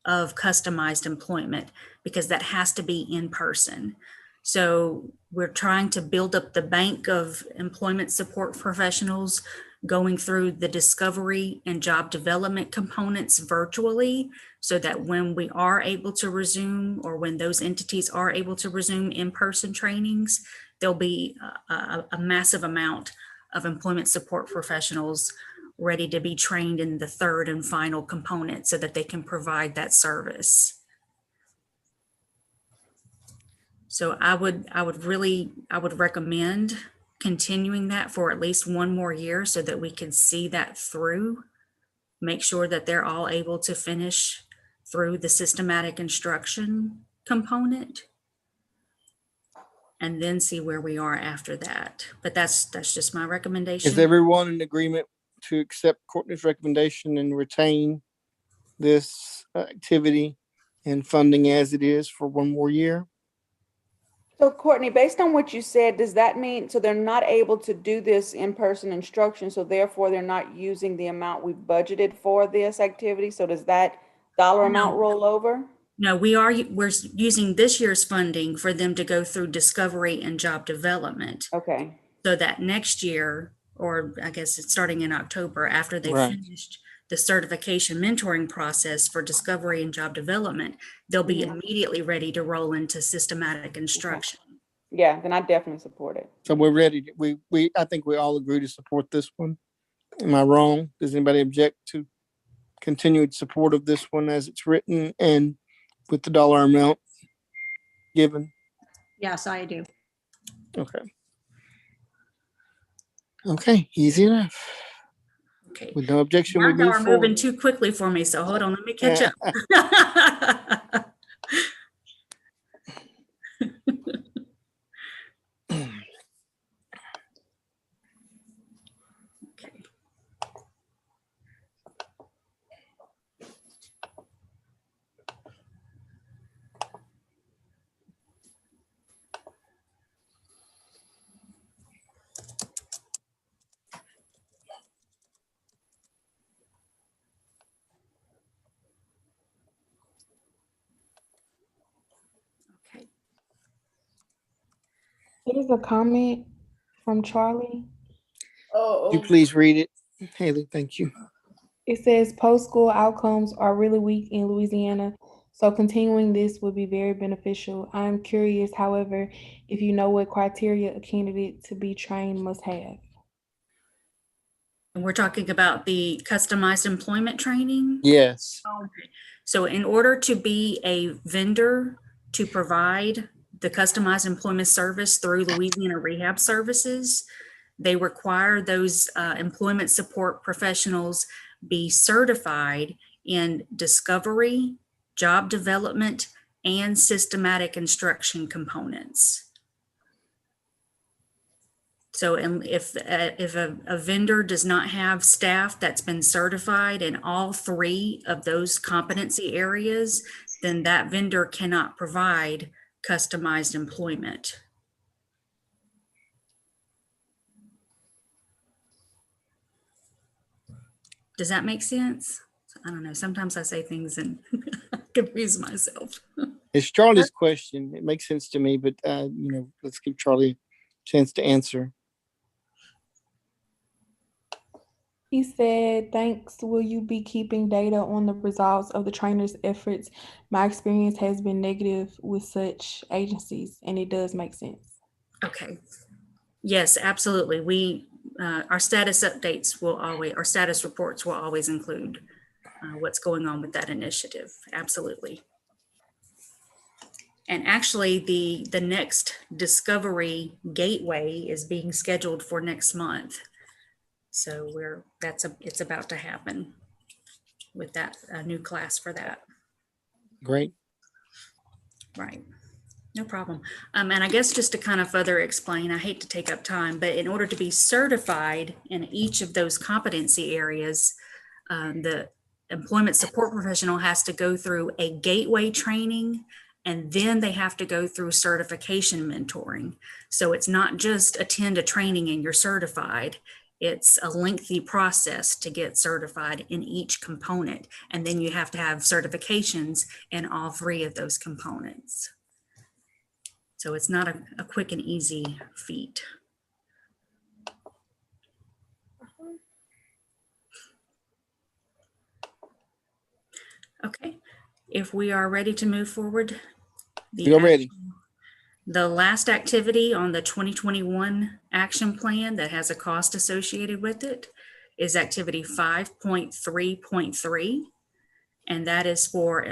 of customized employment, because that has to be in person. So we're trying to build up the bank of employment support professionals going through the discovery and job development components virtually, so that when we are able to resume, or when those entities are able to resume in-person trainings, there'll be a massive amount of employment support professionals ready to be trained in the third and final component so that they can provide that service. So I would recommend continuing that for at least one more year so that we can see that through, make sure that they're all able to finish through the systematic instruction component, and then see where we are after that. But that's just my recommendation. Is everyone in agreement to accept Courtney's recommendation and retain this activity and funding as it is for one more year? So Courtney, based on what you said, does that mean, so they're not able to do this in-person instruction, so therefore they're not using the amount we budgeted for this activity? So does that dollar amount roll over? No, we're using this year's funding for them to go through discovery and job development. Okay. So that next year, or I guess it's starting in October, after they finished the certification mentoring process for discovery and job development, they'll be immediately ready to roll into systematic instruction. Okay. Yeah, then I definitely support it. So we're ready. I think we all agree to support this one. Am I wrong? Does anybody object to continued support of this one as it's written and with the dollar amount given? Yes, I do. Okay. Okay, easy enough. Okay. With no objection, Now we move y'all are moving forward. too quickly for me, so hold on, let me catch up. Okay. Okay. There's a comment from Charlie. Would you please read it, Haley? Thank you. It says post-school outcomes are really weak in Louisiana, so continuing this would be very beneficial. I'm curious, however, if you know what criteria a candidate to be trained must have. And we're talking about the customized employment training? Yes. Okay. So in order to be a vendor to provide the customized employment service through Louisiana Rehab Services, they require those employment support professionals be certified in discovery, job development, and systematic instruction components. So if a vendor does not have staff that's been certified in all three of those competency areas, then that vendor cannot provide customized employment. Does that make sense? I don't know. Sometimes I say things and confuse myself. It's Charlie's question. It makes sense to me, but let's give Charlie a chance to answer. He said, thanks. Will you be keeping data on the results of the trainer's efforts? My experience has been negative with such agencies, and it does make sense. Okay. Yes, absolutely. Our status updates our status reports will always include what's going on with that initiative. Absolutely. And actually the next Discovery Gateway is being scheduled for next month. So it's about to happen with that new class for that. Great. Right. No problem. And I guess just to kind of further explain, I hate to take up time, but in order to be certified in each of those competency areas, the employment support professional has to go through a gateway training, and then they have to go through certification mentoring. So it's not just attend a training and you're certified. It's a lengthy process to get certified in each component. And then you have to have certifications in all three of those components. So it's not a quick and easy feat. Okay, if we are ready to move forward. You're ready. The last activity on the 2021 action plan that has a cost associated with it is activity 5.3.3. And that is for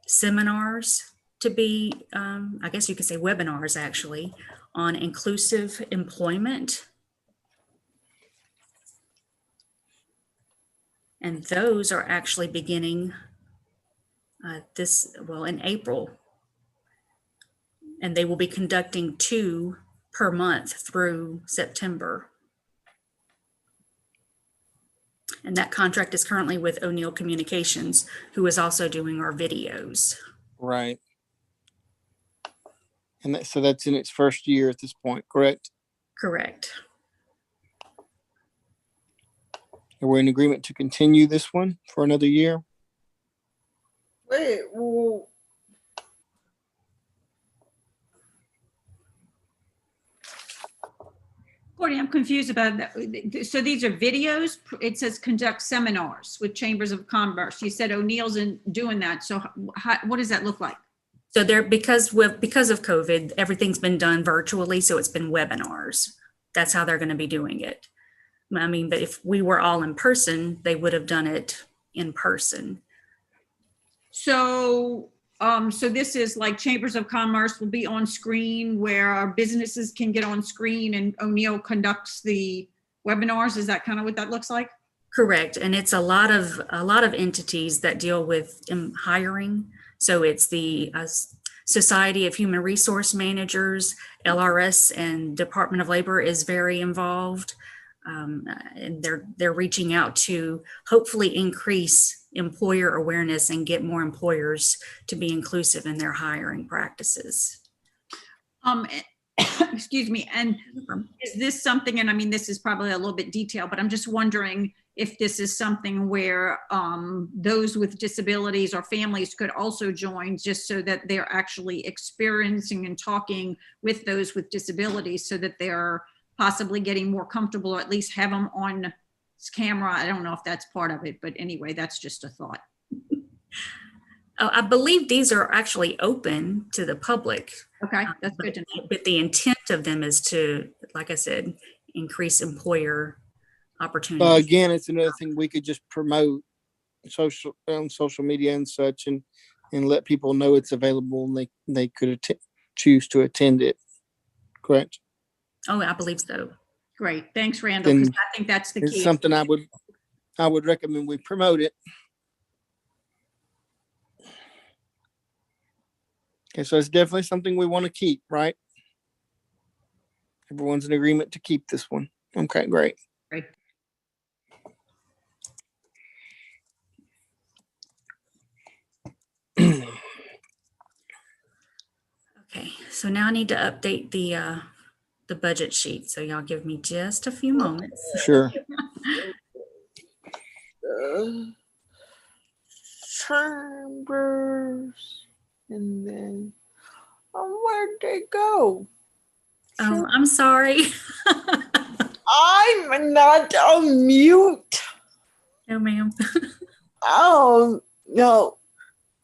seminars to be, I guess you could say webinars actually, on inclusive employment. And those are actually beginning in April. And they will be conducting 2 per month through September. And that contract is currently with O'Neill Communications, who is also doing our videos. Right. And so that's in its first year at this point, correct? Correct. And we're in agreement to continue this one for another year? Wait, well, Courtney, I'm confused about that. So these are videos. It says conduct seminars with chambers of commerce. You said O'Neill's doing that. So what does that look like? So because of COVID, everything's been done virtually. So it's been webinars. That's how they're going to be doing it. I mean, but if we were all in person, they would have done it in person. So so this is like chambers of commerce will be on screen where our businesses can get on screen and O'Neill conducts the webinars. Is that kind of what that looks like? Correct. And it's a lot of entities that deal with hiring. So it's the Society of Human Resource Managers, LRS, and Department of Labor is very involved. And they're reaching out to hopefully increase employer awareness and get more employers to be inclusive in their hiring practices. Excuse me. And is this something, and I mean, this is probably a little bit detailed, but I'm just wondering if this is something where those with disabilities or families could also join, just so that they're actually experiencing and talking with those with disabilities so that they're possibly getting more comfortable, or at least have them on camera. I don't know if that's part of it, but anyway, that's just a thought. I believe these are actually open to the public. Okay, that's good to know. But the intent of them is to, like I said, increase employer opportunities. Again, it's another thing we could just promote on social media and such, and let people know it's available, and they could choose to attend it. Correct? Oh, I believe so. Great, thanks, Randall, because I think that's the key. It's something I would recommend we promote it. Okay, so it's definitely something we want to keep, right? Everyone's in agreement to keep this one. Okay, great. Great. Okay, so now I need to update the budget sheet. So y'all give me just a few moments. Sure. chambers, and then where'd they go? Oh, I'm sorry. I'm not on mute. No, ma'am. Oh no,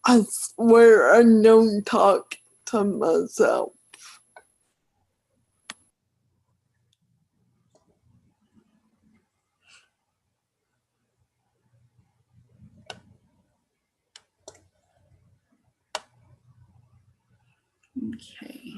I swear I don't talk to myself. Okay.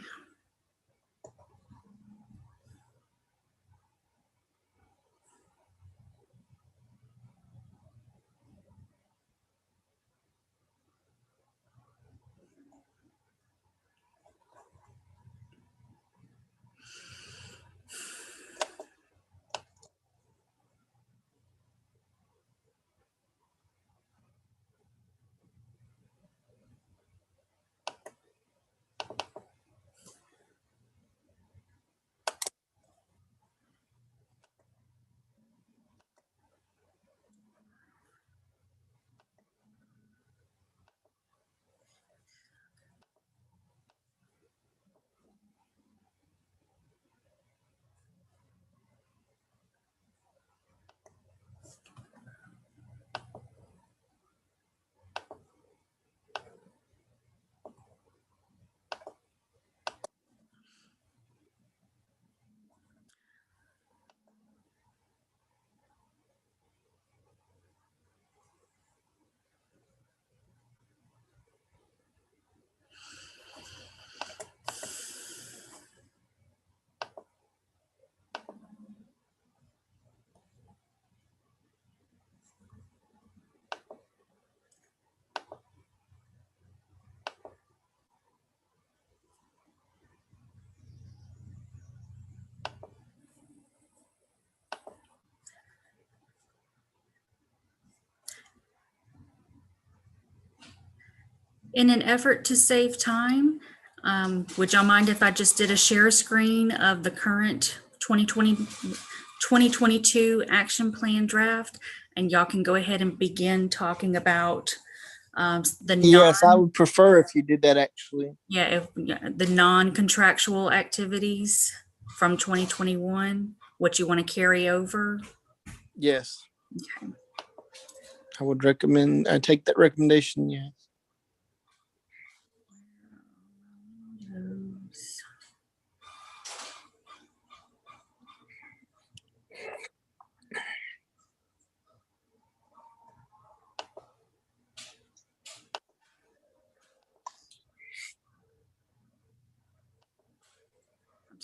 In an effort to save time, would y'all mind if I just did a share screen of the current 2022 action plan draft? And y'all can go ahead and begin talking about Yes, I would prefer if you did that actually. the non-contractual activities from 2021, what you want to carry over. Yes. Okay. I would recommend, I take that recommendation, yes.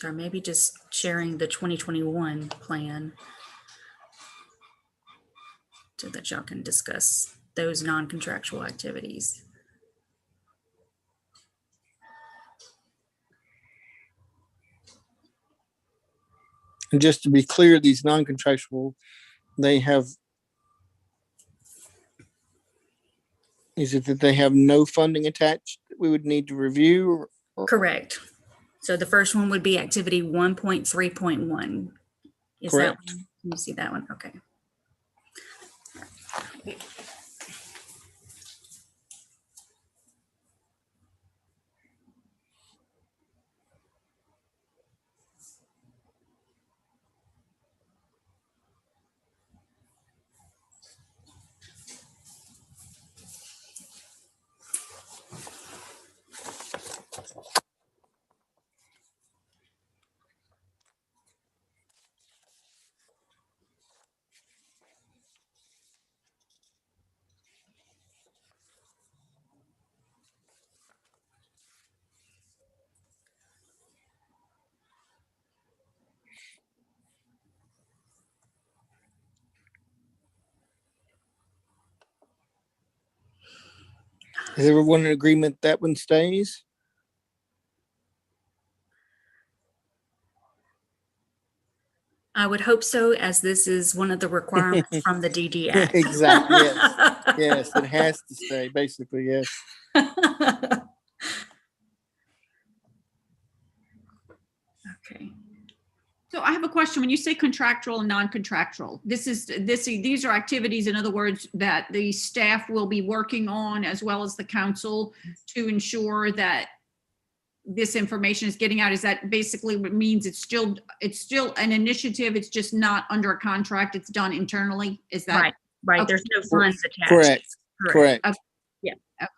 Or maybe just sharing the 2021 plan so that y'all can discuss those non-contractual activities. And just to be clear, these non-contractual, they have, is it that they have no funding attached that we would need to review? Correct. So the first one would be activity 1.3.1. Is Correct. that one? Can you see that one? Okay. Is everyone in agreement that one stays? I would hope so, as this is one of the requirements from the DD Act. Exactly, yes. Yes, it has to stay, basically, yes. Okay. So I have a question. When you say contractual and non-contractual, these are activities, in other words, that the staff will be working on as well as the council to ensure that this information is getting out. Is that basically what it means? It's still an initiative. It's just not under a contract. It's done internally. Is that right? Okay. There's no funds attached. Correct. Okay. Yeah. Okay.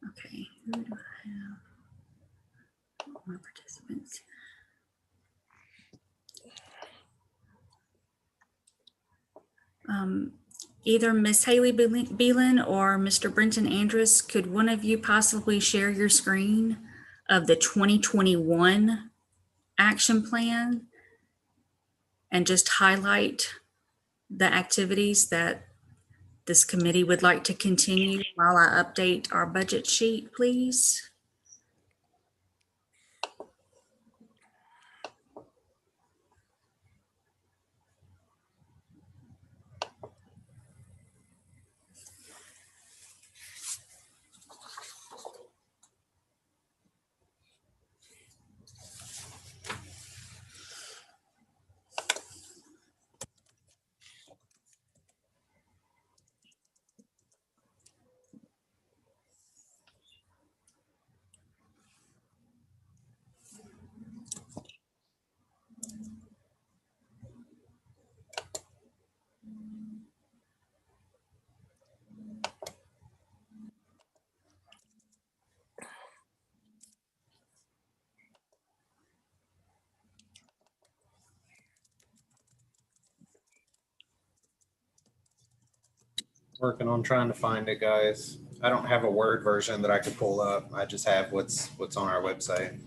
Okay. Who do I have? More participants. Either Miss Haley Beelan or Mr. Brenton Andrus, could one of you possibly share your screen of the 2021 action plan and just highlight the activities that this committee would like to continue while I update our budget sheet, please? Working on trying to find it, guys. I don't have a Word version that I could pull up. I just have what's on our website.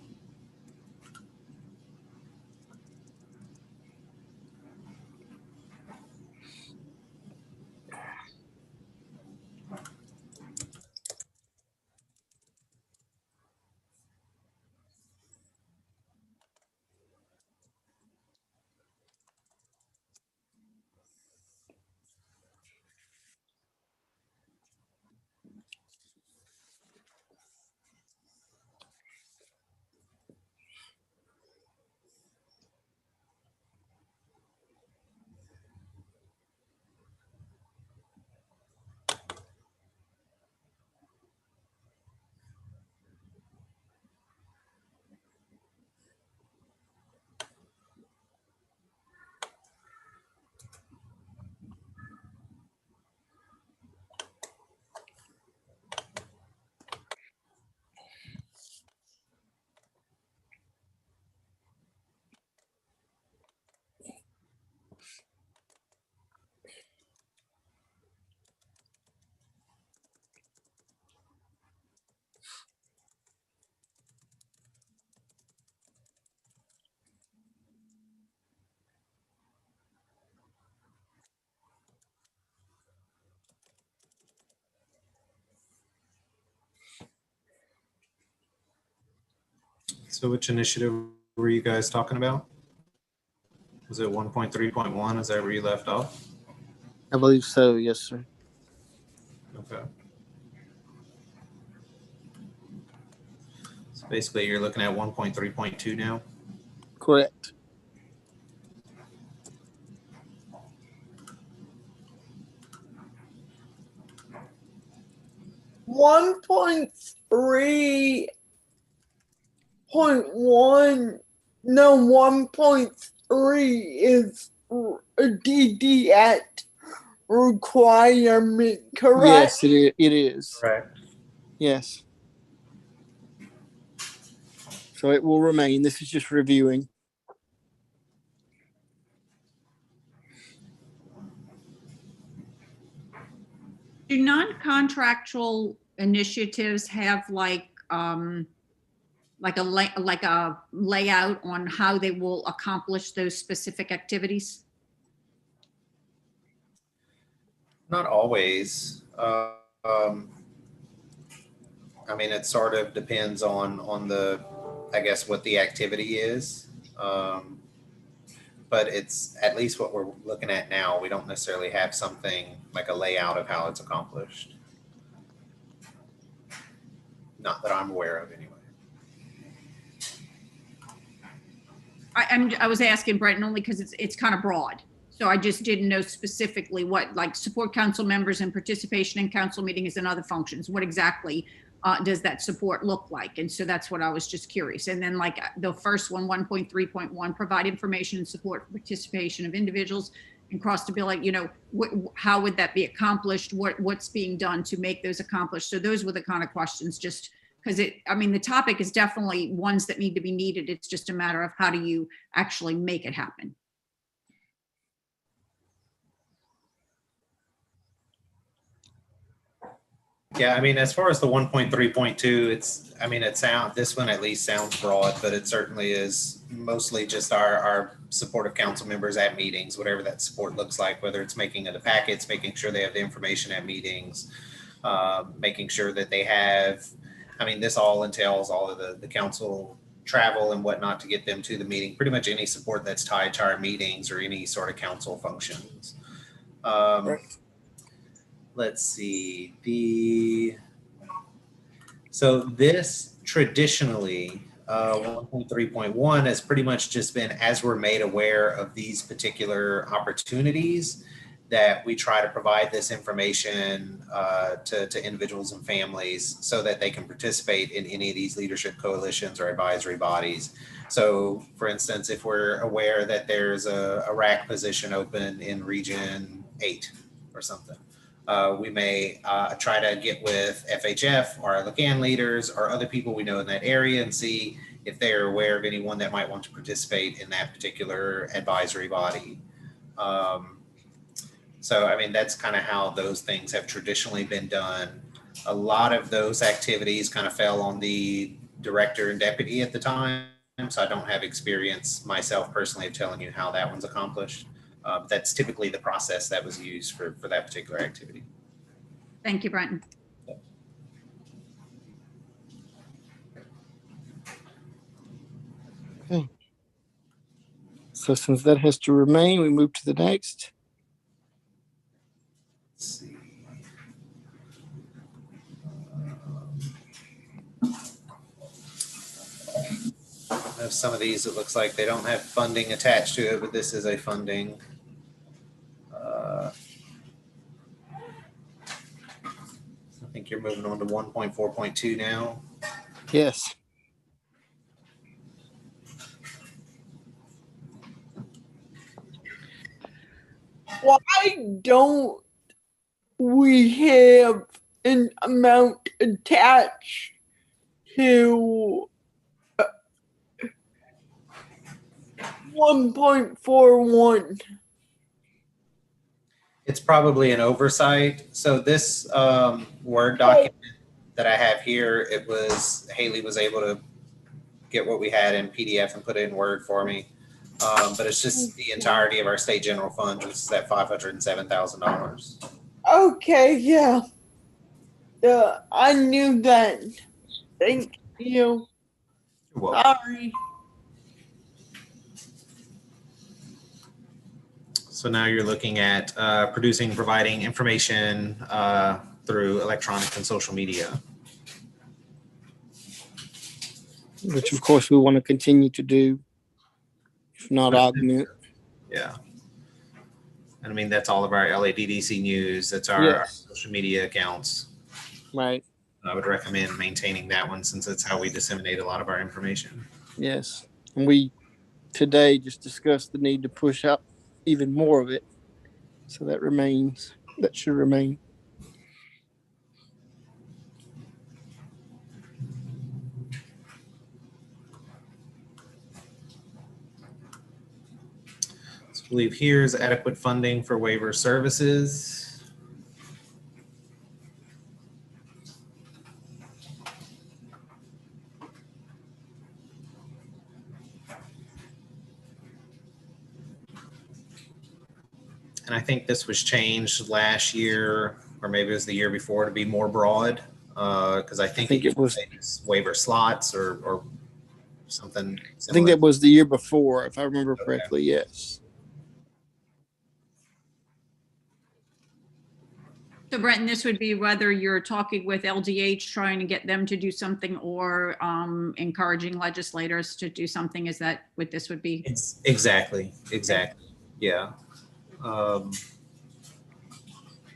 So which initiative were you guys talking about? Was it 1.3.1? Is that where you left off? I believe so. Yes, sir. Okay. So basically you're looking at 1.3.2 now? Correct. One point three point one. No, 1.3 is a DD Act requirement, correct? Yes, it is. Correct. Yes. So it will remain. This is just reviewing. Do non-contractual initiatives have like a layout on how they will accomplish those specific activities? Not always. I mean, it sort of depends on the, I guess, what the activity is. But it's at least what we're looking at now. We don't necessarily have something like a layout of how it's accomplished. Not that I'm aware of, anyway. I was asking Brenton only because it's kind of broad. So I just didn't know specifically what, like, support council members and participation in council meetings and other functions. What exactly does that support look like? And so that's what I was just curious. And then like the first one, 1.3.1, provide information and support for participation of individuals and cross-stability, you know, how would that be accomplished? What's being done to make those accomplished? So those were the kind of questions, just because I mean, the topic is definitely ones that need to be needed. It's just a matter of how do you actually make it happen? Yeah, I mean, as far as the 1.3.2, I mean, this one at least sounds broad, but it certainly is mostly just our supportive council members at meetings, whatever that support looks like, whether it's making it the packets, making sure they have the information at meetings, making sure that they have, I mean, this all entails all of the council travel and whatnot to get them to the meeting, pretty much any support that's tied to our meetings or any sort of council functions. Right. Let's see, so this traditionally, 1.3.1 has pretty much just been as we're made aware of these particular opportunities that we try to provide this information to individuals and families so that they can participate in any of these leadership coalitions or advisory bodies. So for instance, if we're aware that there's a RAC position open in Region 8 or something, we may try to get with FHF or our LCAN leaders or other people we know in that area and see if they're aware of anyone that might want to participate in that particular advisory body. So, I mean, that's kind of how those things have traditionally been done. A lot of those activities kind of fell on the director and deputy at the time. So I don't have experience myself personally of telling you how that one's accomplished. That's typically the process that was used for that particular activity. Thank you, Brenton. Okay. So since that has to remain, we move to the next. Let's see. Some of these, it looks like they don't have funding attached to it, but this is a funding. I think you're moving on to 1.4.2 now. Yes. Why don't we have an amount attached to 1.41? It's probably an oversight. So this Word document that I have here, Haley was able to get what we had in PDF and put it in Word for me. But it's just the entirety of our state general fund, which is at $507,000. Okay, yeah. I knew that. Thank you. You're welcome. Sorry. So now you're looking at producing, providing information through electronic and social media. which of course we want to continue to do, if not augment. Yeah. And I mean, that's all of our LADDC news. That's our Yes. social media accounts. Right. I would recommend maintaining that one since that's how we disseminate a lot of our information. Yes. And we today just discussed the need to push out even more of it. So that should remain. So I believe here's adequate funding for waiver services. And I think this was changed last year, or maybe it was the year before, to be more broad. Because I think it was waiver slots or something. I think that was the year before, if I remember correctly. Yes. So Brenton, this would be whether you're talking with LDH, trying to get them to do something, or encouraging legislators to do something. Is that what this would be? It's exactly. Yeah.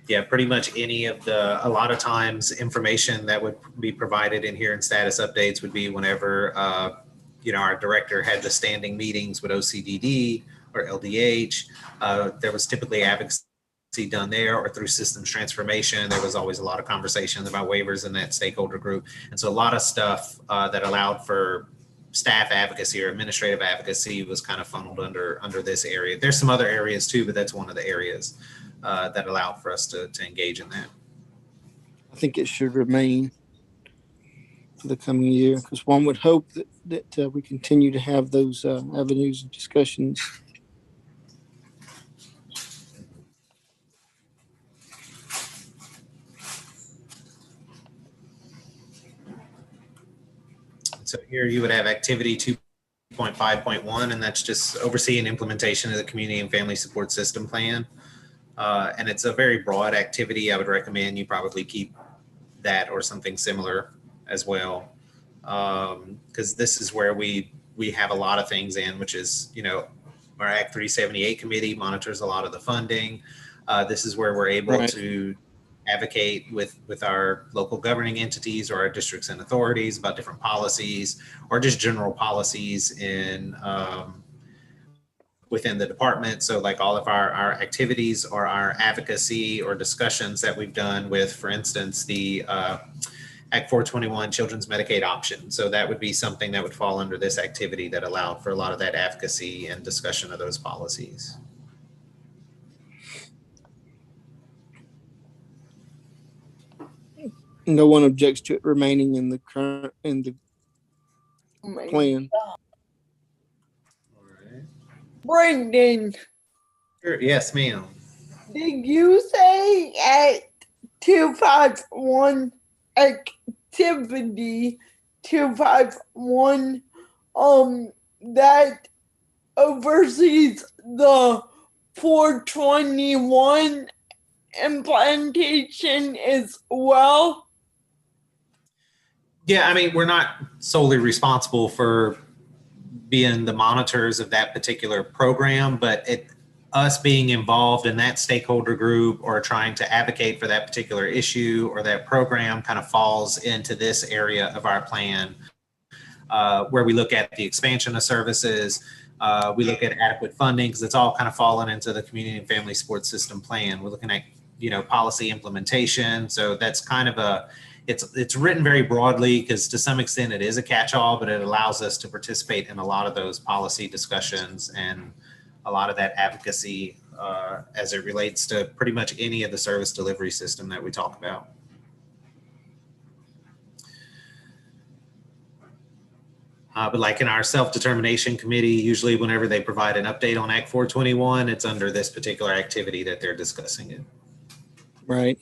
Yeah, pretty much a lot of times information that would be provided in here in status updates would be whenever, our director had the standing meetings with OCDD or LDH. There was typically advocacy done there, or through systems transformation. There was always a lot of conversation about waivers in that stakeholder group. And so a lot of stuff that allowed for staff advocacy or administrative advocacy was kind of funneled under this area. There's some other areas too, but that's one of the areas that allowed for us to engage in that. I think it should remain for the coming year, because one would hope that we continue to have those avenues of discussions. So here you would have activity 2.5.1, and that's just overseeing implementation of the community and family support system plan. And it's a very broad activity. I would recommend you probably keep that or something similar as well. Because this is where we have a lot of things in, which is, our Act 378 committee monitors a lot of the funding. This is where we're able to advocate with our local governing entities or our districts and authorities about different policies, or just general policies within the department. So like all of our activities or our advocacy or discussions that we've done with, for instance, the Act 421 Children's Medicaid option. So that would be something that would fall under this activity that allowed for a lot of that advocacy and discussion of those policies. No one objects to it remaining in the plan. All right. Brendan, Sure. Yes, ma'am. did you say at 251 activity 251 that oversees the 421 implementation as well? Yeah, I mean, we're not solely responsible for being the monitors of that particular program, but us being involved in that stakeholder group or trying to advocate for that particular issue or that program kind of falls into this area of our plan, where we look at the expansion of services, we look at adequate funding, because it's all kind of fallen into the community and family support system plan. We're looking at, policy implementation. So that's kind of it's written very broadly, because to some extent it is a catch-all, but it allows us to participate in a lot of those policy discussions and a lot of that advocacy as it relates to pretty much any of the service delivery system that we talk about. But like in our self-determination committee, usually whenever they provide an update on Act 421, it's under this particular activity that they're discussing it. Right.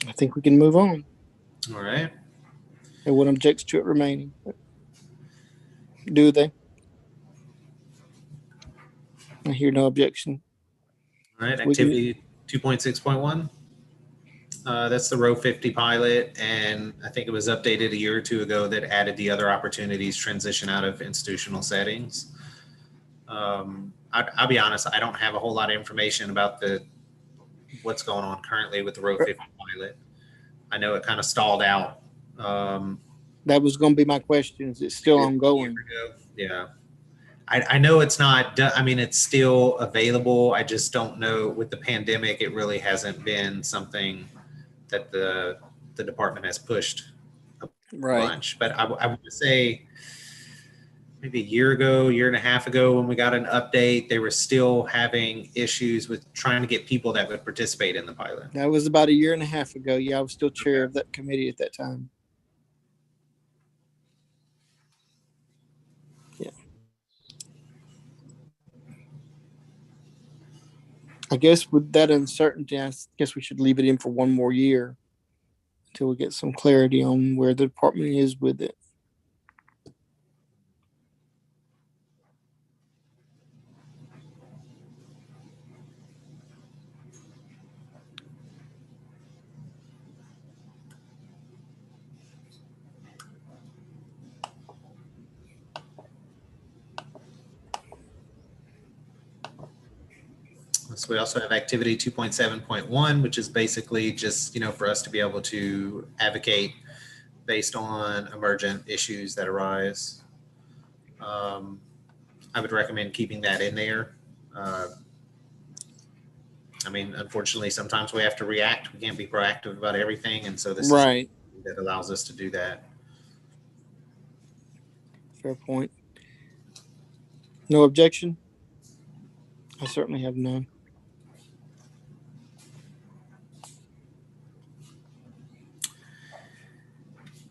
I think we can move on. All right. No one objects to it remaining. Do they? I hear no objection. All right. We can- Activity 2.6.1. That's the row 50 pilot. And I think it was updated a year or two ago that added the other opportunities transition out of institutional settings. I'll be honest, I don't have a whole lot of information about what's going on currently with the row 50 pilot. I know it kind of stalled out. That was going to be my question. Is it still ongoing? Yeah. I know it's not done. I mean, it's still available. I just don't know, with the pandemic, it really hasn't been something that the department has pushed a bunch. But I would say maybe a year and a half ago, when we got an update, they were still having issues with trying to get people that would participate in the pilot. That was about a year and a half ago. Yeah, I was still chair of that committee at that time. Yeah. I guess with that uncertainty, I guess we should leave it in for one more year until we get some clarity on where the department is with it. So we also have activity 2.7.1, which is basically just, for us to be able to advocate based on emergent issues that arise. I would recommend keeping that in there. Unfortunately, sometimes we have to react. We can't be proactive about everything. And so this is that allows us to do that. Fair point. No objection? I certainly have none.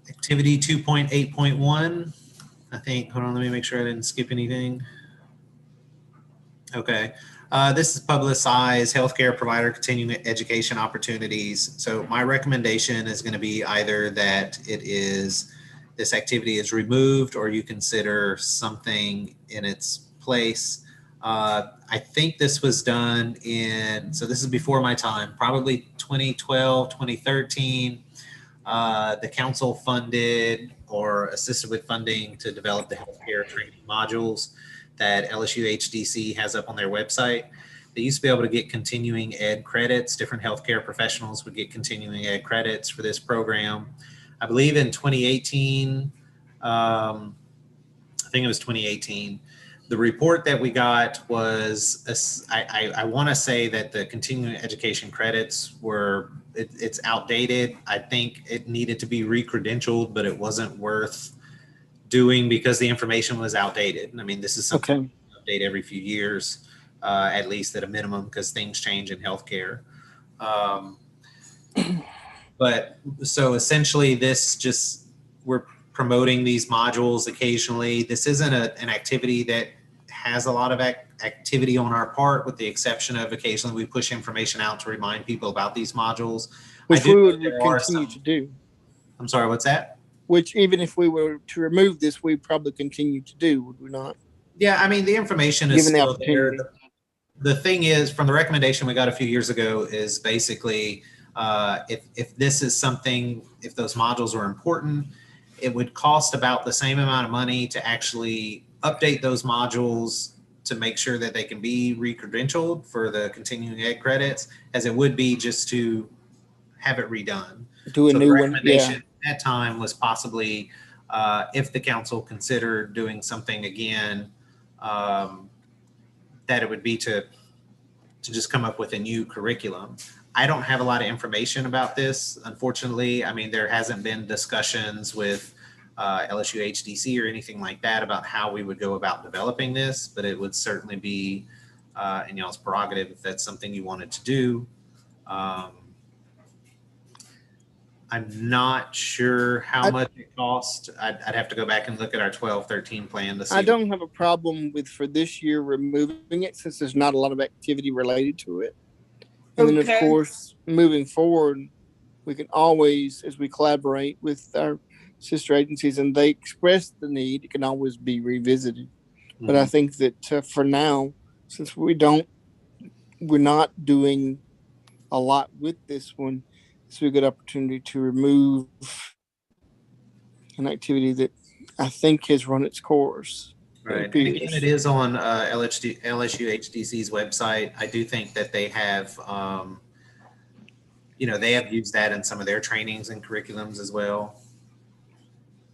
Activity 2.8.1, I think, hold on, let me make sure I didn't skip anything. Okay, this is Publicized healthcare provider continuing education opportunities. So my recommendation is going to be either that this activity is removed, or you consider something in its place. I think this was done so this is before my time, probably 2012, 2013. The council funded or assisted with funding to develop the healthcare training modules that LSU HDC has up on their website. They used to be able to get continuing ed credits. Different healthcare professionals would get continuing ed credits for this program. I believe in 2018, I think it was 2018, the report that we got was, I want to say that the continuing education credits it's outdated. I think it needed to be re-credentialed, but it wasn't worth doing because the information was outdated. I mean, this is something we update every few years, at least at a minimum, because things change in healthcare. But so essentially we're promoting these modules occasionally. This isn't an activity that has a lot of activity on our part, with the exception of occasionally we push information out to remind people about these modules. Which we would continue to do. I'm sorry, what's that? Which, even if we were to remove this, we'd probably continue to do, would we not? Yeah, I mean, the information is still there. The thing is, from the recommendation we got a few years ago, is basically if this is something, if those modules are important, it would cost about the same amount of money to actually update those modules to make sure that they can be re-credentialed for the continuing ed credits as it would be just to have it redone. Do a new one, yeah. At that time was possibly if the council considered doing something again, that it would be to just come up with a new curriculum. I don't have a lot of information about this, unfortunately. I mean, there hasn't been discussions with LSU HDC or anything like that about how we would go about developing this, but it would certainly be in y'all's prerogative if that's something you wanted to do. I'm not sure how much it cost. I'd have to go back and look at our 12-13 plan to see. I don't have a problem with, for this year, removing it, since there's not a lot of activity related to it. And then, of course, moving forward, we can always, as we collaborate with our sister agencies and they express the need, it can always be revisited. But I think that for now, since we're not doing a lot with this one, it's a good opportunity to remove an activity that I think has run its course. Right. And again, it is on LSU HDC's website. I do think that they have, they have used that in some of their trainings and curriculums as well.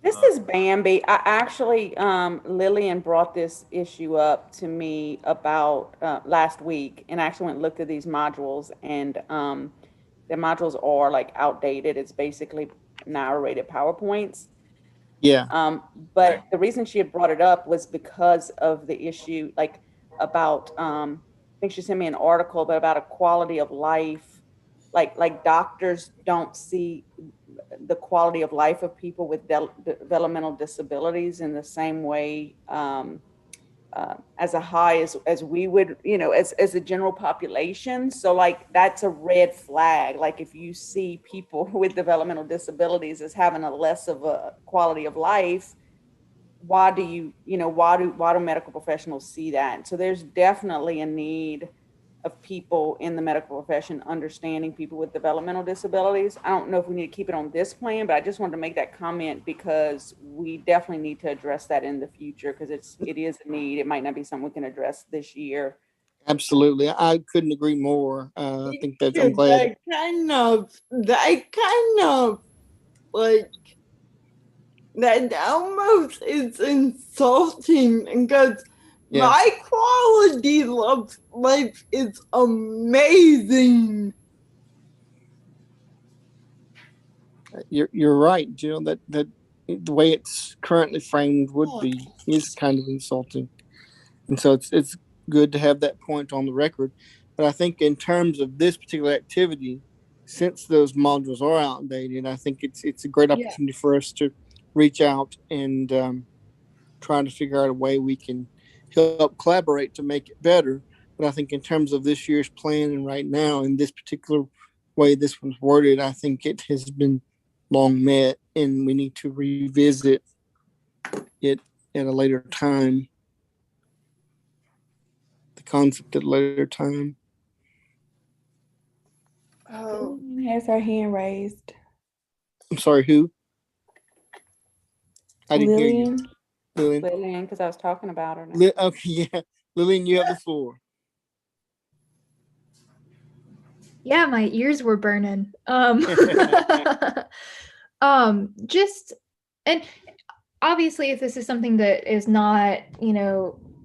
This is Bambi. I actually, Lillian brought this issue up to me about last week, and I actually went and looked at these modules, and the modules are like outdated. It's basically narrated PowerPoints. Yeah. But the reason she had brought it up was because of the issue, like about, I think she sent me an article, but about a quality of life, like doctors don't see the quality of life of people with developmental disabilities in the same way as a high as we would, as the general population. So like, that's a red flag. Like if you see people with developmental disabilities as having a less of a quality of life, why do medical professionals see that? So there's definitely a need of people in the medical profession understanding people with developmental disabilities. I don't know if we need to keep it on this plan, but I just wanted to make that comment because we definitely need to address that in the future because it is a need. It might not be something we can address this year. Absolutely. I couldn't agree more. I think that I'm glad. That kind of like, that almost is insulting because my quality of life is amazing. You're right, Jill. That the way it's currently framed is kind of insulting, and so it's good to have that point on the record. But I think in terms of this particular activity, since those modules are outdated, I think it's a great opportunity for us to reach out and try to figure out a way we can help collaborate to make it better. But I think in terms of this year's plan and right now, in this particular way this one's worded, I think it has been long met and we need to revisit it at a later time. The concept at a later time. Oh, has her hand raised. I'm sorry, who? I didn't hear you. Lillian, because I was talking about her. Okay, yeah. Lillian, you have the floor. Yeah, my ears were burning. Just, and obviously if this is something that is not,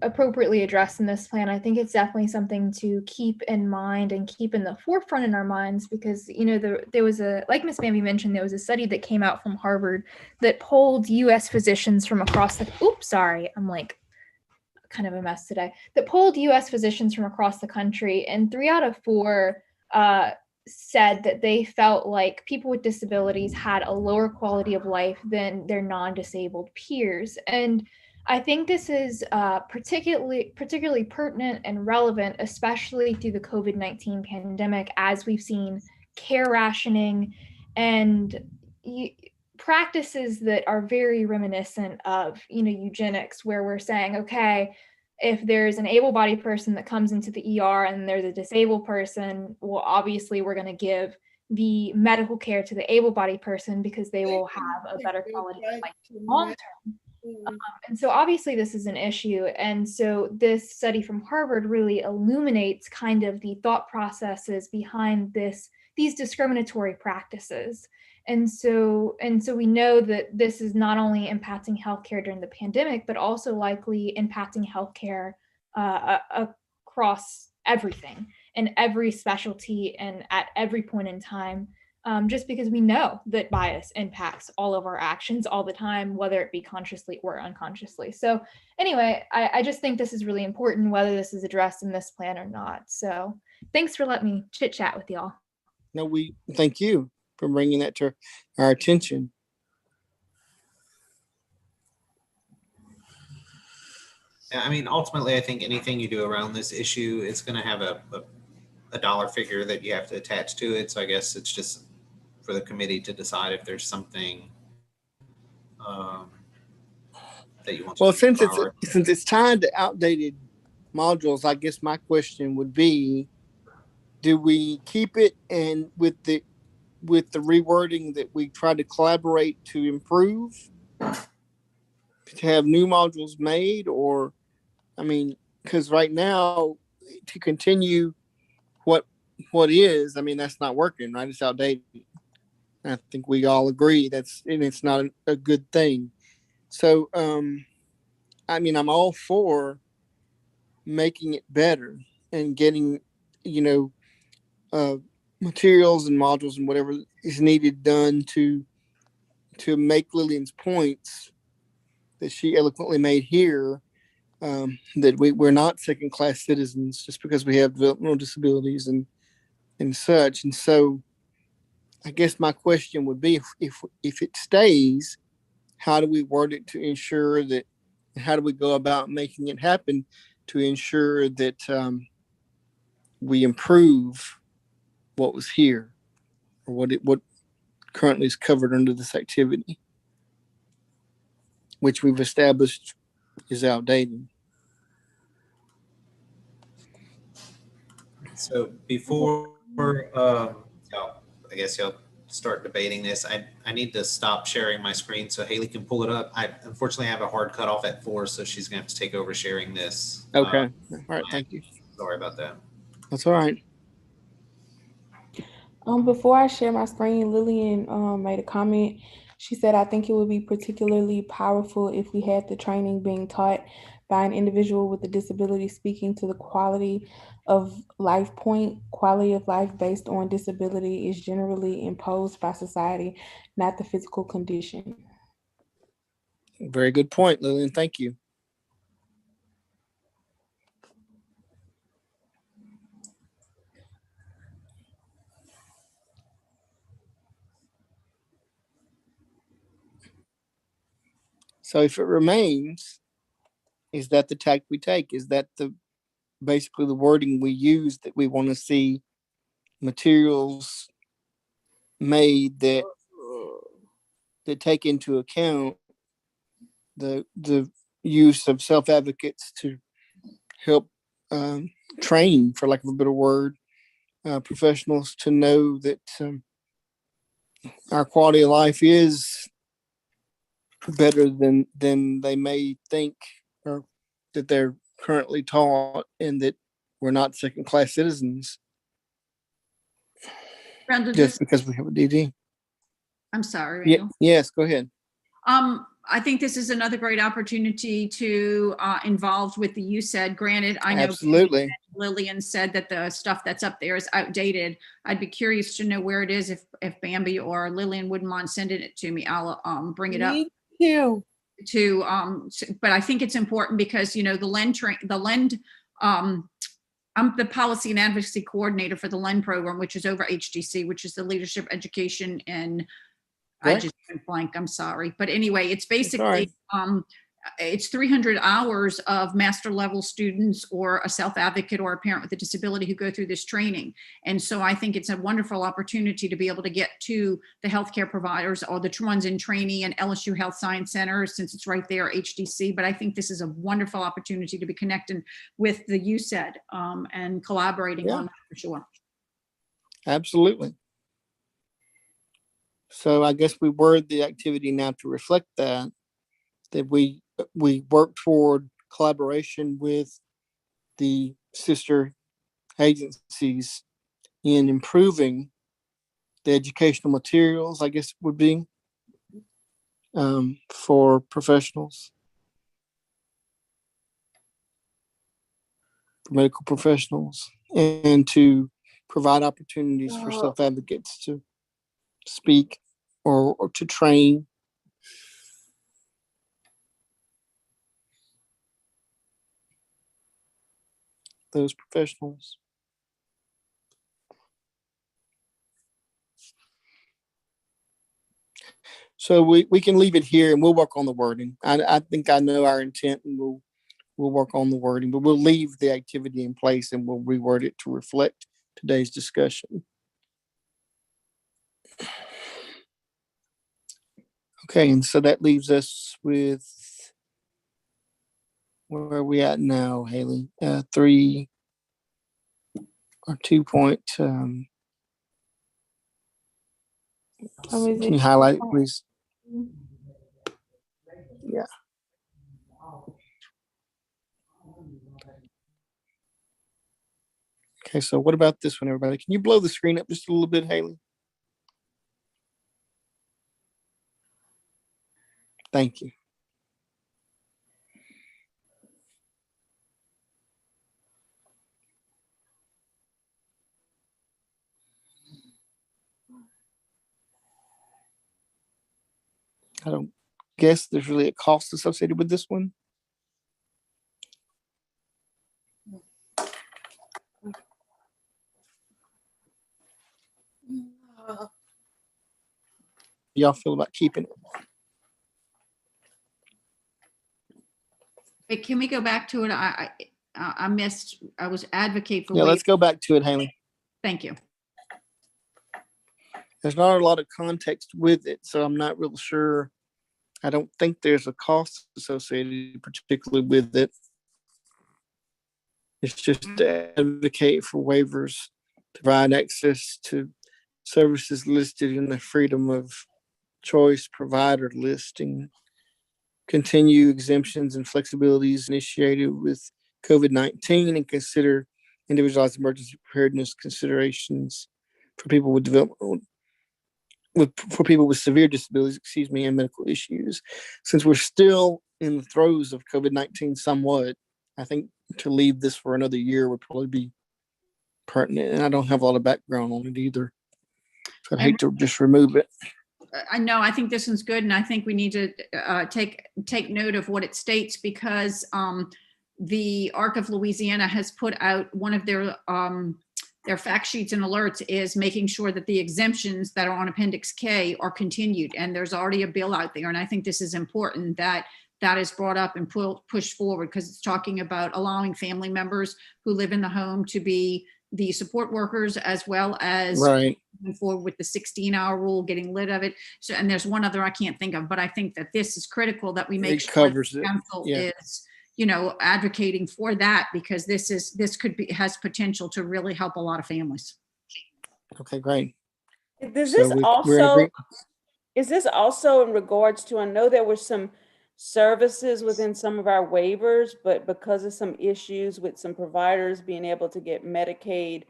appropriately addressed in this plan, I think it's definitely something to keep in mind and keep in the forefront in our minds because, there was like Ms. Bambi mentioned, there was a study that came out from Harvard that polled U.S. physicians from across the, I'm like kind of a mess today, that polled U.S. physicians from across the country, and 3 out of 4 said that they felt like people with disabilities had a lower quality of life than their non-disabled peers. And I think this is particularly pertinent and relevant, especially through the COVID-19 pandemic, as we've seen care rationing and practices that are very reminiscent of, eugenics, where we're saying, okay, if there's an able-bodied person that comes into the ER and there's a disabled person, well, obviously we're going to give the medical care to the able-bodied person because they will have a better quality of life long-term. And so obviously this is an issue. And so this study from Harvard really illuminates kind of the thought processes behind these discriminatory practices. And so we know that this is not only impacting healthcare during the pandemic, but also likely impacting healthcare across everything and every specialty and at every point in time. Just because we know that bias impacts all of our actions all the time, whether it be consciously or unconsciously. So anyway, I just think this is really important, whether this is addressed in this plan or not. So thanks for letting me chit chat with y'all. No, we thank you for bringing that to our attention. Yeah, I mean, ultimately, I think anything you do around this issue is going to have a dollar figure that you have to attach to it. So I guess it's just for the committee to decide if there's something that you want to Well, keep priority. since it's tied to outdated modules, I guess my question would be, do we keep it and with the rewording that we try to collaborate to improve, to have new modules made? Or, I mean, because right now to continue what is, I mean, that's not working, right? It's outdated. I think we all agree it's not a good thing. So, I mean, I'm all for making it better and getting, materials and modules and whatever is needed done to make Lillian's points that she eloquently made here, that we're not second class citizens just because we have developmental disabilities and such. And so I guess my question would be, if it stays, how do we word it to ensure that, how do we go about making it happen to ensure that we improve what was here, or what currently is covered under this activity, which we've established is outdated. So before I guess y'all start debating this, I need to stop sharing my screen so Haley can pull it up. I unfortunately have a hard cutoff at 4, so she's gonna have to take over sharing this. Okay. All right. Thank you. Sorry about that. That's all right. Before I share my screen, Lillian made a comment. She said, I think it would be particularly powerful if we had the training being taught by an individual with a disability speaking to the quality of life point. Quality of life based on disability is generally imposed by society, not the physical condition. Very good point, Lillian. Thank you. So if it remains, is that the tack we take? Is that basically the wording we use, that we want to see materials made that take into account the use of self-advocates to help train, for lack of a better word, professionals to know that our quality of life is better than they may think, or that they're currently taught, and that we're not second-class citizens Brenda, just because we have a DD. I'm sorry, Randall. Yes, go ahead. I think this is another great opportunity to involve with the USAID. Granted, I know Absolutely. Lillian said that the stuff that's up there is outdated. I'd be curious to know where it is. If Bambi or Lillian wouldn't mind sending it to me, I'll bring it up. Me too. But I think it's important because, I'm the policy and advocacy coordinator for the LEND program, which is over HDC, which is the Leadership Education and Right. I just went blank, I'm sorry. But anyway, it's basically, right. It's 300 hours of master level students or a self-advocate or a parent with a disability who go through this training. And so I think it's a wonderful opportunity to be able to get to the healthcare providers or the ones in training and LSU Health Science Center, since it's right there, HDC. But I think this is a wonderful opportunity to be connecting with the USAID and collaborating on that for sure. Absolutely. So I guess we word the activity now to reflect that we work toward collaboration with the sister agencies in improving the educational materials, I guess would be, for professionals, for medical professionals, and to provide opportunities for self-advocates to speak or to train. Those professionals. So we can leave it here and we'll work on the wording. I think I know our intent, and we'll work on the wording, but we'll leave the activity in place and we'll reword it to reflect today's discussion. Okay, and so that leaves us with, where are we at now, Haley? 3 or 2 point, can you highlight it, please? Yeah. Okay, so what about this one, everybody? Can you blow the screen up just a little bit, Haley? Thank you. I don't guess there's really a cost associated with this one. Y'all feel about keeping it? Wait, can we go back to it? I missed, I was advocate for. Yeah, let's go back to it, Haley. Thank you. There's not a lot of context with it, so I'm not real sure. I don't think there's a cost associated particularly with it. It's just to advocate for waivers, to provide access to services listed in the freedom of choice provider listing, continue exemptions and flexibilities initiated with COVID-19, and consider individualized emergency preparedness considerations for people with developmental, for people with severe disabilities, and medical issues. Since we're still in the throes of COVID-19 somewhat, I think to leave this for another year would probably be pertinent, and I don't have a lot of background on it either. So I'd hate to just remove it. I know, I think this one's good, and I think we need to take note of what it states, because the ARC of Louisiana has put out one of their fact sheets and alerts is making sure that the exemptions that are on Appendix K are continued, and there's already a bill out there, and I think this is important that that is brought up and pushed forward, because it's talking about allowing family members who live in the home to be the support workers, as well as Right. moving forward with the 16-hour rule, getting rid of it. So, and there's one other I can't think of, but I think that this is critical that we make It sure covers the it. council Yeah. is, advocating for that, because this has potential to really help a lot of families. Okay, great. Does So this we're in also, agreement? is this also in regards to, I know there were some services within some of our waivers, but because of some issues with some providers being able to get Medicaid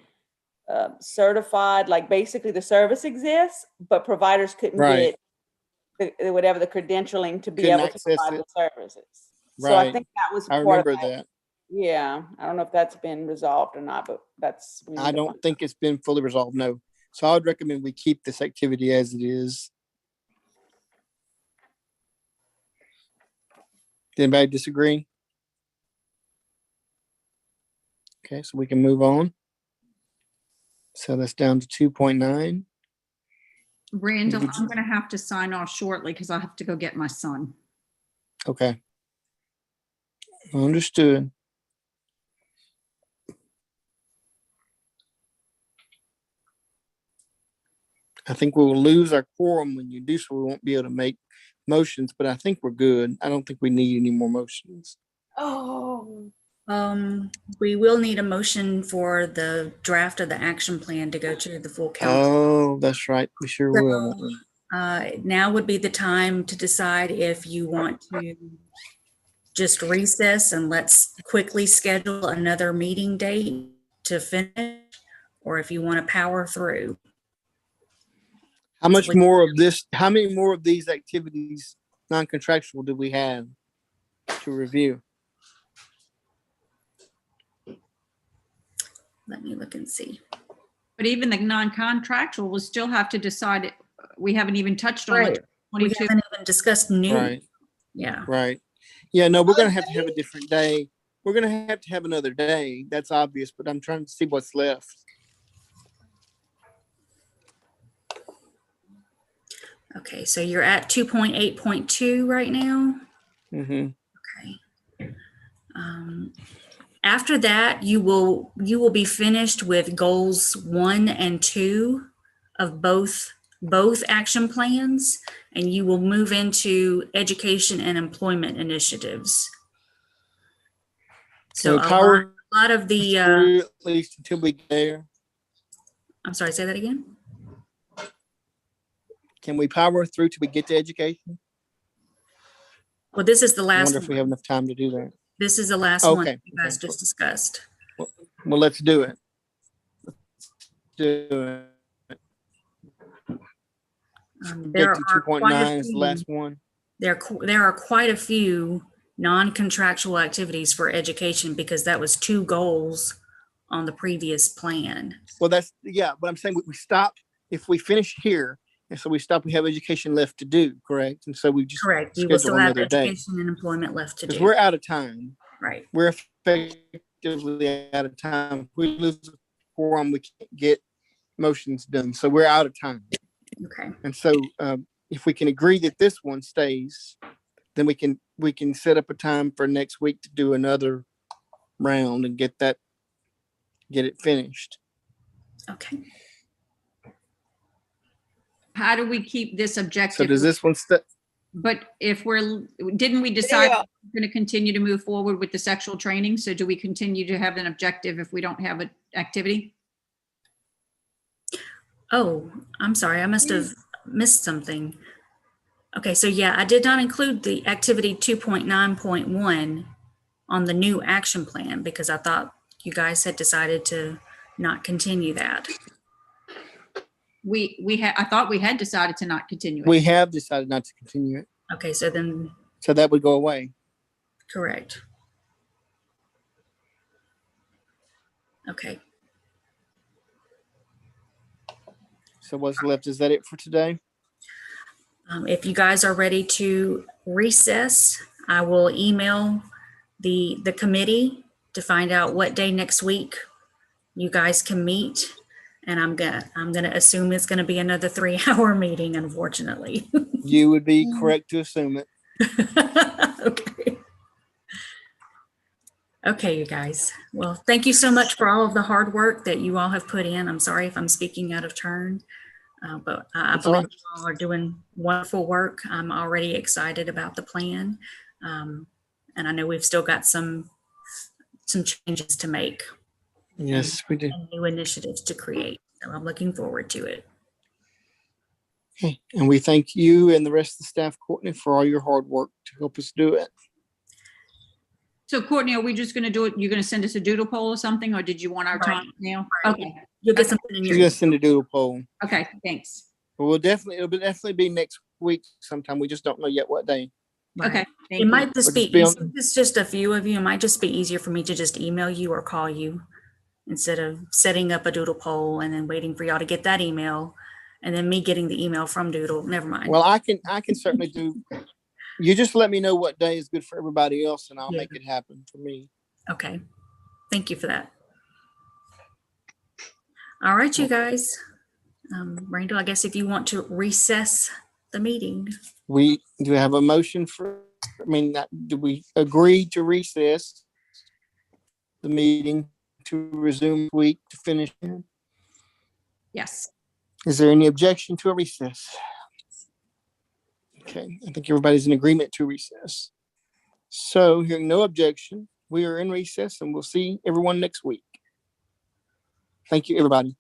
certified, like basically the service exists, but providers couldn't Right. get whatever the credentialing to be Couldn't able to access provide it. the services. So I Right. think that was I part of remember that. Yeah, I don't know if that's been resolved or not, but that's. we need I to don't find think it's been fully resolved, no. So I would recommend we keep this activity as it is. Did anybody disagree? Okay, so we can move on. So that's down to 2.9. Randall, I'm going to have to sign off shortly because I have to go get my son. Okay. Understood. I think we will lose our quorum when you do, so we won't be able to make motions, but I think we're good. I don't think we need any more motions. Oh, We will need a motion for the draft of the action plan to go to the full council. Oh, that's right. We sure will. won't we? Now would be the time to decide if you want to just recess and let's quickly schedule another meeting date to finish, or if you want to power through. How much more of this, how many more of these activities, non-contractual, do we have to review? Let me look and see. But even the non-contractual, we'll still have to decide it. We haven't even touched on Right. it. We 22. haven't even discussed new. Right. Yeah. Right. Yeah, no, we're gonna have to have a different day. We're gonna have to have another day. That's obvious, but I'm trying to see what's left. Okay, so you're at 2.8.2 right now. Mm-hmm. Okay. After that, you will be finished with goals 1 and 2 of both both action plans, and you will move into education and employment initiatives. So Can we power a lot of the, through at least until we get there? I'm sorry, say that again? Can we power through till we get to education? Well, this is the I last wonder if we have one. enough time to do that. This is the last one Okay, you guys okay. just discussed. Well, let's do it. Let's do it. There Get to are quite 2.9 a is the few, last one. there are quite a few non-contractual activities for education because that was 2 goals on the previous plan. Well, that's, yeah, but I'm saying we stop, if we finish here, and so we stop, we have education left to do, correct? And so we just Correct. We will schedule still have another day. education and employment left to Because do. we're out of time. Right. We're effectively out of time. If we lose the quorum, we can't get motions done. So we're out of time. Okay. And so if we can agree that this one stays, then we can set up a time for next week to do another round and get it finished. Okay. How do we keep this So objective? does this one stay? But if didn't we decide we're going to continue to move forward with the sexual training? So do we continue to have an objective if we don't have an activity? Oh, I'm sorry. I must have missed something. Okay, so yeah, I did not include the activity 2.9.1 on the new action plan because I thought you guys had decided to not continue that. I thought we had decided to not continue it. We have decided not to continue it. Okay, so then, So that would go away. correct. Okay, So what's left? Is that it for today? if you guys are ready to recess, I will email the committee to find out what day next week you guys can meet. And I'm gonna assume it's gonna be another 3-hour meeting, unfortunately. You would be correct to assume it. Okay. Okay, you guys. Well, thank you so much for all of the hard work that you all have put in. I'm sorry if I'm speaking out of turn, but I That's all believe right. you all are doing wonderful work. I'm already excited about the plan. And I know we've still got some changes to make. Yes, we do. And new initiatives to create. So I'm looking forward to it. Okay. And we thank you and the rest of the staff, Courtney, for all your hard work to help us do it. So Courtney, are we just going to do it? You're going to send us a doodle poll or something, or did you want our time now? Right. Okay. You'll get something in She's your. gonna send a doodle poll. Okay, thanks. But it'll definitely be next week sometime. We just don't know yet what day. Right. Okay. Thank It you. might just Or be, just be on- since it's just a few of you, it might just be easier for me to just email you or call you instead of setting up a doodle poll and then waiting for y'all to get that email and then me getting the email from Doodle. Never mind. Well, I can certainly do. You just let me know what day is good for everybody else, and I'll Yeah. make it happen for me. Okay. Thank you for that. All right, you guys. Randall, I guess if you want to recess the meeting. We do have a motion for. I mean, do we agree to recess the meeting to resume week to finish? Yes. Is there any objection to a recess? Okay, I think everybody's in agreement to recess. So hearing no objection, we are in recess and we'll see everyone next week. Thank you, everybody.